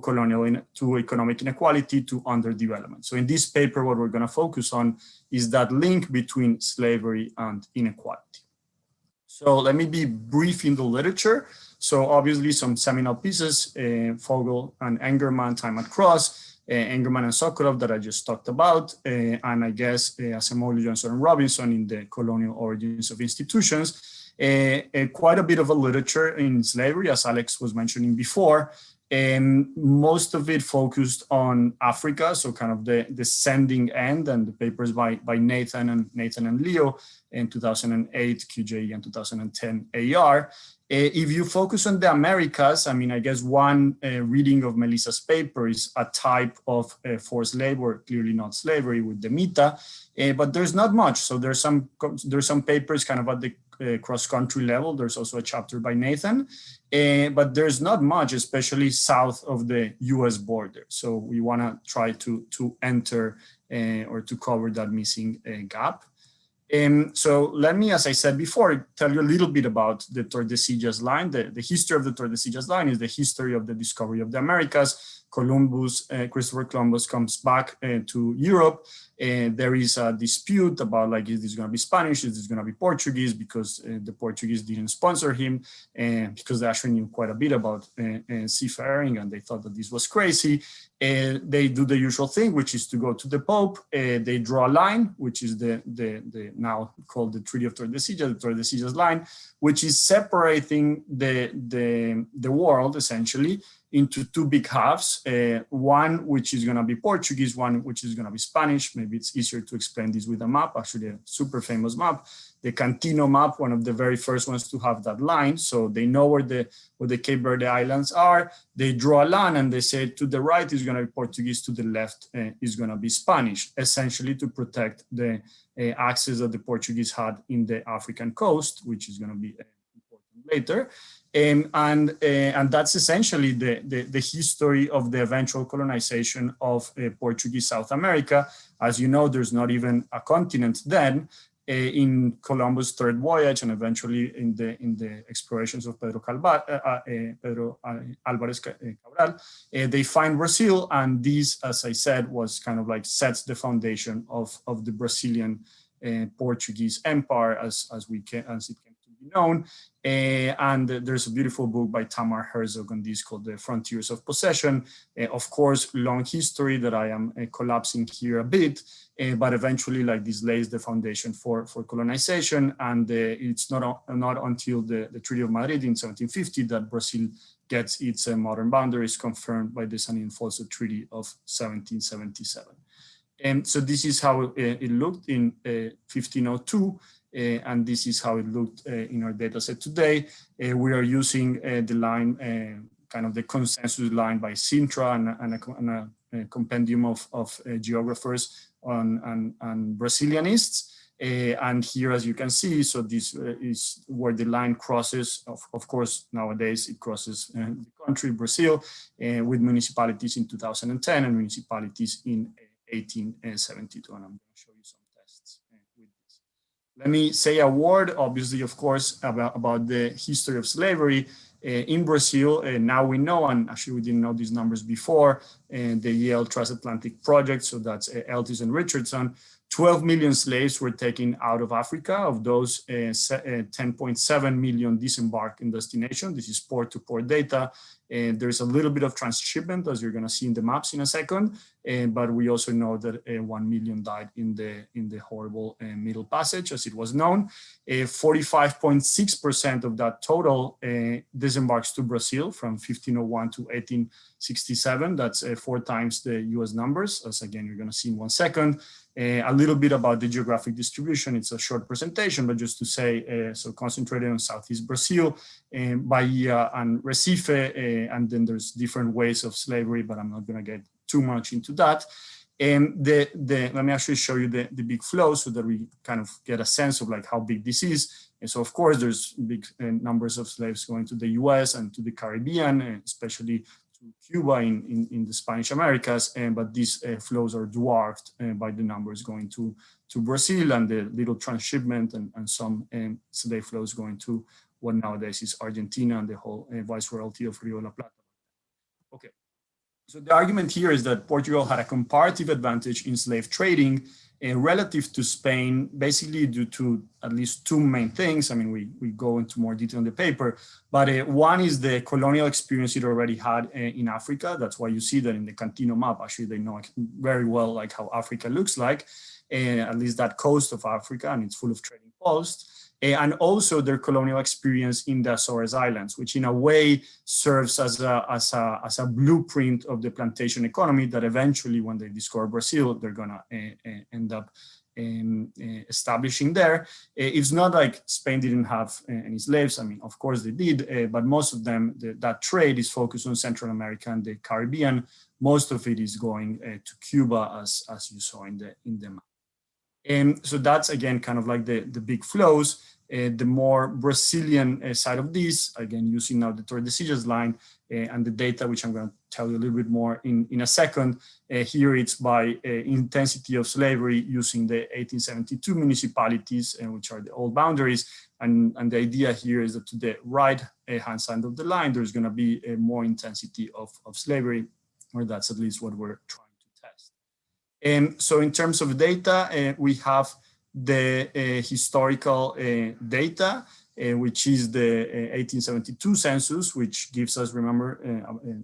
economic inequality, to underdevelopment. So in this paper, what we're going to focus on is that link between slavery and inequality. So let me be brief in the literature. So obviously some seminal pieces, Fogel and Engerman, Time at Cross, Engerman and Sokolov that I just talked about, and I guess Acemoglu, Johnson, and Robinson in the colonial origins of institutions. Quite a bit of a literature in slavery, as Alex was mentioning before, and most of it focused on Africa, so kind of the sending end, and the papers by Nathan and Leo in 2008, QJE, and 2010 AR. If you focus on the Americas, I mean, I guess one reading of Melissa's paper is a type of forced labor, clearly not slavery, with the Mita, but there's not much. So there's some papers kind of at the cross-country level. There's also a chapter by Nathan, but there's not much, especially south of the US border. So we want to try to enter or to cover that missing gap. So let me, as I said before, tell you a little bit about the Tordesillas line. The history of the Tordesillas line is the history of the discovery of the Americas. Christopher Columbus comes back to Europe. There is a dispute about, like, is this going to be Spanish? Is this going to be Portuguese? Because the Portuguese didn't sponsor him, because they actually knew quite a bit about seafaring, and they thought that this was crazy. They do the usual thing, which is to go to the Pope. They draw a line, which is the now called the Treaty of Tordesillas, the Tordesillas line, which is separating the world essentially into two big halves, one which is going to be Portuguese, one which is going to be Spanish. Maybe it's easier to explain this with a map, actually a super famous map, the Cantino map, one of the very first ones to have that line. So they know where the Cape Verde Islands are. They draw a line and they say to the right is going to be Portuguese, to the left is going to be Spanish, essentially to protect the access that the Portuguese had in the African coast, which is going to be important later. And that's essentially the history of the eventual colonization of Portuguese South America. As you know, there's not even a continent then. In Columbus' third voyage, and eventually in the explorations of Pedro Alvarez Cabral, they find Brazil, and this, as I said, was kind of like sets the foundation of the Brazilian Portuguese Empire as it came to be known. And there's a beautiful book by Tamar Herzog on this called The Frontiers of Possession. Of course, long history that I am collapsing here a bit, but eventually, like, this lays the foundation for colonization. And it's not until the Treaty of Madrid in 1750 that Brazil gets its modern boundaries confirmed by the San Ildefonso Treaty of 1777. And so this is how it looked in 1502. And this is how it looked in our data set today. We are using the line, kind of the consensus line by Sintra and a compendium of geographers and Brazilianists. And here, as you can see, so this is where the line crosses. Of course, nowadays it crosses the country, Brazil, with municipalities in 2010 and municipalities in 1872. And I'm going to show you some tests with this. Let me say a word, obviously, of course, about the history of slavery in Brazil. Now we know, and actually we didn't know these numbers before, the Yale Transatlantic Project, so that's Eltis and Richardson, 12 million slaves were taken out of Africa. Of those, 10.7 million disembarked in destination. This is port-to-port data. There's a little bit of transshipment, as you're going to see in the maps in a second. But we also know that 1 million died in the horrible Middle Passage, as it was known. 45.6% of that total disembarks to Brazil from 1501 to 1867. That's 4 times the US numbers, as again, you're going to see in 1 second. A little bit about the geographic distribution. It's a short presentation, but just to say, so concentrated on Southeast Brazil, Bahia and Recife, and then there's different ways of slavery, but I'm not going to get too much into that. And let me actually show you the big flow so that we kind of get a sense of like how big this is. And so of course there's big numbers of slaves going to the US and to the Caribbean, especially to Cuba in the Spanish Americas, but these flows are dwarfed by the numbers going to Brazil and the little transshipment and some slave flows going to what nowadays is Argentina and the whole Viceroyalty of Rio de la Plata. Okay. So the argument here is that Portugal had a comparative advantage in slave trading relative to Spain, basically due to at least two main things. I mean, we go into more detail in the paper, but one is the colonial experience it already had in Africa. That's why you see that in the Cantino map. Actually, they know very well like how Africa looks like, at least that coast of Africa, and it's full of trading posts. And also their colonial experience in the Azores Islands, which in a way serves as a blueprint of the plantation economy that eventually, when they discover Brazil, they're gonna end up establishing there. It's not like Spain didn't have any slaves. I mean, of course they did, but most of them, that trade is focused on Central America and the Caribbean. Most of it is going to Cuba, as you saw in the map. So that's, again, kind of like the big flows. The more Brazilian side of this, again, using now the Tordesillas line and the data, which I'm going to tell you a little bit more in a second. Here it's by intensity of slavery using the 1872 municipalities, which are the old boundaries. And the idea here is that to the right hand side of the line, there's going to be more intensity of slavery, or that's at least what we're trying to test. So in terms of data, we have the historical data, which is the 1872 census, which gives us, remember,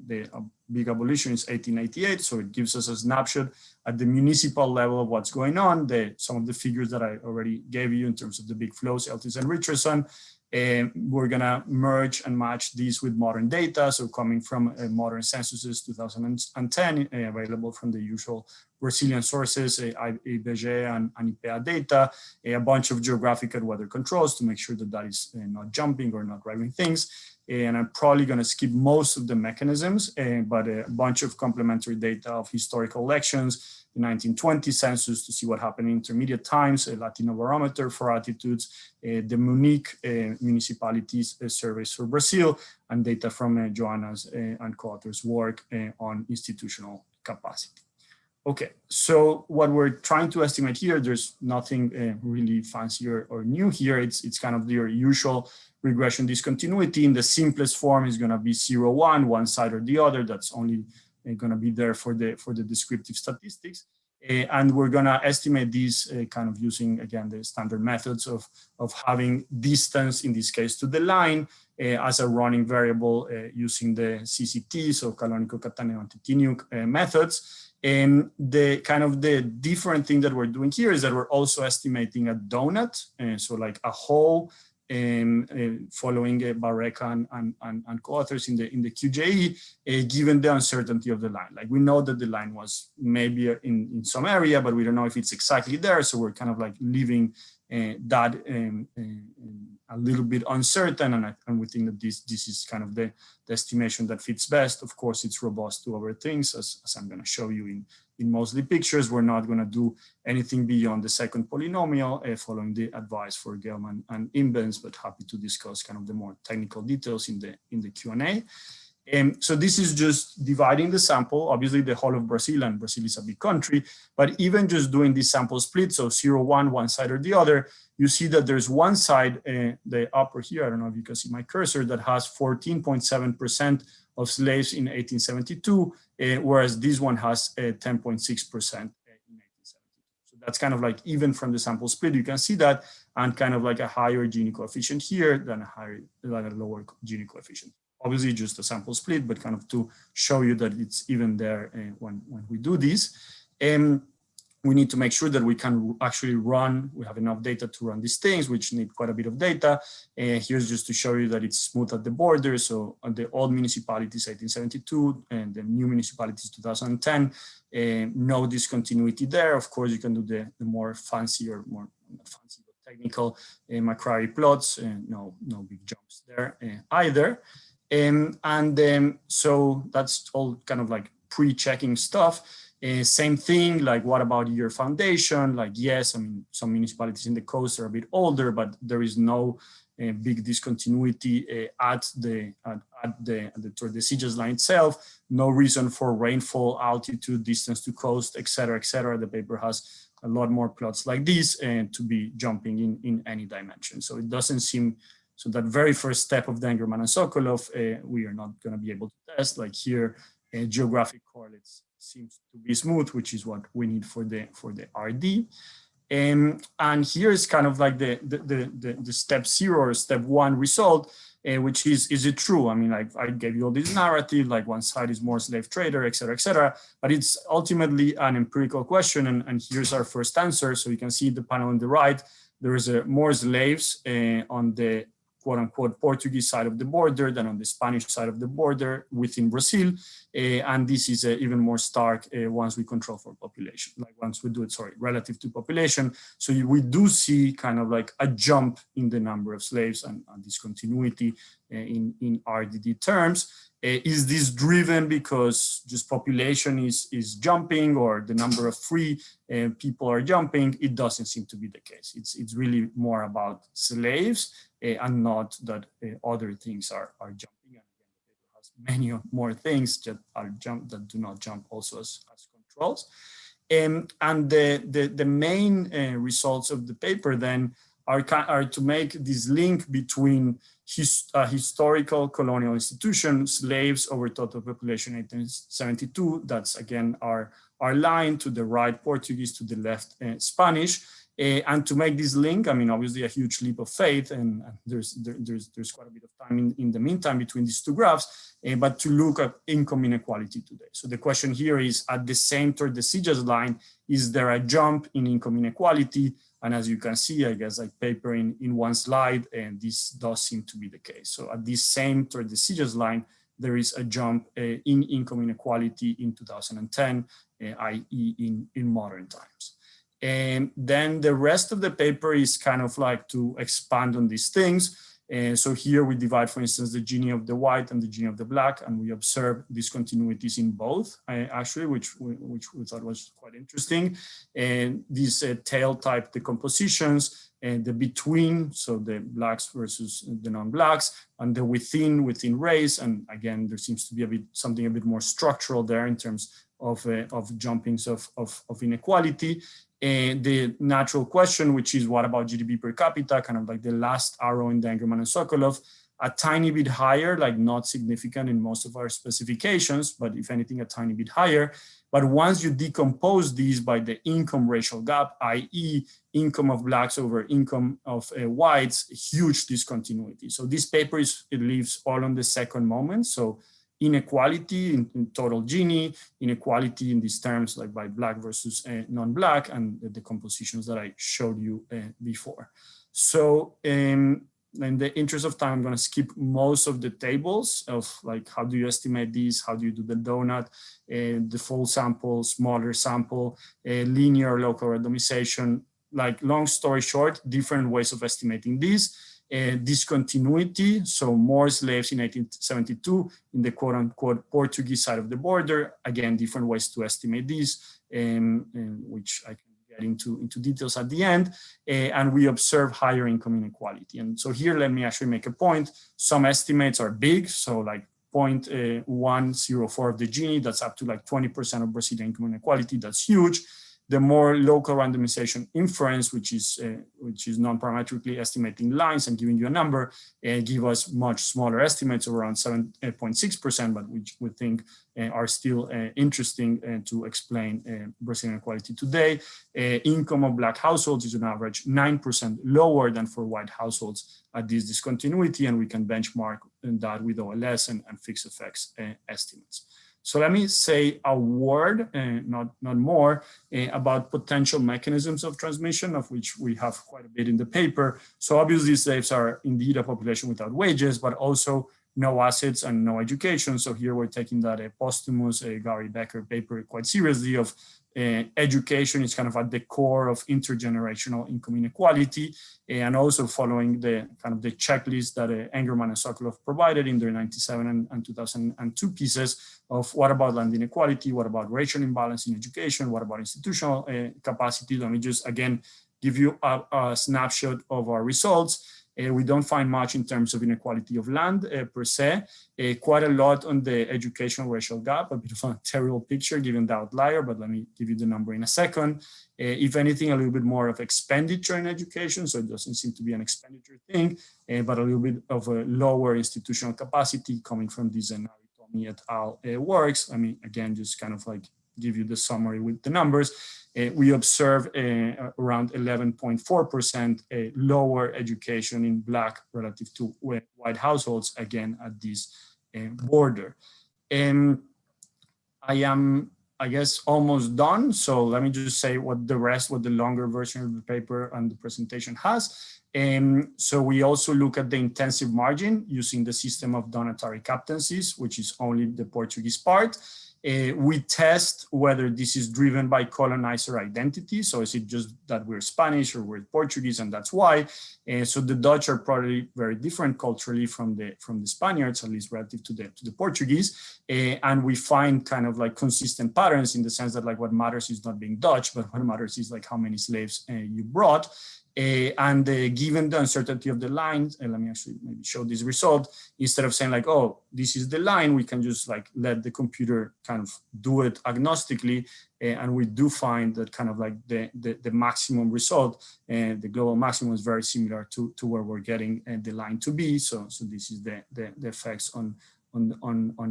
the big abolition is 1888, so it gives us a snapshot at the municipal level of what's going on. Some of the figures that I already gave you in terms of the big flows, Eltis and Richardson. We're gonna merge and match these with modern data, so coming from modern censuses 2010, available from the usual Brazilian sources, IBGE and IPEA data, a bunch of geographical weather controls to make sure that that is not jumping or not driving things. And I'm probably going to skip most of the mechanisms, but a bunch of complementary data of historical elections, the 1920 census to see what happened in intermediate times, a Latino barometer for attitudes, the Munich municipalities surveys for Brazil, and data from Joanna's and co-authors' work on institutional capacity. Okay, so what we're trying to estimate here, there's nothing really fancy or new here. It's kind of your usual regression discontinuity. In the simplest form is going to be 0, 1, one side or the other. That's only going to be there for the descriptive statistics. And we're going to estimate these kind of using, again, the standard methods of having distance, in this case, to the line as a running variable using the CCT, so canonical, cataneo, antitinu methods. And the kind of the different thing that we're doing here is that we're also estimating a donut, so like a whole, following Barreca and co-authors in the QJE, given the uncertainty of the line. Like, we know that the line was maybe in some area, but we don't know if it's exactly there. So we're kind of like leaving that a little bit uncertain, and we think that this is kind of the estimation that fits best. Of course, it's robust to other things, as I'm going to show you in mostly pictures. We're not going to do anything beyond the second polynomial, following the advice for Gelman and Imbens, but happy to discuss kind of the more technical details in the Q&A. So this is just dividing the sample, obviously the whole of Brazil, and Brazil is a big country, but even just doing this sample split, so 0, 1, one side or the other, you see that there's one side, the upper here, I don't know if you can see my cursor, that has 14.7% of slaves in 1872, whereas this one has 10.6% in 1872. So that's kind of like, even from the sample split, you can see that, and kind of like a higher Gini coefficient here than a lower Gini coefficient. Obviously just a sample split, but kind of to show you that it's even there when we do this. We need to make sure that we can actually run, we have enough data to run these things, which need quite a bit of data. Here's just to show you that it's smooth at the border. So on the old municipalities, 1872, and the new municipalities, 2010, no discontinuity there. Of course, you can do the more fancy, or more not fancy, but technical Macrari plots, no big jumps there either. So that's all kind of like pre-checking stuff. Same thing, like, what about your foundation? Like, yes, I mean, some municipalities in the coast are a bit older, but there is no big discontinuity at the Tordesillas line itself. No reason for rainfall, altitude, distance to coast, etc., etc. The paper has a lot more plots like this, and to be jumping in any dimension. So it doesn't seem. So that very first step of Dengerman and Sokolov, we are not going to be able to test. Like here, geographic correlates seems to be smooth, which is what we need for the RD. And here is kind of like the step 0 or step 1 result, which is it true? I mean, like I gave you all this narrative, like one side is more slave trader, et cetera, but it's ultimately an empirical question. And here's our first answer. So you can see the panel on the right, there is more slaves on the quote unquote Portuguese side of the border than on the Spanish side of the border within Brazil. And this is even more stark once we control for population, like once we do it, relative to population. So we do see kind of like a jump in the number of slaves and discontinuity in RDD terms. Is this driven because just population is jumping or the number of free people are jumping? It doesn't seem to be the case. It's really more about slaves and not that other things are jumping. And again, the paper has many more things that do not jump also as controls. And the main results of the paper then are to make this link between historical colonial institution, slaves over total population 1872. That's again our line, to the right Portuguese, to the left Spanish. And to make this link, I mean, obviously a huge leap of faith, and there's quite a bit of time in the meantime between these two graphs, but to look at income inequality today. So the question here is, at the same Tordesillas line, is there a jump in income inequality? And as you can see, I guess like paper in one slide, and this does seem to be the case. So at this same Tordesillas line, there is a jump in income inequality in 2010, i.e. in modern times. And then the rest of the paper is kind of like to expand on these things. So here we divide, for instance, the Gini of the white and the Gini of the black, and we observe discontinuities in both, actually, which we thought was quite interesting. And these tail type decompositions, and the between, so the blacks versus the non-blacks, and the within race. And again, there seems to be something a bit more structural there in terms of jumpings of inequality. And the natural question, which is what about GDP per capita, kind of like the last arrow in the Engerman and Sokolov, a tiny bit higher, like not significant in most of our specifications, but if anything, a tiny bit higher. But once you decompose these by the income racial gap, i.e. income of blacks over income of whites, huge discontinuity. So this paper it leaves all on the second moment. So inequality in total Gini, inequality in these terms like by black versus non-black, and the compositions that I showed you before. So in the interest of time, I'm going to skip most of the tables of like how do you estimate these, how do you do the donut, the full sample, smaller sample, linear local randomization. Like long story short, different ways of estimating these. Discontinuity, so more slaves in 1872 in the quote-unquote Portuguese side of the border. Again, different ways to estimate these, which I can get into details at the end. And we observe higher income inequality. And so here, let me actually make a point. Some estimates are big, so like 0.104 of the Gini, that's up to like 20% of Brazilian income inequality, that's huge. The more local randomization inference, which is non-parametrically estimating lines and giving you a number, give us much smaller estimates of around 7.6%, but which we think are still interesting to explain Brazilian inequality today. Income of black households is on average 9% lower than for white households at this discontinuity, and we can benchmark that with OLS and fixed effects estimates. So let me say a word, not more, about potential mechanisms of transmission, of which we have quite a bit in the paper. So obviously slaves are indeed a population without wages, but also no assets and no education. So here we're taking that posthumous Gary Becker paper quite seriously of education is kind of at the core of intergenerational income inequality, and also following the kind of the checklist that Engerman and Sokolov provided in their 97 and 2002 pieces of what about land inequality, what about racial imbalance in education, what about institutional capacity. Let me just again give you a snapshot of our results. We don't find much in terms of inequality of land per se, quite a lot on the educational racial gap, a bit of a terrible picture given the outlier, but let me give you the number in a second. If anything, a little bit more of expenditure in education, so it doesn't seem to be an expenditure thing, but a little bit of a lower institutional capacity coming from these et al. Works. I mean, again, just kind of like give you the summary with the numbers. We observe around 11.4% lower education in Black relative to white households, again, at this border. I am, I guess, almost done. So let me just say what the longer version of the paper and the presentation has. So we also look at the intensive margin using the system of donatory captaincies, which is only the Portuguese part. We test whether this is driven by colonizer identity. So is it just that we're Spanish or we're Portuguese and that's why? So the Dutch are probably very different culturally from the Spaniards, at least relative to the Portuguese. And we find kind of like consistent patterns in the sense that like what matters is not being Dutch, but what matters is like how many slaves you brought. And given the uncertainty of the lines, and let me actually maybe show this result, instead of saying like, oh, this is the line, we can just like let the computer kind of do it agnostically. And we do find that kind of like the maximum result, and the global maximum is very similar to where we're getting the line to be. So this is the effects on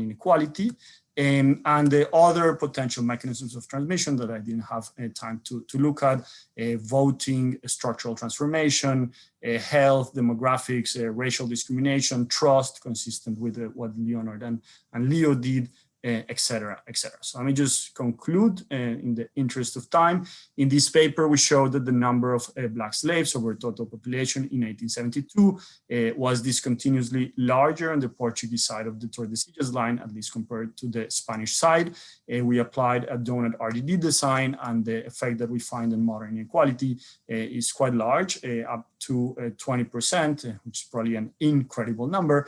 inequality. And the other potential mechanisms of transmission that I didn't have time to look at, voting, structural transformation, health, demographics, racial discrimination, trust, consistent with what Leonard and Leo did, et cetera, et cetera. So let me just conclude in the interest of time. In this paper, we showed that the number of Black slaves over total population in 1872 was discontinuously larger on the Portuguese side of the Tordesillas line, at least compared to the Spanish side. We applied a donut RDD design, and the effect that we find in modern inequality is quite large, up to 20%, which is probably an incredible number,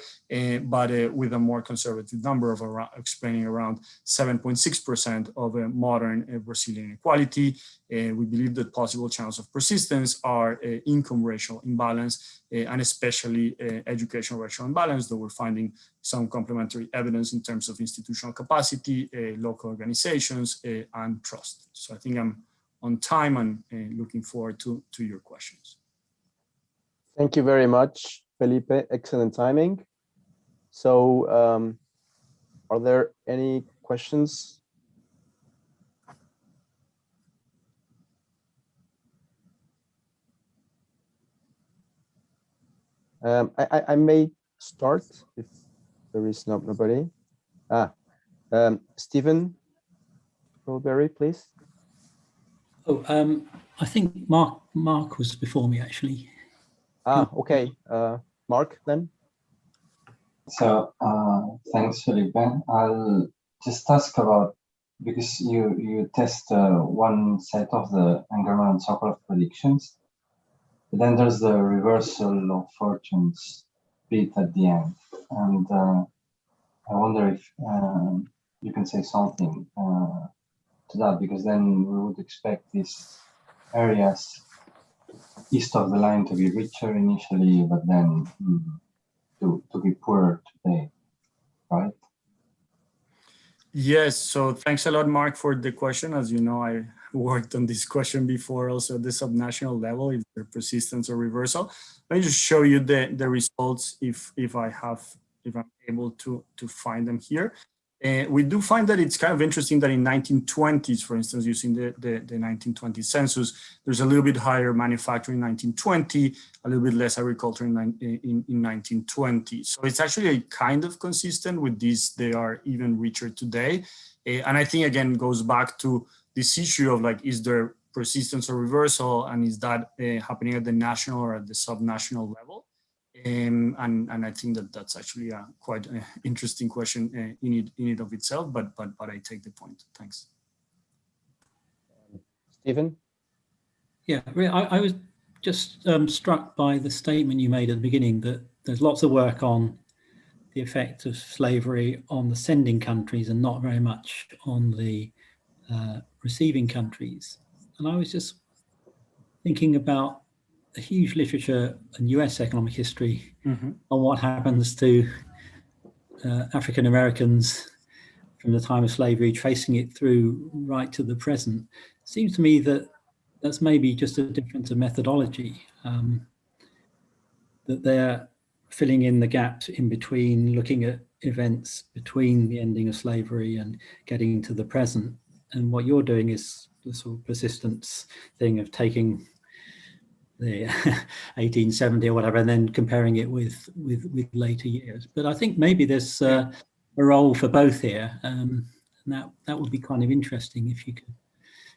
but with a more conservative number of explaining around 7.6% of a modern Brazilian inequality. We believe that possible channels of persistence are income racial imbalance and especially educational racial imbalance, though we're finding some complementary evidence in terms of institutional capacity, local organizations, and trust. So I think I'm on time and looking forward to your questions. Thank you very much, Felipe. Excellent timing. So are there any questions? I may start if there is nobody. Stephen Roberry, please. Oh, I think Mark was before me, actually. Okay. Mark, then. So thanks, Felipe. I'll just ask about, because you test one set of the Engelmann and Sokolov predictions, but then there's the reversal of fortunes bit at the end, and I wonder if you can say something to that, because then we would expect these areas east of the line to be richer initially, but then to be poorer today, right? Yes, so thanks a lot, Mark, for the question. As you know, I worked on this question before also at the subnational level, if they're persistence or reversal. Let me just show you the results if I'm able to find them here. We do find that it's kind of interesting that in 1920s, for instance, using the 1920 census, there's a little bit higher manufacturing in 1920, a little bit less agriculture in 1920. So it's actually kind of consistent with this. They are even richer today. And I think, again, goes back to this issue of like, is there persistence or reversal? And is that happening at the national or at the subnational level? And I think that's actually a quite interesting question in it of itself, but I take the point. Thanks. Stephen? Yeah, I was just struck by the statement you made at the beginning that there's lots of work on the effect of slavery on the sending countries and not very much on the receiving countries. And I was just thinking about a huge literature in US economic history on what happens to African Americans from the time of slavery, tracing it through right to the present. It seems to me that that's maybe just a difference of methodology, that they're filling in the gaps in between, looking at events between the ending of slavery and getting to the present. And what you're doing is the sort of persistence thing of taking the 1870 or whatever, and then comparing it with later years. But I think maybe there's a role for both here, and that would be kind of interesting if you could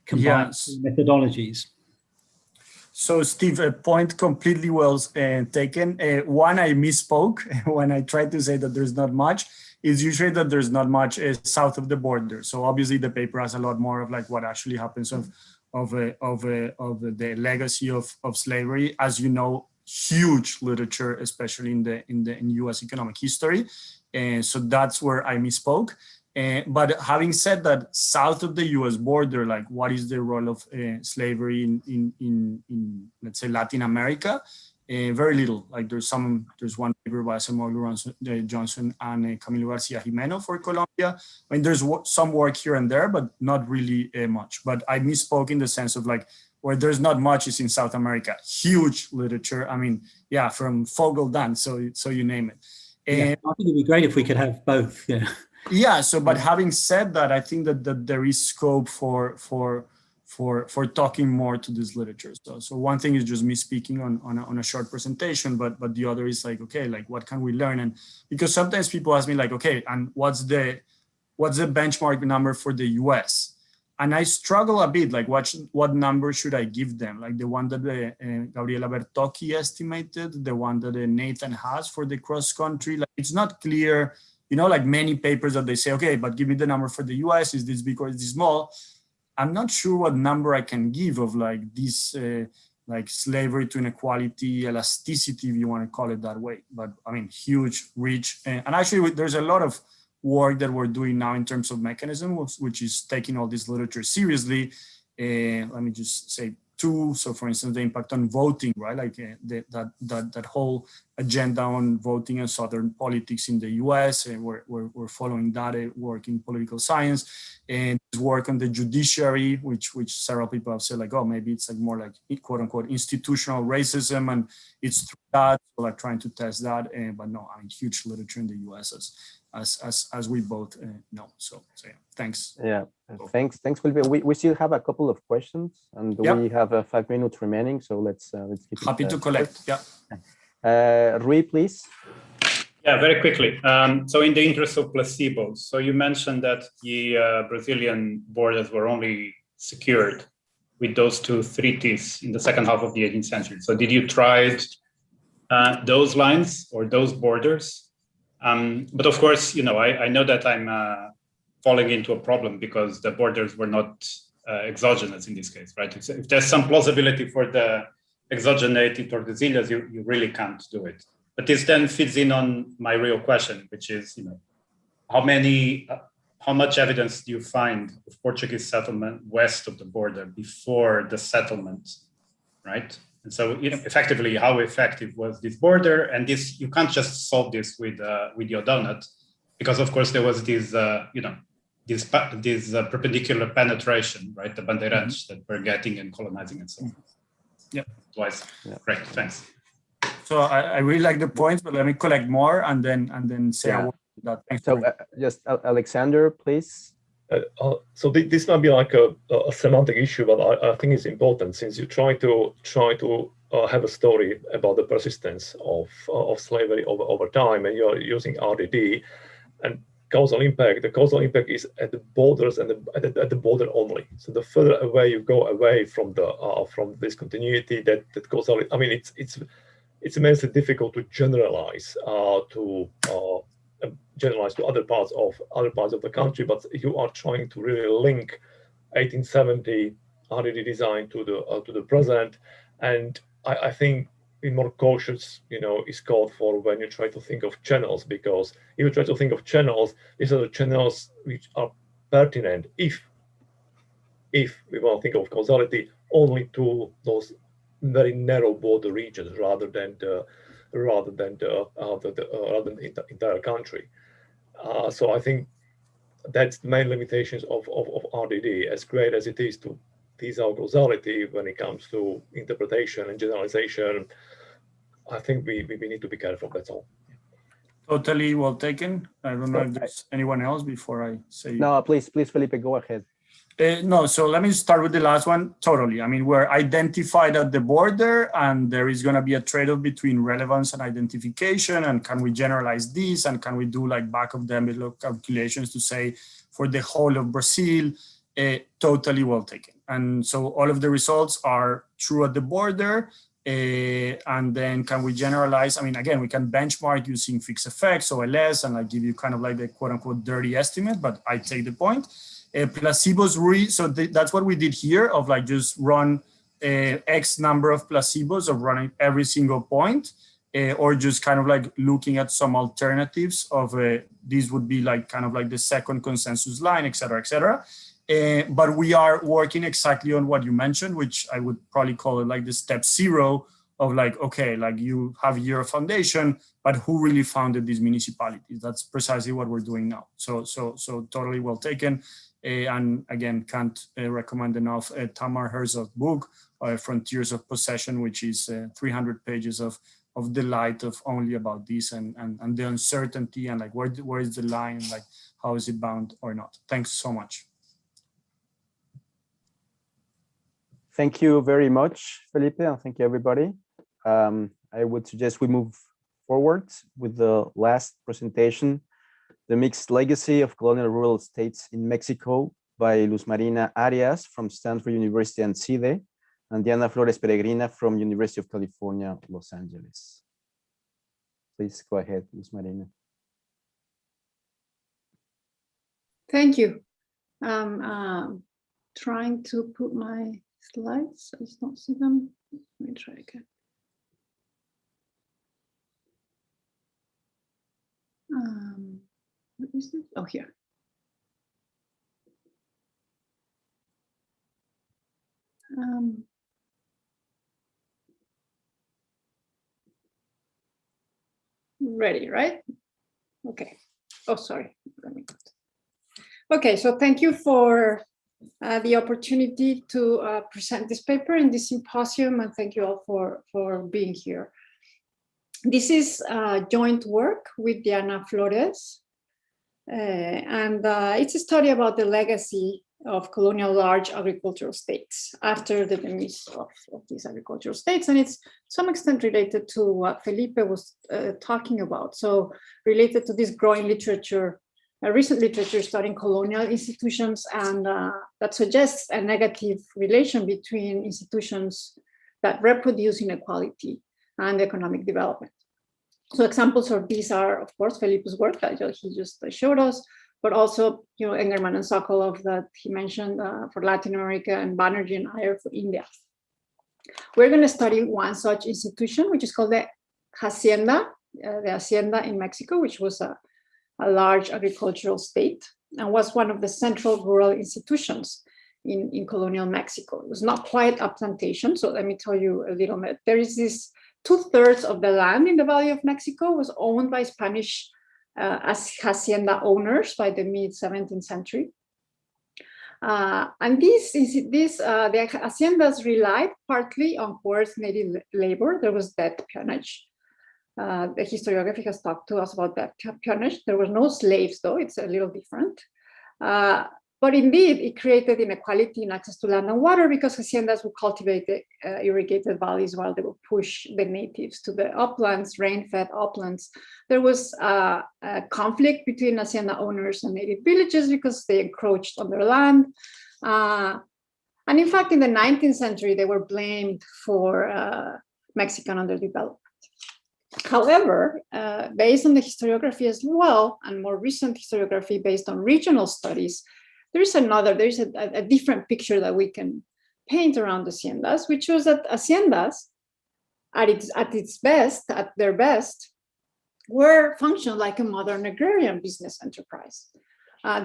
combine methodologies. So Steve, a point completely well taken. One, I misspoke when I tried to say that there's not much. It's usually that there's not much south of the border. So obviously the paper has a lot more of like what actually happens of the legacy of slavery. As you know, huge literature, especially in U.S. economic history. So that's where I misspoke. But having said that, south of the U.S. border, like what is the role of slavery in let's say Latin America? Very little. Like there's one paper by Samuel Johnson and Camilo Garcia Jimeno for Colombia. I mean, there's some work here and there, but not really much. But I misspoke in the sense of like where there's not much is in South America. Huge literature. I mean, yeah, from Fogeldan, so you name it. Yeah, I think it'd be great if we could have both. Yeah. Yeah. So, but having said that, I think that there is scope for talking more to this literature. So one thing is just me speaking on a short presentation, but the other is like, okay, like what can we learn? And because sometimes people ask me like, okay, and what's the benchmark number for the US? And I struggle a bit, like what number should I give them? Like the one that Gabriela Bertocchi estimated, the one that Nathan has for the cross country. Like it's not clear, you know, like many papers that they say, okay, but give me the number for the US, is this big or is this small? I'm not sure what number I can give of like this, like slavery to inequality, elasticity, if you want to call it that way. But I mean, huge, rich, and actually there's a lot of work that we're doing now in terms of mechanism, which is taking all this literature seriously. Let me just say two. So for instance, the impact on voting, right? Like that whole agenda on voting and Southern politics in the US, and we're following that work in political science, and work on the judiciary, which several people have said like, oh, maybe it's like more like quote unquote institutional racism, and it's through that, so like trying to test that. But no, I mean, huge literature in the US as we both know. So yeah, thanks. Yeah, thanks, Felipe. We still have a couple of questions, and we have 5 minutes remaining. So let's keep happy to collect. Rui, please. Yeah, very quickly. So in the interest of placebos, so you mentioned that the Brazilian borders were only secured with those two treaties in the second half of the 18th century. So did you try those lines or those borders? But of course, you know, I know that I'm falling into a problem because the borders were not exogenous in this case, right? If there's some plausibility for the exogeneity Tordesillas, you really can't do it. But this then feeds in on my real question, which is, you know, how much evidence do you find of Portuguese settlement west of the border before the settlement, right? And so, you know, effectively, how effective was this border? And this, you can't just solve this with your donut, because of course there was this, you know, this perpendicular penetration, right? The bandeirantes that we're getting and colonizing and so on. Yeah. Twice. Yeah. Great. Thanks. So I really like the points, but let me collect more and then say a word about that. So just Alexander, please. So this might be like a semantic issue, but I think it's important since you try to have a story about the persistence of slavery over time, and you're using RDD and causal impact. The causal impact is at the borders and at the border only. So the further away you go away from this continuity, that causal. I mean, it's immensely difficult to generalize to other parts of the country, but you are trying to really link 1870 RDD design to the present, and I think being more cautious, you know, is called for when you try to think of channels, because if you try to think of channels, these are the channels which are pertinent if we want to think of causality only to those very narrow border regions rather than the entire country. So I think that's the main limitations of RDD, as great as it is to tease out causality when it comes to interpretation and generalization. I think we need to be careful, that's all. Totally well taken. I don't know if there's anyone else before I say. No, please, Felipe, go ahead. No, so let me start with the last one. Totally. I mean, we're identified at the border, and there is going to be a trade-off between relevance and identification. And can we generalize this? And can we do like back of the envelope calculations to say for the whole of Brazil? Totally well taken. And so all of the results are true at the border. And then can we generalize? I mean, again, we can benchmark using fixed effects, OLS, and like give you kind of like the quote unquote dirty estimate, but I take the point. Placebos, that's what we did here of like just run X number of placebos of running every single point, or just kind of like looking at some alternatives of these would be like kind of like the second consensus line, et cetera, et cetera. But we are working exactly on what you mentioned, which I would probably call it like the step 0 of like, okay, like you have a year of foundation, but who really founded these municipalities? That's precisely what we're doing now. So totally well taken. And again, can't recommend enough Tamar Herzog's book, Frontiers of Possession, which is 300 pages of delight of only about this and the uncertainty and like where is the line, like how is it bound or not. Thanks so much. Thank you very much, Felipe, and thank you, everybody. I would suggest we move forward with the last presentation, The Mixed Legacy of Colonial Rural States in Mexico by Luz Marina Arias from Stanford University and CIDE, and Diana Flores Peregrina from University of California, Los Angeles. Please go ahead, Luz Marina. Thank you. I'm trying to put my slides. I just don't see them. Let me try again. What is this? Oh, here. Ready, right? Okay. Oh, sorry. Let me. Okay, so thank you for the opportunity to present this paper in this symposium, and thank you all for being here. This is joint work with Diana Flores, and it's a study about the legacy of colonial large agricultural states after the demise of these agricultural states, and it's to some extent related to what Felipe was talking about. So related to this growing literature, recent literature studying colonial institutions, and that suggests a negative relation between institutions that reproduce inequality and economic development. So examples of these are, of course, Felipe's work that he just showed us, but also, Engerman and Sokolov that he mentioned for Latin America, and Banerjee and Iyer for India. We're going to study one such institution, which is called the Hacienda in Mexico, which was a large agricultural state and was one of the central rural institutions in colonial Mexico. It was not quite a plantation. So let me tell you a little bit. There is this 2/3 of the land in the Valley of Mexico was owned by Spanish hacienda owners by the mid-17th century. And the haciendas relied partly on coerced native labor. There was debt peonage. The historiography has talked to us about that peonage. There were no slaves, though. It's a little different. But indeed, it created inequality in access to land and water because haciendas would cultivate the irrigated valleys while they would push the natives to the uplands, rain-fed uplands. There was a conflict between hacienda owners and native villages because they encroached on their land. And in fact, in the 19th century, they were blamed for Mexican underdevelopment. However, based on the historiography as well, and more recent historiography based on regional studies, there is a different picture that we can paint around haciendas, which was that haciendas at their best, were functioned like a modern agrarian business enterprise.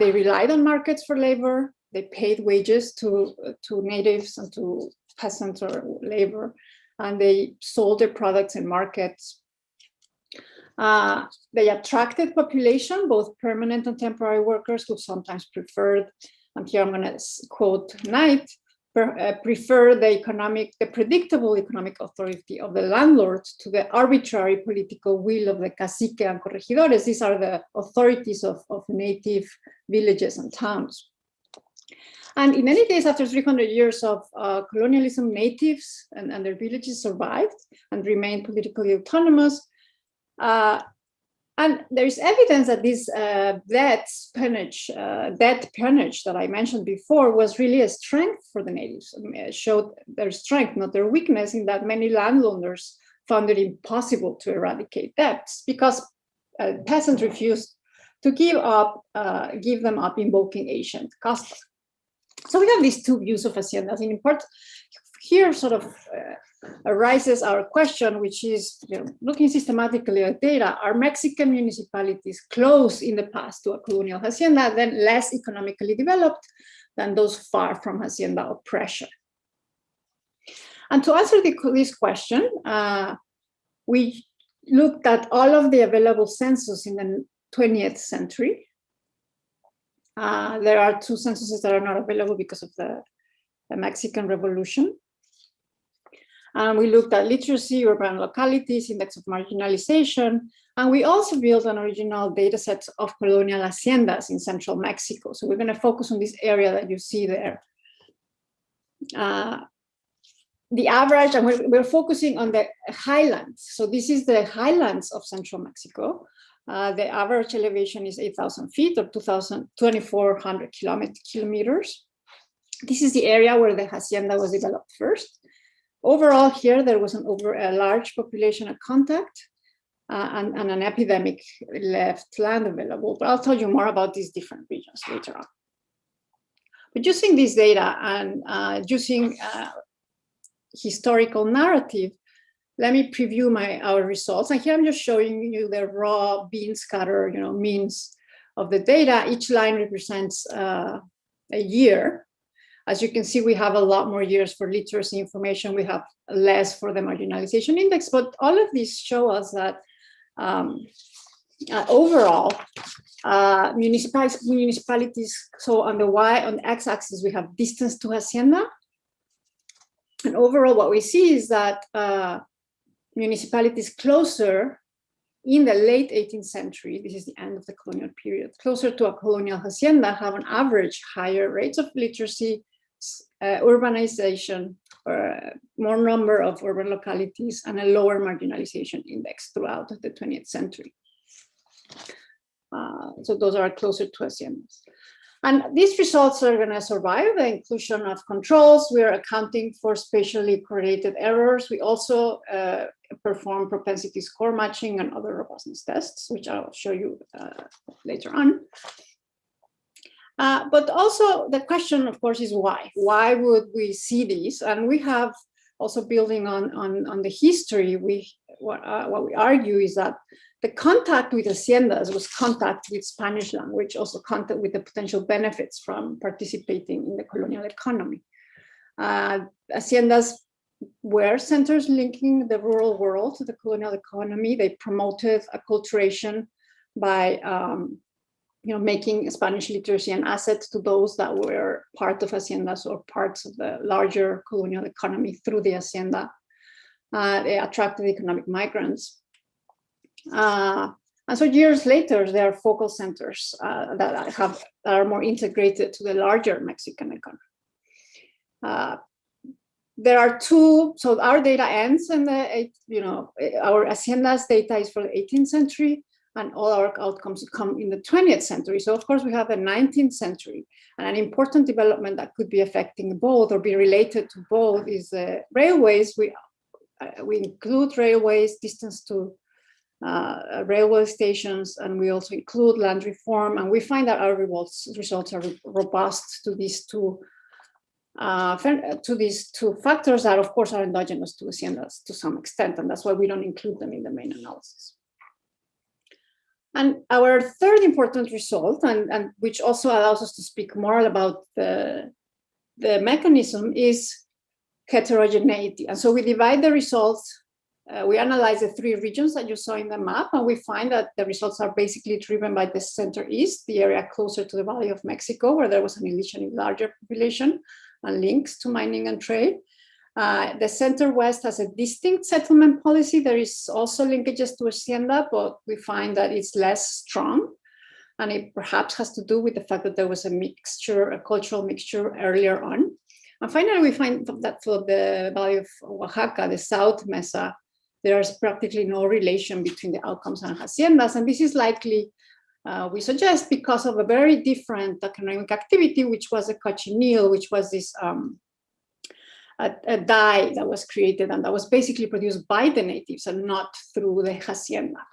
They relied on markets for labor. They paid wages to natives and to peasants or labor, and they sold their products in markets. They attracted population, both permanent and temporary workers who sometimes preferred, and here I'm going to quote Knight, prefer the predictable economic authority of the landlords to the arbitrary political will of the cacique and corregidores. These are the authorities of native villages and towns. And in any case, after 300 years of colonialism, natives and their villages survived and remained politically autonomous. And there is evidence that this debt peonage that I mentioned before was really a strength for the natives. It showed their strength, not their weakness, in that many landowners found it impossible to eradicate debts because peasants refused to give them up, invoking ancient customs. So we have these two views of haciendas. In part, here sort of arises our question, which is, looking systematically at data, are Mexican municipalities close in the past to a colonial hacienda, then less economically developed than those far from hacienda oppression? And to answer this question, we looked at all of the available census in the 20th century. There are two censuses that are not available because of the Mexican Revolution. We looked at literacy, urban localities, index of marginalization, and we also built an original data set of colonial haciendas in central Mexico. So we're going to focus on this area that you see there. The average, and we're focusing on the highlands. So this is the highlands of central Mexico. The average elevation is 8,000 feet or 2,400 kilometers. This is the area where the hacienda was developed first. Overall, here there was a large population at contact and an epidemic left land available. But I'll tell you more about these different regions later on. But using this data and using historical narrative, let me preview our results. And here I'm just showing you the raw bean scatter, means of the data. Each line represents a year. As you can see, we have a lot more years for literacy information. We have less for the marginalization index, but all of these show us that overall, municipalities, so on the x-axis, we have distance to hacienda. And overall, what we see is that municipalities closer in the late 18th century, this is the end of the colonial period, closer to a colonial hacienda have on average higher rates of literacy, urbanization, or more number of urban localities, and a lower marginalization index throughout the 20th century. So those are closer to haciendas. And these results are going to survive the inclusion of controls. We are accounting for spatially correlated errors. We also perform propensity score matching and other robustness tests, which I'll show you later on. But also the question, of course, is why? Why would we see these? And we have also, building on the history, what we argue is that the contact with haciendas was contact with Spanish language, also contact with the potential benefits from participating in the colonial economy. Haciendas were centers linking the rural world to the colonial economy. They promoted acculturation by making Spanish literacy an asset to those that were part of haciendas or parts of the larger colonial economy through the hacienda. They attracted economic migrants. And so years later, there are focal centers that are more integrated to the larger Mexican economy. There are two, so our data ends in our haciendas data is for the 18th century, and all our outcomes come in the 20th century. So of course we have the 19th century, and an important development that could be affecting both or be related to both is railways. We include railways, distance to railway stations, and we also include land reform, and we find that our results are robust to these two factors that of course are endogenous to haciendas to some extent, and that's why we don't include them in the main analysis. And our third important result, and which also allows us to speak more about the mechanism, is heterogeneity. And so we divide the results. We analyze the three regions that you saw in the map, and we find that the results are basically driven by the center east, the area closer to the Valley of Mexico, where there was an initially larger population, and links to mining and trade. The Center-West has a distinct settlement policy. There is also linkages to Hacienda, but we find that it's less strong. And it perhaps has to do with the fact that there was a mixture, a cultural mixture earlier on. And finally, we find that for the Valley of Oaxaca, the South Mesa, there is practically no relation between the outcomes and haciendas. And this is likely, we suggest, because of a very different economic activity, which was a cochineal, which was this a dye that was created and that was basically produced by the natives and not through the hacienda.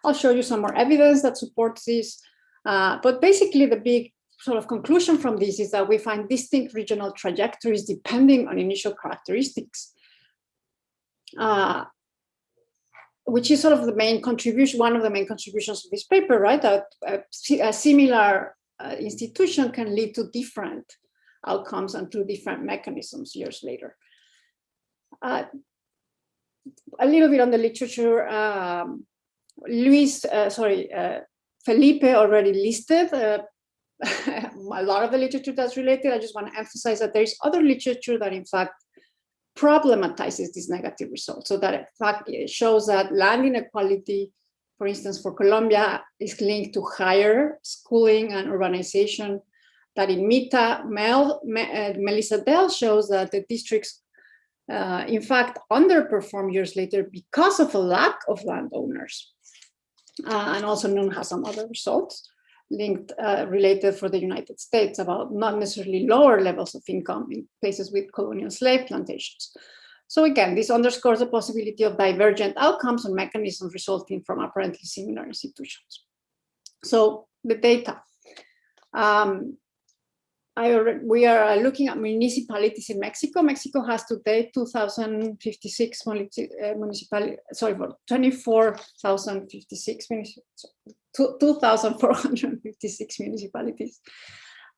I'll show you some more evidence that supports this. But basically, the big sort of conclusion from this is that we find distinct regional trajectories depending on initial characteristics, which is sort of the main contribution, one of the main contributions of this paper, right? That a similar institution can lead to different outcomes and through different mechanisms years later. A little bit on the literature. Felipe already listed a lot of the literature that's related. I just want to emphasize that there is other literature that in fact problematizes these negative results. So that in fact it shows that land inequality, for instance, for Colombia, is linked to higher schooling and urbanization. That in Mita, Melissa Dell shows that the districts in fact underperform years later because of a lack of landowners. And also Nun has some other results linked, related for the United States about not necessarily lower levels of income in places with colonial slave plantations. So again, this underscores the possibility of divergent outcomes and mechanisms resulting from apparently similar institutions. So the data. We are looking at municipalities in Mexico. Mexico has today 2,056 municipalities, sorry, for 24,056 2,456 municipalities.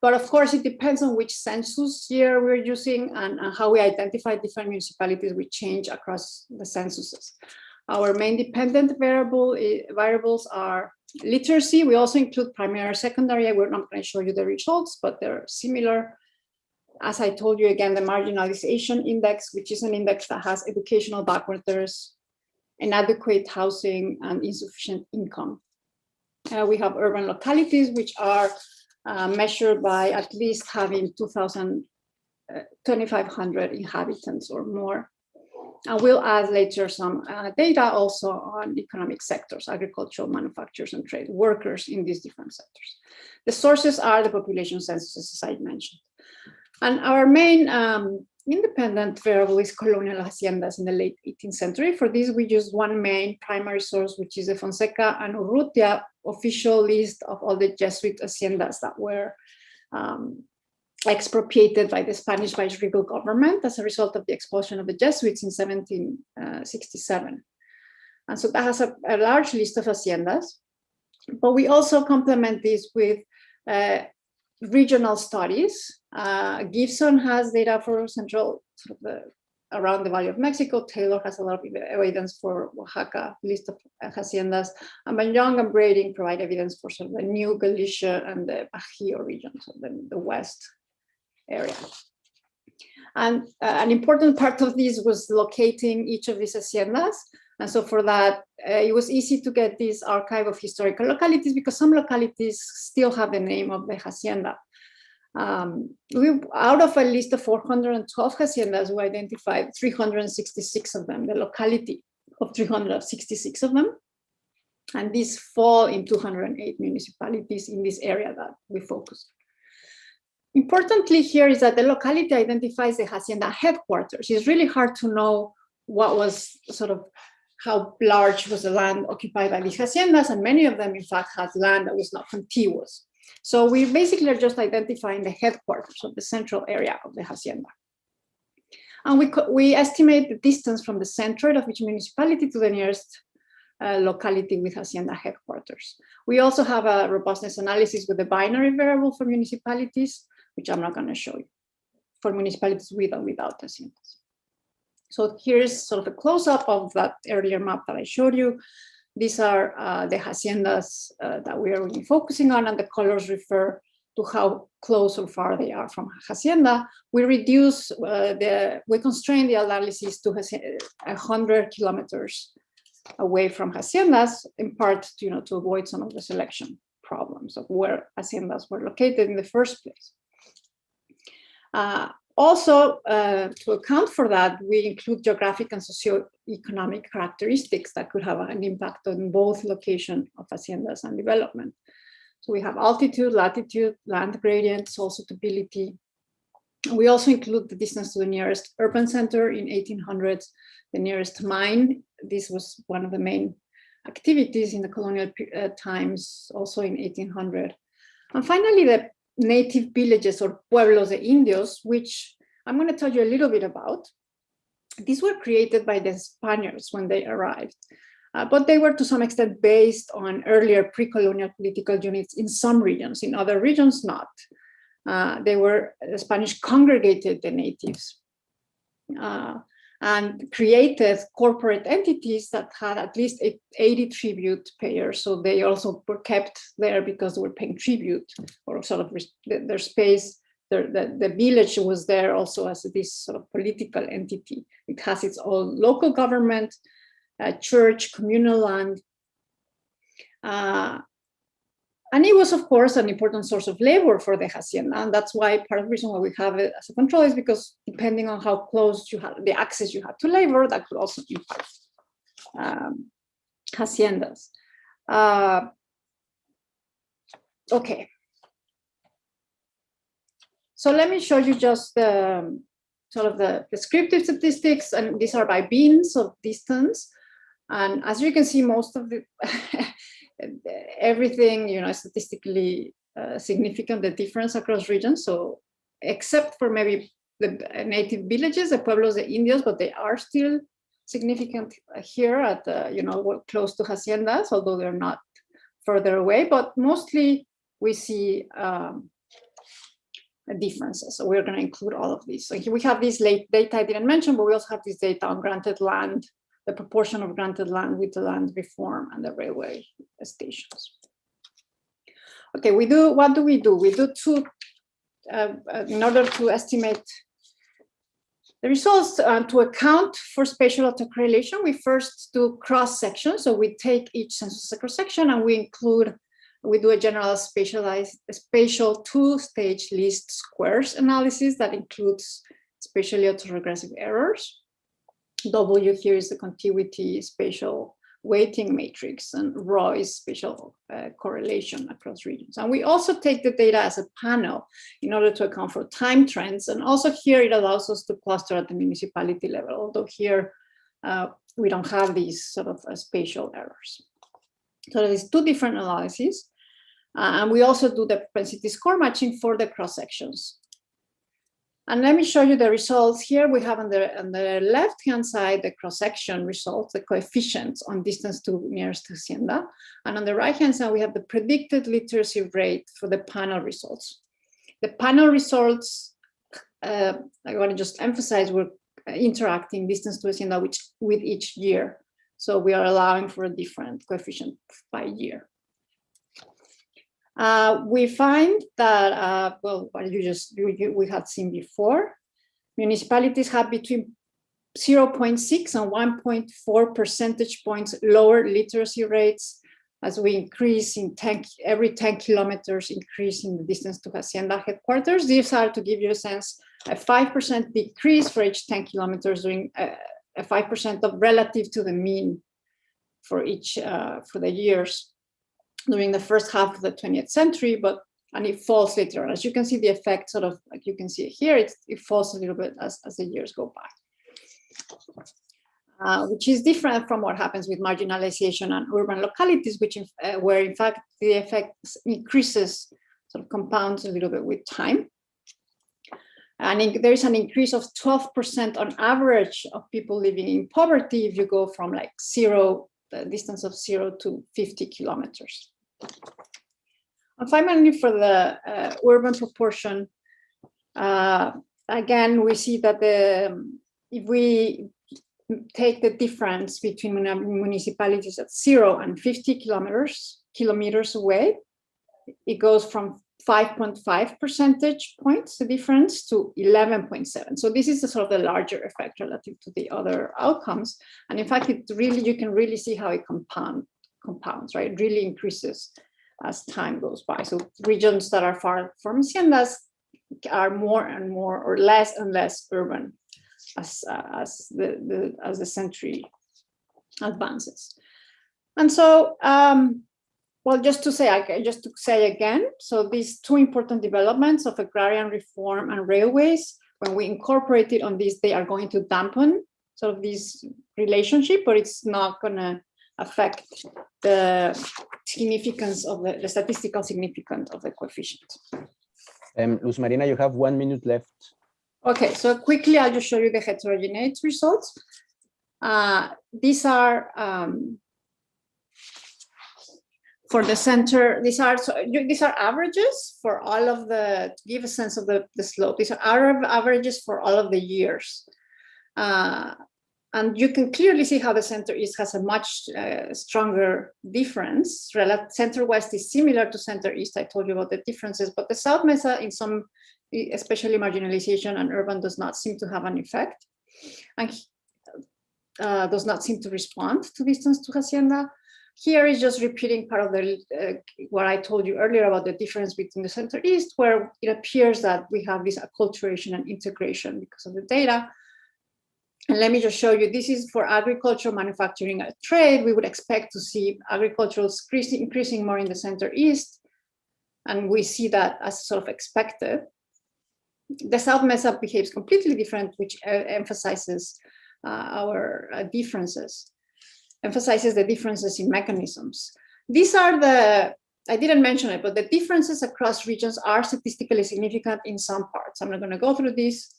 But of course, it depends on which census year we're using and how we identify different municipalities, which change across the censuses. Our main dependent variables are literacy. We also include primary, secondary. We're not going to show you the results, but they're similar. As I told you again, the marginalization index, which is an index that has educational backwardness, inadequate housing, and insufficient income. We have urban localities, which are measured by at least having 2,500 inhabitants or more. And we'll add later some data also on economic sectors, agricultural, manufacturers, and trade workers in these different sectors. The sources are the population censuses, as I mentioned. And our main independent variable is colonial haciendas in the late 18th century. For this, we use one main primary source, which is the Fonseca and Urrutia official list of all the Jesuit haciendas that were expropriated by the Spanish viceregal government as a result of the expulsion of the Jesuits in 1767. And so that has a large list of haciendas, but we also complement this with regional studies. Gibson has data for central, around the Valley of Mexico. Taylor has a lot of evidence for Oaxaca, list of haciendas. And Van Young and Brading provide evidence for sort of the New Galicia and the Bajío region, so the west area. And an important part of this was locating each of these haciendas. And so for that, it was easy to get this archive of historical localities because some localities still have the name of the hacienda. Out of a list of 412 haciendas, we identified 366 of them, the locality of 366 of them. And these fall in 208 municipalities in this area that we focused. Importantly here is that the locality identifies the hacienda headquarters. It's really hard to know what was sort of, how large was the land occupied by these haciendas, and many of them in fact had land that was not contiguous. So we basically are just identifying the headquarters of the central area of the hacienda. And we estimate the distance from the center of each municipality to the nearest locality with hacienda headquarters. We also have a robustness analysis with the binary variable for municipalities, which I'm not going to show you, for municipalities with or without haciendas. So here's sort of a close-up of that earlier map that I showed you. These are the haciendas that we are really focusing on, and the colors refer to how close or far they are from hacienda, we constrain the analysis to 100 kilometers away from haciendas, in part to avoid some of the selection problems of where haciendas were located in the first place. Also, to account for that, we include geographic and socioeconomic characteristics that could have an impact on both location of haciendas and development. So we have altitude, latitude, land gradient, soil suitability. We also include the distance to the nearest urban center in 1800s, the nearest mine. This was one of the main activities in the colonial times, also in 1800. And finally, the native villages or pueblos de indios, which I'm going to tell you a little bit about. These were created by the Spaniards when they arrived, but they were to some extent based on earlier pre-colonial political units in some regions, in other regions not. The Spanish congregated the natives and created corporate entities that had at least 80 tribute payers. So they also were kept there because they were paying tribute, or sort of their space. The village was there also as this sort of political entity. It has its own local government, church, communal land. And it was, of course, an important source of labor for the hacienda. And that's why part of the reason why we have it as a control is because depending on how close you have the access you have to labor, that could also impact haciendas. Okay. So let me show you just sort of the descriptive statistics, and these are by beans of distance. And as you can see, most of the everything, is statistically significant, the difference across regions. So except for maybe the native villages, the pueblos de indios, but they are still significant here at, close to haciendas, although they're not further away, but mostly we see differences. So we're going to include all of these. So here we have this data I didn't mention, but we also have this data on granted land, the proportion of granted land with the land reform and the railway stations. Okay, what do? We do two, in order to estimate the results, to account for spatial autocorrelation, we first do cross section. So we take each census cross section and we do a general spatial two-stage least squares analysis that includes spatially autoregressive errors. W here is the contiguity spatial weighting matrix, and rho is spatial correlation across regions. And we also take the data as a panel in order to account for time trends. And also here it allows us to cluster at the municipality level, although here we don't have these sort of spatial errors. So there's two different analyses. And we also do the propensity score matching for the cross sections. And let me show you the results. Here we have on the left-hand side, the cross-section results, the coefficients on distance to nearest hacienda. And on the right-hand side, we have the predicted literacy rate for the panel results. The panel results, I want to just emphasize, we're interacting distance to hacienda with each year. So we are allowing for a different coefficient by year. We find that, well, what we had seen before, municipalities have between 0.6 and 1.4 percentage points lower literacy rates as we increase in every 10 kilometers increase in the distance to hacienda headquarters. These are, to give you a sense, a 5% decrease for each 10 kilometers, doing a 5% of relative to the mean for each for the years during the first half of the 20th century, and it falls later on. As you can see, the effect sort of, like you can see here, it falls a little bit as the years go by, which is different from what happens with marginalization and urban localities, where in fact the effect increases, sort of compounds a little bit with time. And there is an increase of 12% on average of people living in poverty if you go from like the distance of 0 to 50 kilometers. And finally, for the urban proportion, again, we see that if we take the difference between municipalities at 0 and 50 kilometers away, it goes from 5.5 percentage points, the difference, to 11.7. So this is the sort of the larger effect relative to the other outcomes. And in fact, you can really see how it compounds, right? It really increases as time goes by. So regions that are far from haciendas are more and more, or less and less urban as the century advances. And so, well, just to say again, so these two important developments of agrarian reform and railways, when we incorporate it on this, they are going to dampen sort of this relationship, but it's not going to affect the significance of the statistical significance of the coefficient. Luz Marina, you have 1 minute left. Okay, so quickly, I'll just show you the heterogeneity results. These are for the center. These are averages for all of the, to give a sense of the slope. These are averages for all of the years. And you can clearly see how the center east has a much stronger difference. Center west is similar to center east. I told you about the differences, but the South Mesa, in some, especially marginalization and urban, does not seem to have an effect, and does not seem to respond to distance to hacienda. Here is just repeating part of the what I told you earlier about the difference between the center east, where it appears that we have this acculturation and integration because of the data. And let me just show you, this is for agriculture, manufacturing, and trade. We would expect to see agricultural increasing more in the center east. And we see that as sort of expected. The South Mesa behaves completely different, which emphasizes our differences, emphasizes the differences in mechanisms. These are the, I didn't mention it, but the differences across regions are statistically significant in some parts. I'm not going to go through this,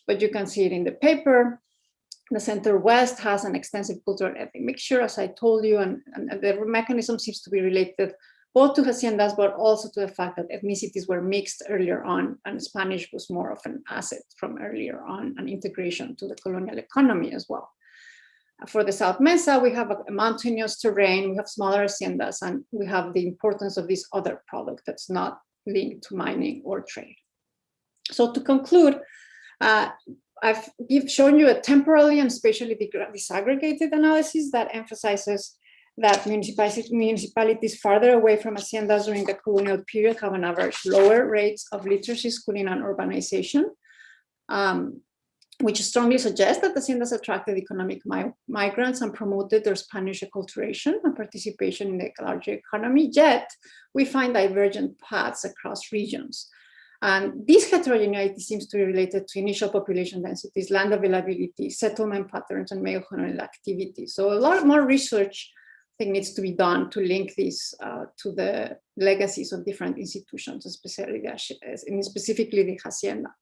but you can see it in the paper. The center west has an extensive cultural and ethnic mixture, as I told you, and the mechanism seems to be related both to haciendas, but also to the fact that ethnicities were mixed earlier on, and Spanish was more of an asset from earlier on, and integration to the colonial economy as well. For the South Mesa, we have a mountainous terrain, we have smaller haciendas, and we have the importance of this other product that's not linked to mining or trade. So to conclude, I've shown you a temporally and spatially disaggregated analysis that emphasizes that municipalities farther away from haciendas during the colonial period have on average lower rates of literacy, schooling, and urbanization, which strongly suggests that haciendas attracted economic migrants and promoted their Spanish acculturation and participation in the larger economy. Yet, we find divergent paths across regions. And this heterogeneity seems to be related to initial population densities, land availability, settlement patterns, and male-colonial activity. So a lot more research, I think, needs to be done to link this to the legacies of different institutions, specifically the hacienda.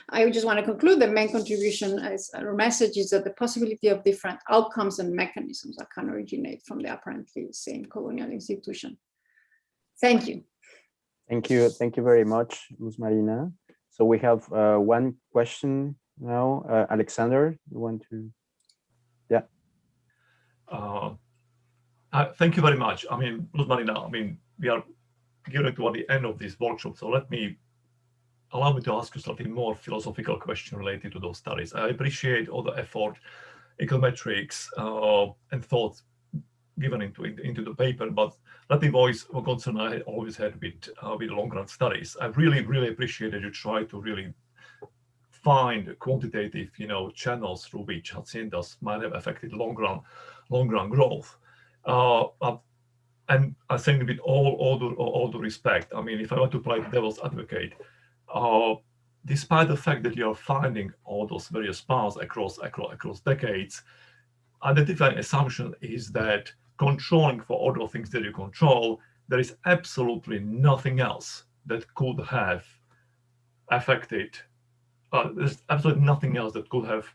I just want to conclude the main contribution as our message is that the possibility of different outcomes and mechanisms that can originate from the apparently same colonial institution. Thank you. Thank you very much, Luz Marina. So we have one question now. Alexander, you want to? Yeah. Thank you very much. I mean, Luz Marina, we are getting toward the end of this workshop, so allow me to ask you something more philosophical question related to those studies. I appreciate all the effort, econometrics, and thoughts given into the paper, but let me voice a concern I always had with long-run studies. I really appreciate that you try to really find quantitative, channels through which haciendas might have affected long-run growth. And I think with all the respect, if I want to play devil's advocate, despite the fact that you are finding all those various paths across decades, identifying assumption is that controlling for all the things that you control, there is absolutely nothing else that could have affected. There's absolutely nothing else that could have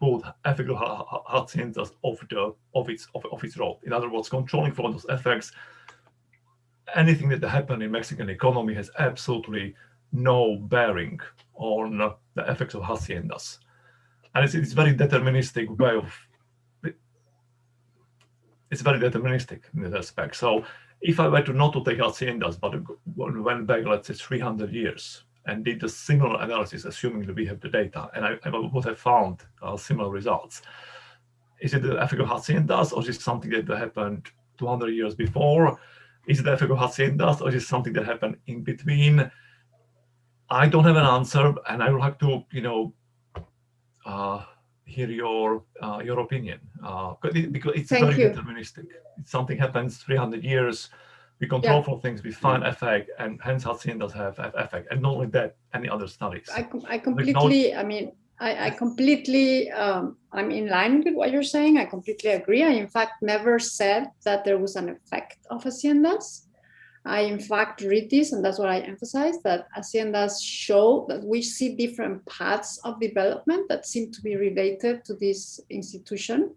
put affected haciendas of its role. In other words, controlling for those effects, anything that happened in Mexican economy has absolutely no bearing on the effects of haciendas, and it's very deterministic way of. It's very deterministic in that aspect. So if I were to not to take haciendas, but went back, let's say 300 years and did a similar analysis, assuming that we have the data, and I would have found similar results. Is it the effect of haciendas, or is it something that happened 200 years before? Is it the effect of haciendas, or is it something that happened in between? I don't have an answer, and I will have to, hear your opinion, because it's very deterministic. If something happens 300 years, we control for things, we find effect, and hence haciendas have effect, and not only that, any other studies. I completely, I completely, I'm in line with what you're saying. I completely agree. I, in fact, never said that there was an effect of haciendas. I, in fact, read this, and that's what I emphasize, that haciendas show that we see different paths of development that seem to be related to this institution,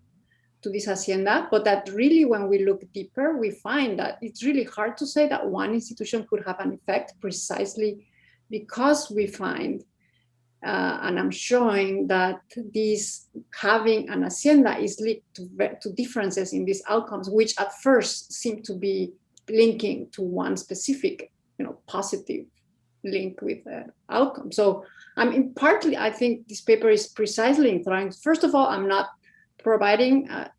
to this hacienda, but that really, when we look deeper, we find that it's really hard to say that one institution could have an effect, precisely because we find, and I'm showing that this having an hacienda is linked to differences in these outcomes, which at first seem to be linking to one specific, positive link with the outcome. So partly, I think this paper is precisely trying, first of all, I'm not providing a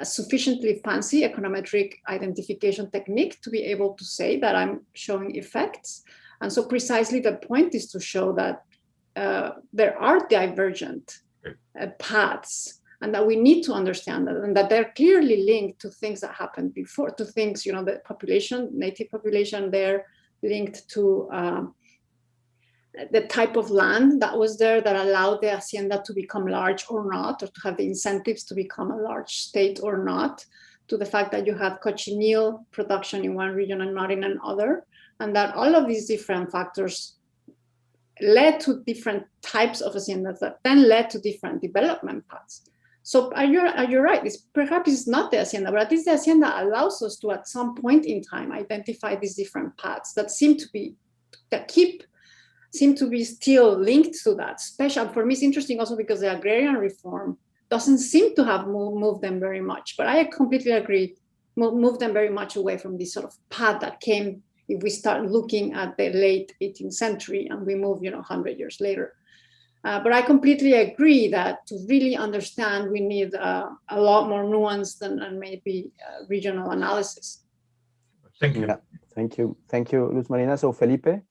sufficiently fancy econometric identification technique to be able to say that I'm showing effects. And so precisely the point is to show that there are divergent paths, and that we need to understand that, and that they're clearly linked to things that happened before, to things, the population, native population, they're linked to the type of land that was there that allowed the hacienda to become large or not, or to have the incentives to become a large state or not, to the fact that you have cochineal production in one region and not in another, and that all of these different factors led to different types of haciendas that then led to different development paths. So are you right? Perhaps it's not the hacienda, but at least the hacienda allows us to, at some point in time, identify these different paths that seem to be still linked to that. Special for me, it's interesting also because the agrarian reform doesn't seem to have moved them very much. But I completely agree, moved them very much away from this sort of path that came. If we start looking at the late 18th century and we move, 100 years later. But I completely agree that to really understand, we need a lot more nuance than maybe regional analysis. Thank you. Yeah, thank you. Thank you, Luz Marina. So Felipe?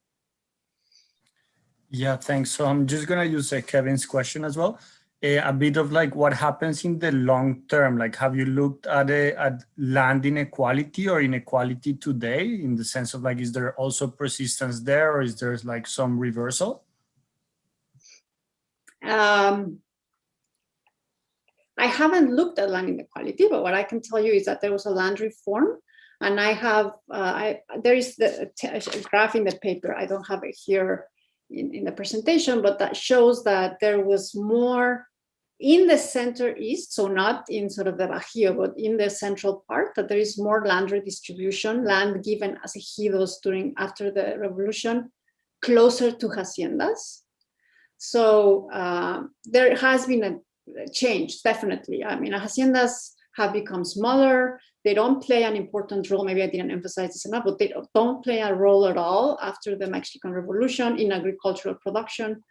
Yeah, thanks. So I'm just going to use Kevin's question as well. A bit of like what happens in the long term. Like, have you looked at land inequality or inequality today, in the sense of like, is there also persistence there, or is there like some reversal? I haven't looked at land inequality, but what I can tell you is that there was a land reform, and I have, there is a graph in the paper. I don't have it here in the presentation, but that shows that there was more in the center east, so not in sort of the Bajío, but in the central part, that there is more land redistribution, land given as ejidos after the revolution, closer to haciendas. So there has been a change, definitely. I mean, haciendas have become smaller. They don't play an important role. Maybe I didn't emphasize this enough, but they don't play a role at all after the Mexican Revolution in agricultural production.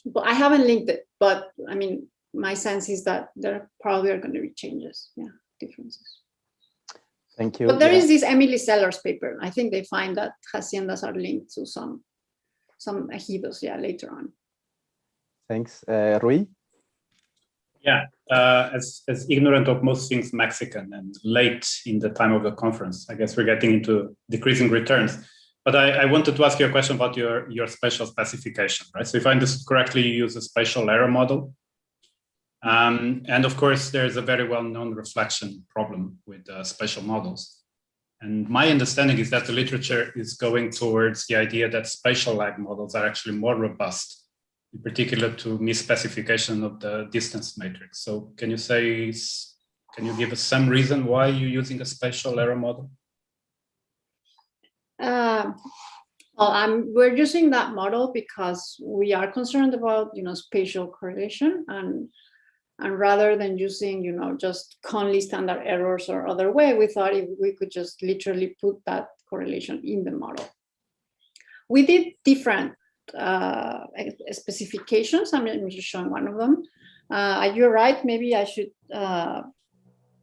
But I haven't linked it, but I mean, my sense is that there probably are going to be changes, differences. Thank you. But there is this Emily Seller's paper. I think they find that haciendas are linked to some ejidos, later on. Thanks. Rui? Yeah, as ignorant of most things Mexican and late in the time of the conference, I guess we're getting into decreasing returns. But I wanted to ask you a question about your spatial specification, right? So if I understood correctly, you use a spatial error model. And of course, there's a very well-known reflection problem with spatial models. And my understanding is that the literature is going towards the idea that spatial lag models are actually more robust, in particular to misspecification of the distance matrix. So can you give us some reason why you're using a spatial error model? We're using that model because we are concerned about spatial correlation, and And rather than using, just Conley standard errors or other way, we thought if we could just literally put that correlation in the model. We did different specifications. I'm just showing one of them. You're right, maybe I should,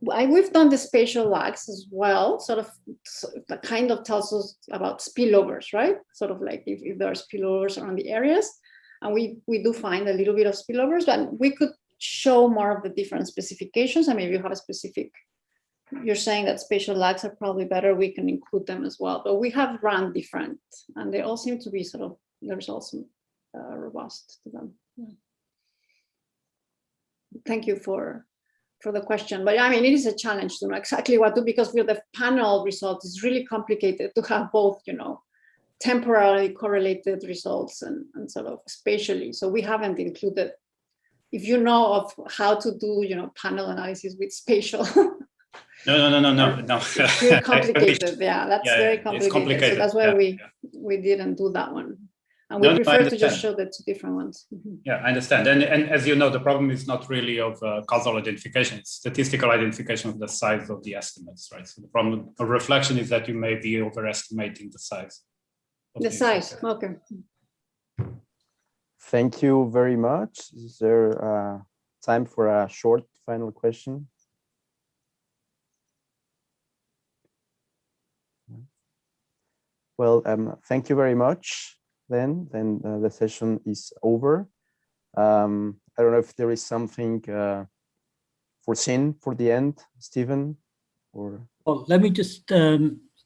we've done the spatial lags as well, that kind of tells us about spillovers, right? Sort of like if there are spillovers around the areas, and we do find a little bit of spillovers, but we could show more of the different specifications. I mean, if you have a specific, you're saying that spatial lags are probably better, we can include them as well, but we have run different, and they all seem to be the results robust to them. Yeah. Thank you for the question, but I mean, it is a challenge to know exactly what to do, because with the panel results, it's really complicated to have both, temporarily correlated results and sort of spatially. So we haven't included, if you know of how to do, panel analysis with spatial. No. It's really complicated. Yeah, that's very complicated. It's complicated. So that's why we didn't do that one. And we prefer to just show the two different ones. Yeah, I understand. And as you know, the problem is not really of causal identification, it's statistical identification of the size of the estimates, right? So the problem of reflection is that you may be overestimating the size. The size, okay. Thank you very much. Is there time for a short final question? Well, thank you very much. Then the session is over. I don't know if there is something foreseen for the end, Stephen, or. Well, let me just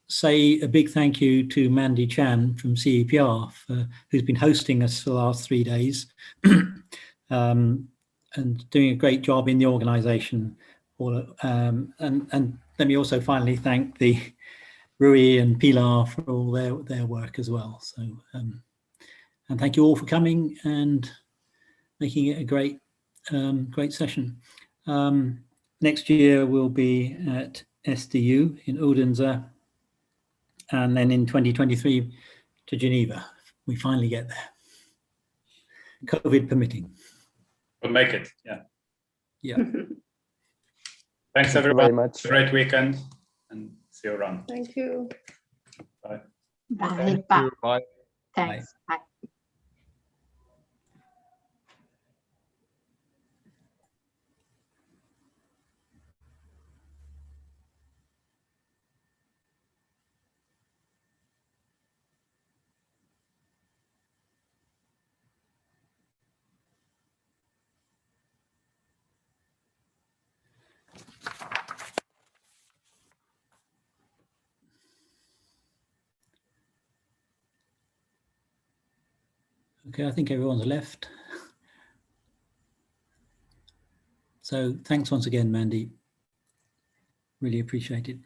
say a big thank you to Mandy Chan from CEPR, who's been hosting us for the last 3 days and doing a great job in the organization. And let me also finally thank the Rui and Pilar for all their work as well. So, and thank you all for coming and making it a great session. Next year we'll be at SDU in Odense, and then in 2023 to Geneva. We finally get there, COVID permitting. We'll make it, yeah. Yeah. Thanks Thank everyone. you very much. Great weekend, and see you around. Thank you. Bye. Bye. Thank Bye. you. Bye. Thanks. Bye. Okay, I think everyone's left. So thanks once again, Mandy. Really appreciate it.